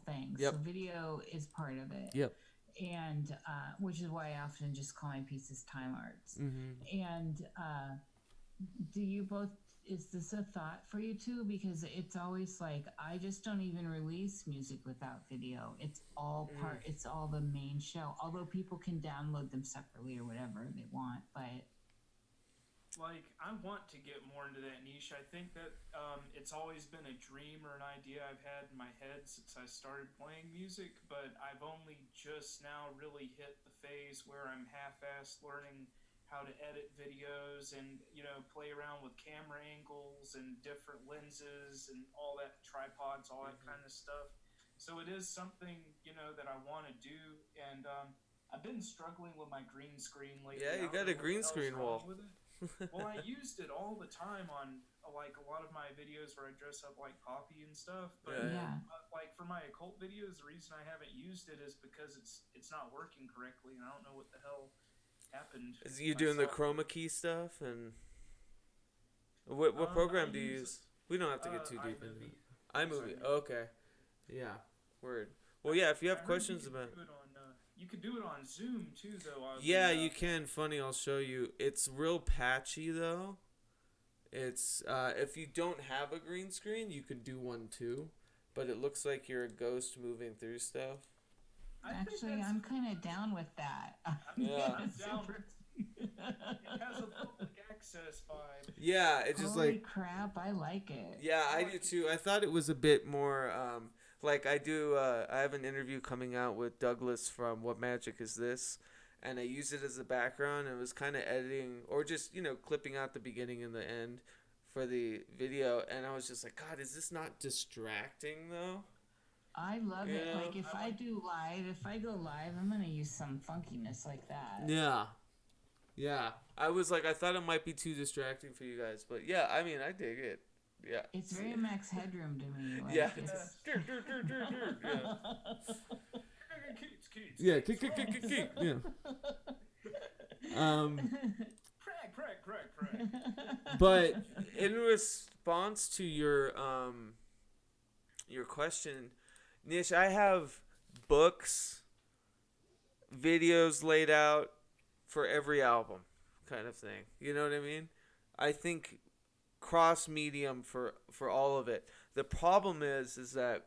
things. Yep. So video is part of it. Yep. And which is why I often just call my pieces time arts. Mm-hmm. And do you both? Is this a thought for you too? Because it's always like, I just don't even release music without video. It's all part, it's all the main show. Although people can download them separately or whatever they want, but... Like, I want to get more into that niche. I think that it's always been a dream or an idea I've had in my head since I started playing music, but I've only just now really hit the phase where I'm half-assed learning how to edit videos and, play around with camera angles and different lenses and all that, tripods, all that kind of stuff. So it is something, that I want to do. And I've been struggling with my green screen lately. Yeah, you got a green screen wall. Well, I used it all the time on, like, a lot of my videos where I dress up like Poppy and stuff. But, like, for my occult videos, the reason I haven't used it is because it's not working correctly, and I don't know what the hell happened. Is you doing the chroma key stuff? And what program do you use? We don't have to get too deep into it. iMovie. Okay. Yeah. Word. Well, yeah, if you have questions about... You could do it on Zoom, too, though. Yeah, you can. Funny, I'll show you. It's real patchy, though. It's, if you don't have a green screen, you could do one, too. But it looks like you're a ghost moving through stuff. Actually, I'm kind of down with that. Yeah. I'm down. It has a public access vibe. Yeah, it's just Holy like... crap, I like it. Yeah, I do, too. I thought it was a bit more... Like I do, I have an interview coming out with Douglas from What Magic Is This, and I use it as a background. And it was kind of editing or just clipping out the beginning and the end for the video, and I was just like, God, is this not distracting though? I love You it. know? Like if I go live, I'm gonna use some funkiness like that. Yeah. Yeah. I was like, I thought it might be too distracting for you guys, but yeah, I mean, I dig it. Yeah. It's very Max Headroom to me. Like, Yeah. It's... Yeah. Keats. Yeah. Kick. Yeah. Prag. But in response to your question, Nish, I have books, videos laid out for every album, kind of thing. You know what I mean? I think cross medium for all of it. The problem is that,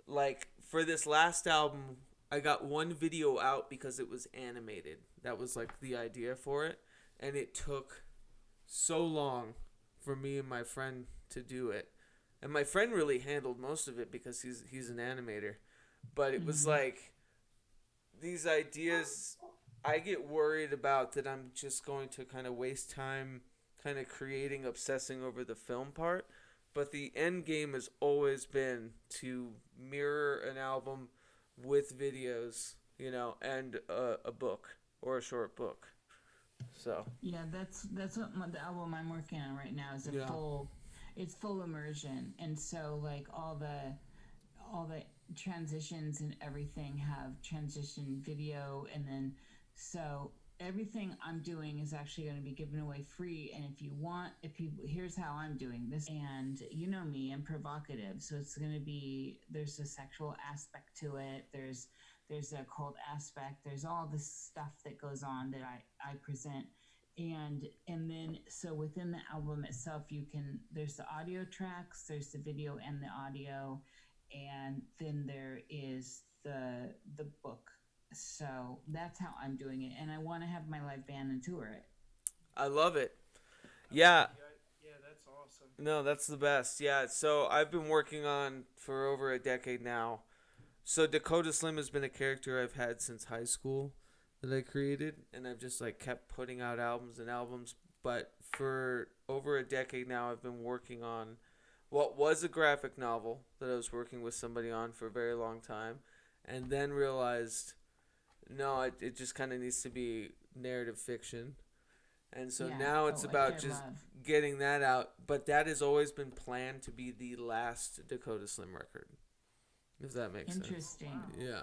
like, for this last album, I got one video out because it was animated. That was like the idea for it, and it took so long for me and my friend to do it. And my friend really handled most of it because he's an animator. But it was like these ideas I get worried about that I'm just going to kind of waste time kind of creating, obsessing over the film part. But the end game has always been to mirror an album with videos, you know, and a book or a short book. So yeah, that's what the album I'm working on right now is it's full immersion, and so like all the transitions and everything have transition video, and then so everything I'm doing is actually going to be given away free. And here's how I'm doing this, and you know me, I'm provocative, so it's going to be, there's a sexual aspect to it, there's a occult aspect, there's all this stuff that goes on that I present. And then so within the album itself, there's the audio tracks, there's the video and the audio, and then there is the book. So that's how I'm doing it, and I want to have my live band and tour it. I love it. Yeah. Yeah, that's awesome. No, that's the best. Yeah, so I've been working on for over a decade now. So Dakota Slim has been a character I've had since high school that I created, and I've just like kept putting out albums and albums. But for over a decade now, I've been working on what was a graphic novel that I was working with somebody on for a very long time, and then realized, no, it just kind of needs to be narrative fiction. And so now it's about just getting that out. But that has always been planned to be the last Dakota Slim record, if that makes sense. Interesting. Yeah.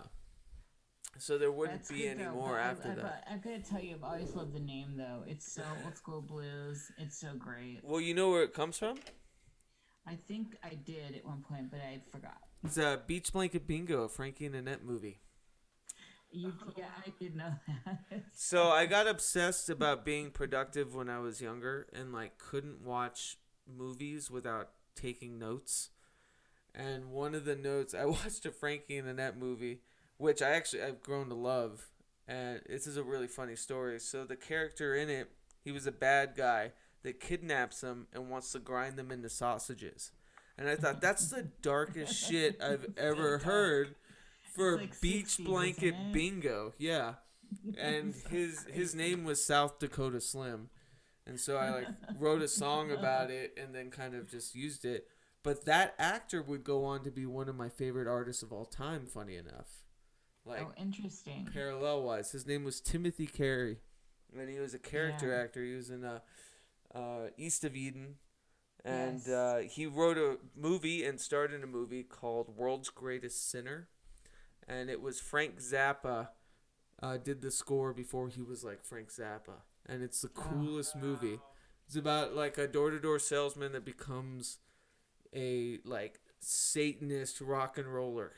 So there wouldn't That's be good, any though, more but after that. I've got to tell you, I've always loved the name, though. It's so old school blues. It's so great. Well, you know where it comes from? I think I did at one point, but I forgot. It's a Beach Blanket Bingo, a Frankie and Annette movie. Yeah, I did know that. So I got obsessed about being productive when I was younger and like couldn't watch movies without taking notes. And one of the notes, I watched a Frankie and Annette movie, which I've grown to love. And this is a really funny story. So the character in it, he was a bad guy that kidnaps them and wants to grind them into sausages. And I thought, that's the darkest shit I've ever heard for like Beach 60s, Blanket isn't it? Bingo. Yeah. And his name was South Dakota Slim. And so I like wrote a song about it and then kind of just used it. But that actor would go on to be one of my favorite artists of all time, funny enough. Like, oh, interesting. parallel wise, his name was Timothy Carey, and he was a character actor. He was in East of Eden, and he wrote a movie and starred in a movie called World's Greatest Sinner, and it was Frank Zappa did the score before he was like Frank Zappa, and it's the coolest movie. It's about like a door-to-door salesman that becomes a like Satanist rock and roller.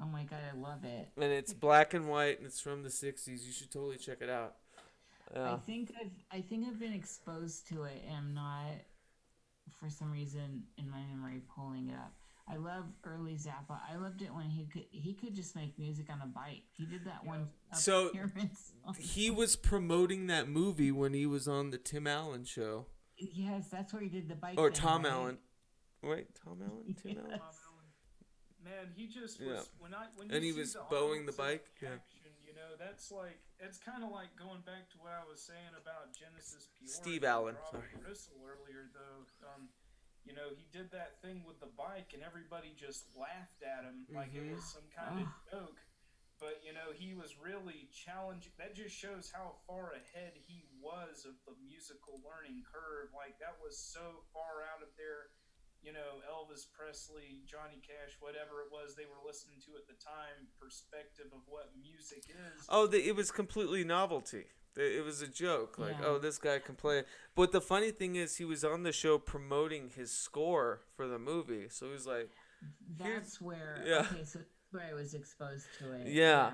Oh my god, I love it. And it's black and white, and it's from the 60s. You should totally check it out. I think I've been exposed to it, and I'm not, for some reason in my memory, pulling it up. I love early Zappa. I loved it when he could just make music on a bike. He did that one. So appearance on- he was promoting that movie when he was on the Tim Allen show. Yes, that's where he did the bike. Or thing, Tom right? Allen. Wait, Tom Allen? Tim Allen? Man, he just was when you And he see was the bowing the opposite bike. Yeah. action, you know, it's kind of like going back to what I was saying about Genesis Pure. Steve Allen, Robert sorry. Bristol earlier, though. you know, he did that thing with the bike and everybody just laughed at him like it was some kind of joke. But, you know, he was really challenging. That just shows how far ahead he was of the musical learning curve. Like, that was so far out of their, you know, Elvis Presley, Johnny Cash, whatever it was they were listening to at the time, perspective of what music is. Oh, it was completely novelty. It was a joke. Like, Yeah. oh, this guy can play. But the funny thing is, he was on the show promoting his score for the movie. So he was like, That's where yeah. okay, so where I was exposed to it. Yeah.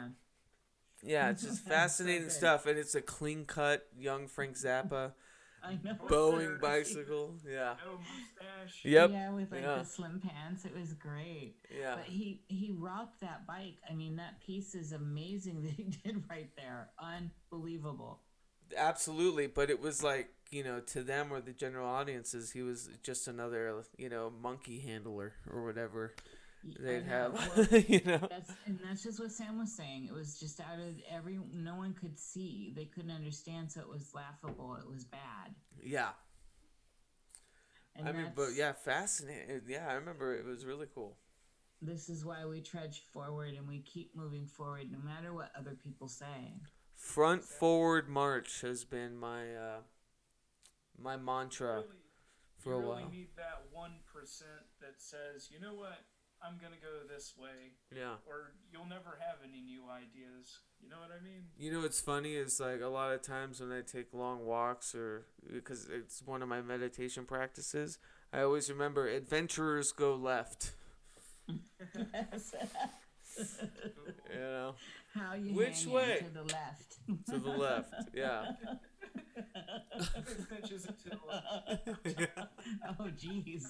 yeah, it's just So fascinating good. stuff. And it's a clean cut, young Frank Zappa, I know. Boeing bicycle. Yeah. No mustache. Yep. Yeah, with like Yeah. the slim pants, it was great. Yeah. But he rocked that bike. I mean, that piece is amazing that he did right there. Unbelievable. Absolutely. But it was like, you know, to them or the general audiences, he was just another, you know, monkey handler or whatever they'd I know. have. Well, You know? that's just what Sam was saying. It was just out of no one could see. They couldn't understand, so it was laughable. It was bad. Yeah. And I mean, but yeah, fascinating. Yeah, I remember it was really cool. this is why we trudge forward and we keep moving forward no matter what other people say. Front forward march has been my my mantra Really, for you a really while. need that 1% that says, you know what, I'm going to go this way, Yeah. or you'll never have any new ideas. You know what I mean? You know what's funny is like a lot of times when I take long walks or because it's one of my meditation practices, I always remember adventurers go left. You know, How you Which hanging way? to the left? to the left. Yeah. Bitches until Oh, jeez.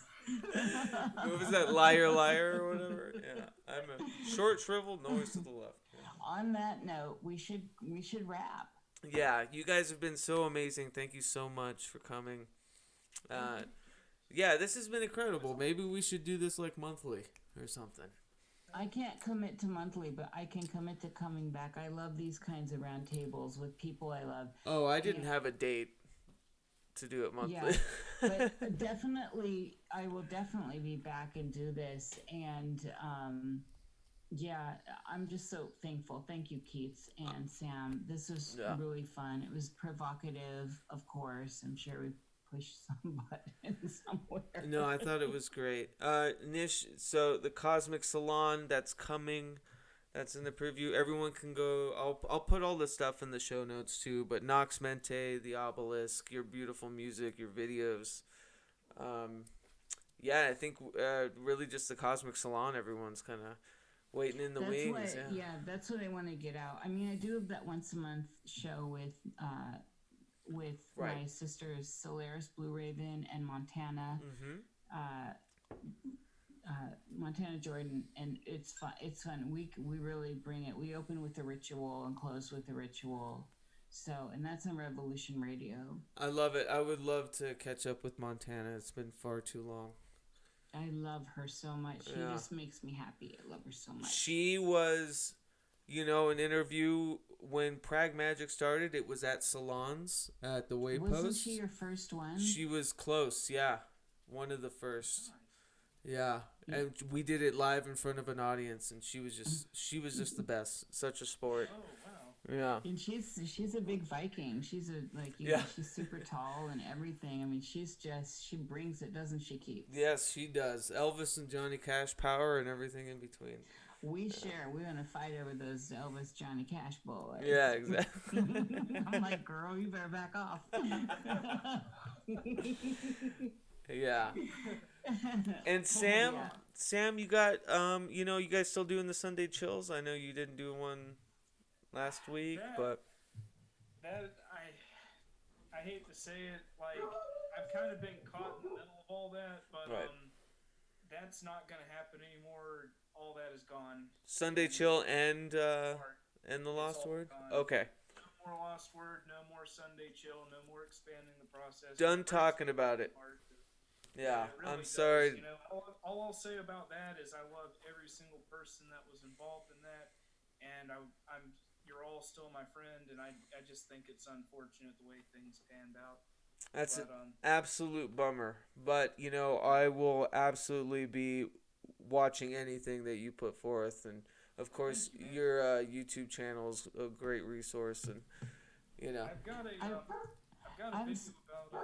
What was that, liar, liar, or whatever? Yeah. I'm a short, shriveled noise to the left. On that note, we should wrap. Yeah, you guys have been so amazing. Thank you so much for coming. Yeah, this has been incredible. Maybe we should do this like monthly or something. I can't commit to monthly, but I can commit to coming back. I love these kinds of round tables with people I love. Oh, I didn't have a date to do it monthly. Yeah, but definitely, I will definitely be back and do this. And yeah, I'm just so thankful. Thank you, Keats and Sam. This was Yeah. really fun. It was provocative, of course. I'm sure we pushed some button somewhere. No, I thought it was great. Nish, so the Cosmic Salon that's coming, that's in the preview. Everyone can go. I'll put all the stuff in the show notes too. But Nox Mente, the Obelisk, your beautiful music, your videos. Yeah, I think really just the Cosmic Salon. Everyone's kind of waiting in the That's wings. what, Yeah. that's what I want to get out. I mean, I do have that once a month show with my Right. sisters Solaris, Blue Raven, and Montana. Montana Jordan, and it's fun. It's fun. We really bring it. We open with a ritual and close with a ritual. So, and that's on Revolution Radio. I love it. I would love to catch up with Montana. It's been far too long. I love her so much. She Yeah. just makes me happy. I love her so much. She was, you know, an interview when Pragmagick started. It was at salons at the Waypost. Wasn't she your first one? She was close, yeah. One of the first. Yeah. And we did it live in front of an audience and she was just the best. Such a sport. oh wow. Yeah. And she's a big Viking. She's a Yeah. know, she's super tall and everything. I mean, she brings it, doesn't she, Keith? Yes, she does. Elvis and Johnny Cash power and everything in between. We share. We're gonna fight over those Elvis Johnny Cash boys. Yeah, exactly. I'm like, girl, you better back off. Yeah. And Sam, Yeah. Sam, you got you know, you guys still doing the Sunday chills? I know you didn't do one last week, but That I hate to say it, like I've kind of been caught in the middle of all that, but Right. That's not gonna happen anymore. All that is gone. Sunday chill and the It's Lost all Word? gone. Okay. No more Lost Word, no more Sunday chill, no more expanding the process. Done talking about it. Yeah, It really I'm does. sorry. You know, all I'll say about that is I love every single person that was involved in that, and you're all still my friend, and I just think it's unfortunate the way things panned out. That's an But absolute bummer. But, you know, I will absolutely be watching anything that you put forth. And, of course, Thank you, man. your YouTube channel is a great resource. And, you know. I've got a I'm video s- about.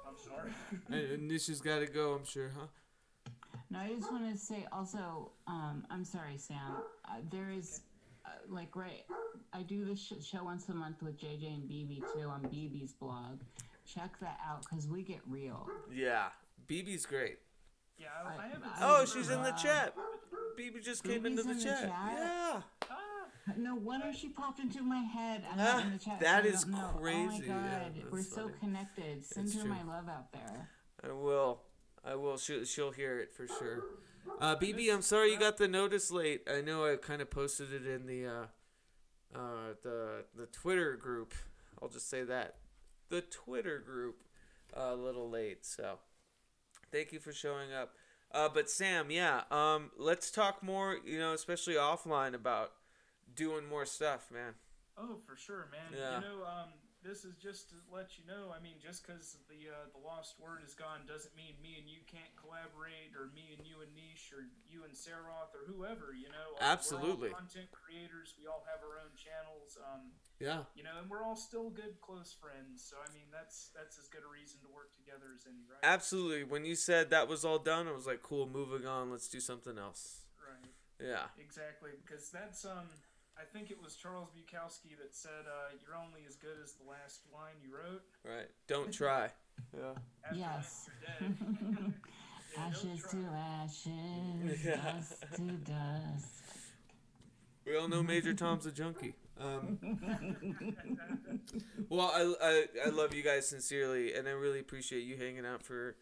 I'm sorry. And Nish has got to go, I'm sure, huh? No, I just want to say also, I'm sorry, Sam. There is, like, right, I do this show once a month with JJ and BB too on BB's blog. Check that out because we get real. Yeah. BB's great. Yeah, I haven't. Oh, seen she's her in the live. chat. BB just came BB's into the in the chat. chat? Yeah. Ah, No wonder she popped into my head. I'm not in the chat. that so I is don't know. crazy. Oh my Yeah, god, that's we're so funny. connected. Send It's her true. my love out there. I will. She'll hear it for sure. BB, I'm sorry you got the notice late. I know I kind of posted it in the Twitter group. I'll just say that. The Twitter group a little late. So, thank you for showing up. But Sam, yeah, let's talk more, you know, especially offline about doing more stuff, man. oh, for sure, man. Yeah. You know, this is just to let you know. I mean, just because the lost word is gone doesn't mean me and you can't collaborate, or me and you and Niish, or you and Saroth, or whoever. You know, Absolutely. We're all content creators. We all have our own channels. Yeah. You know, and we're all still good, close friends. So I mean, that's as good a reason to work together as any, right? Absolutely. When you said that was all done, I was like, cool, moving on. Let's do something else. Right. Yeah. Exactly, because that's I think it was Charles Bukowski that said, "You're only as good as the last line you wrote." Right. Don't try. Yeah. After Yes. that, you're dead. Yeah, don't Ashes try. to ashes, Yeah. dust to dust. We all know Major Tom's a junkie. Well, I love you guys sincerely, and I really appreciate you hanging out for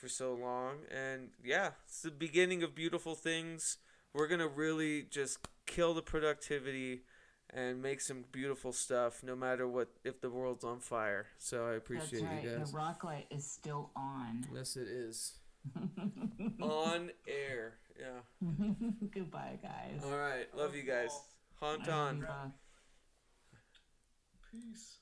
so long. And yeah, it's the beginning of beautiful things. We're gonna really just kill the productivity and make some beautiful stuff, no matter what, if the world's on fire. So I That's appreciate right. you guys. The rock light is still on. Yes, it is. On air. Yeah. Goodbye, guys. All right. Love you guys. Haunt I love on. you both. Peace.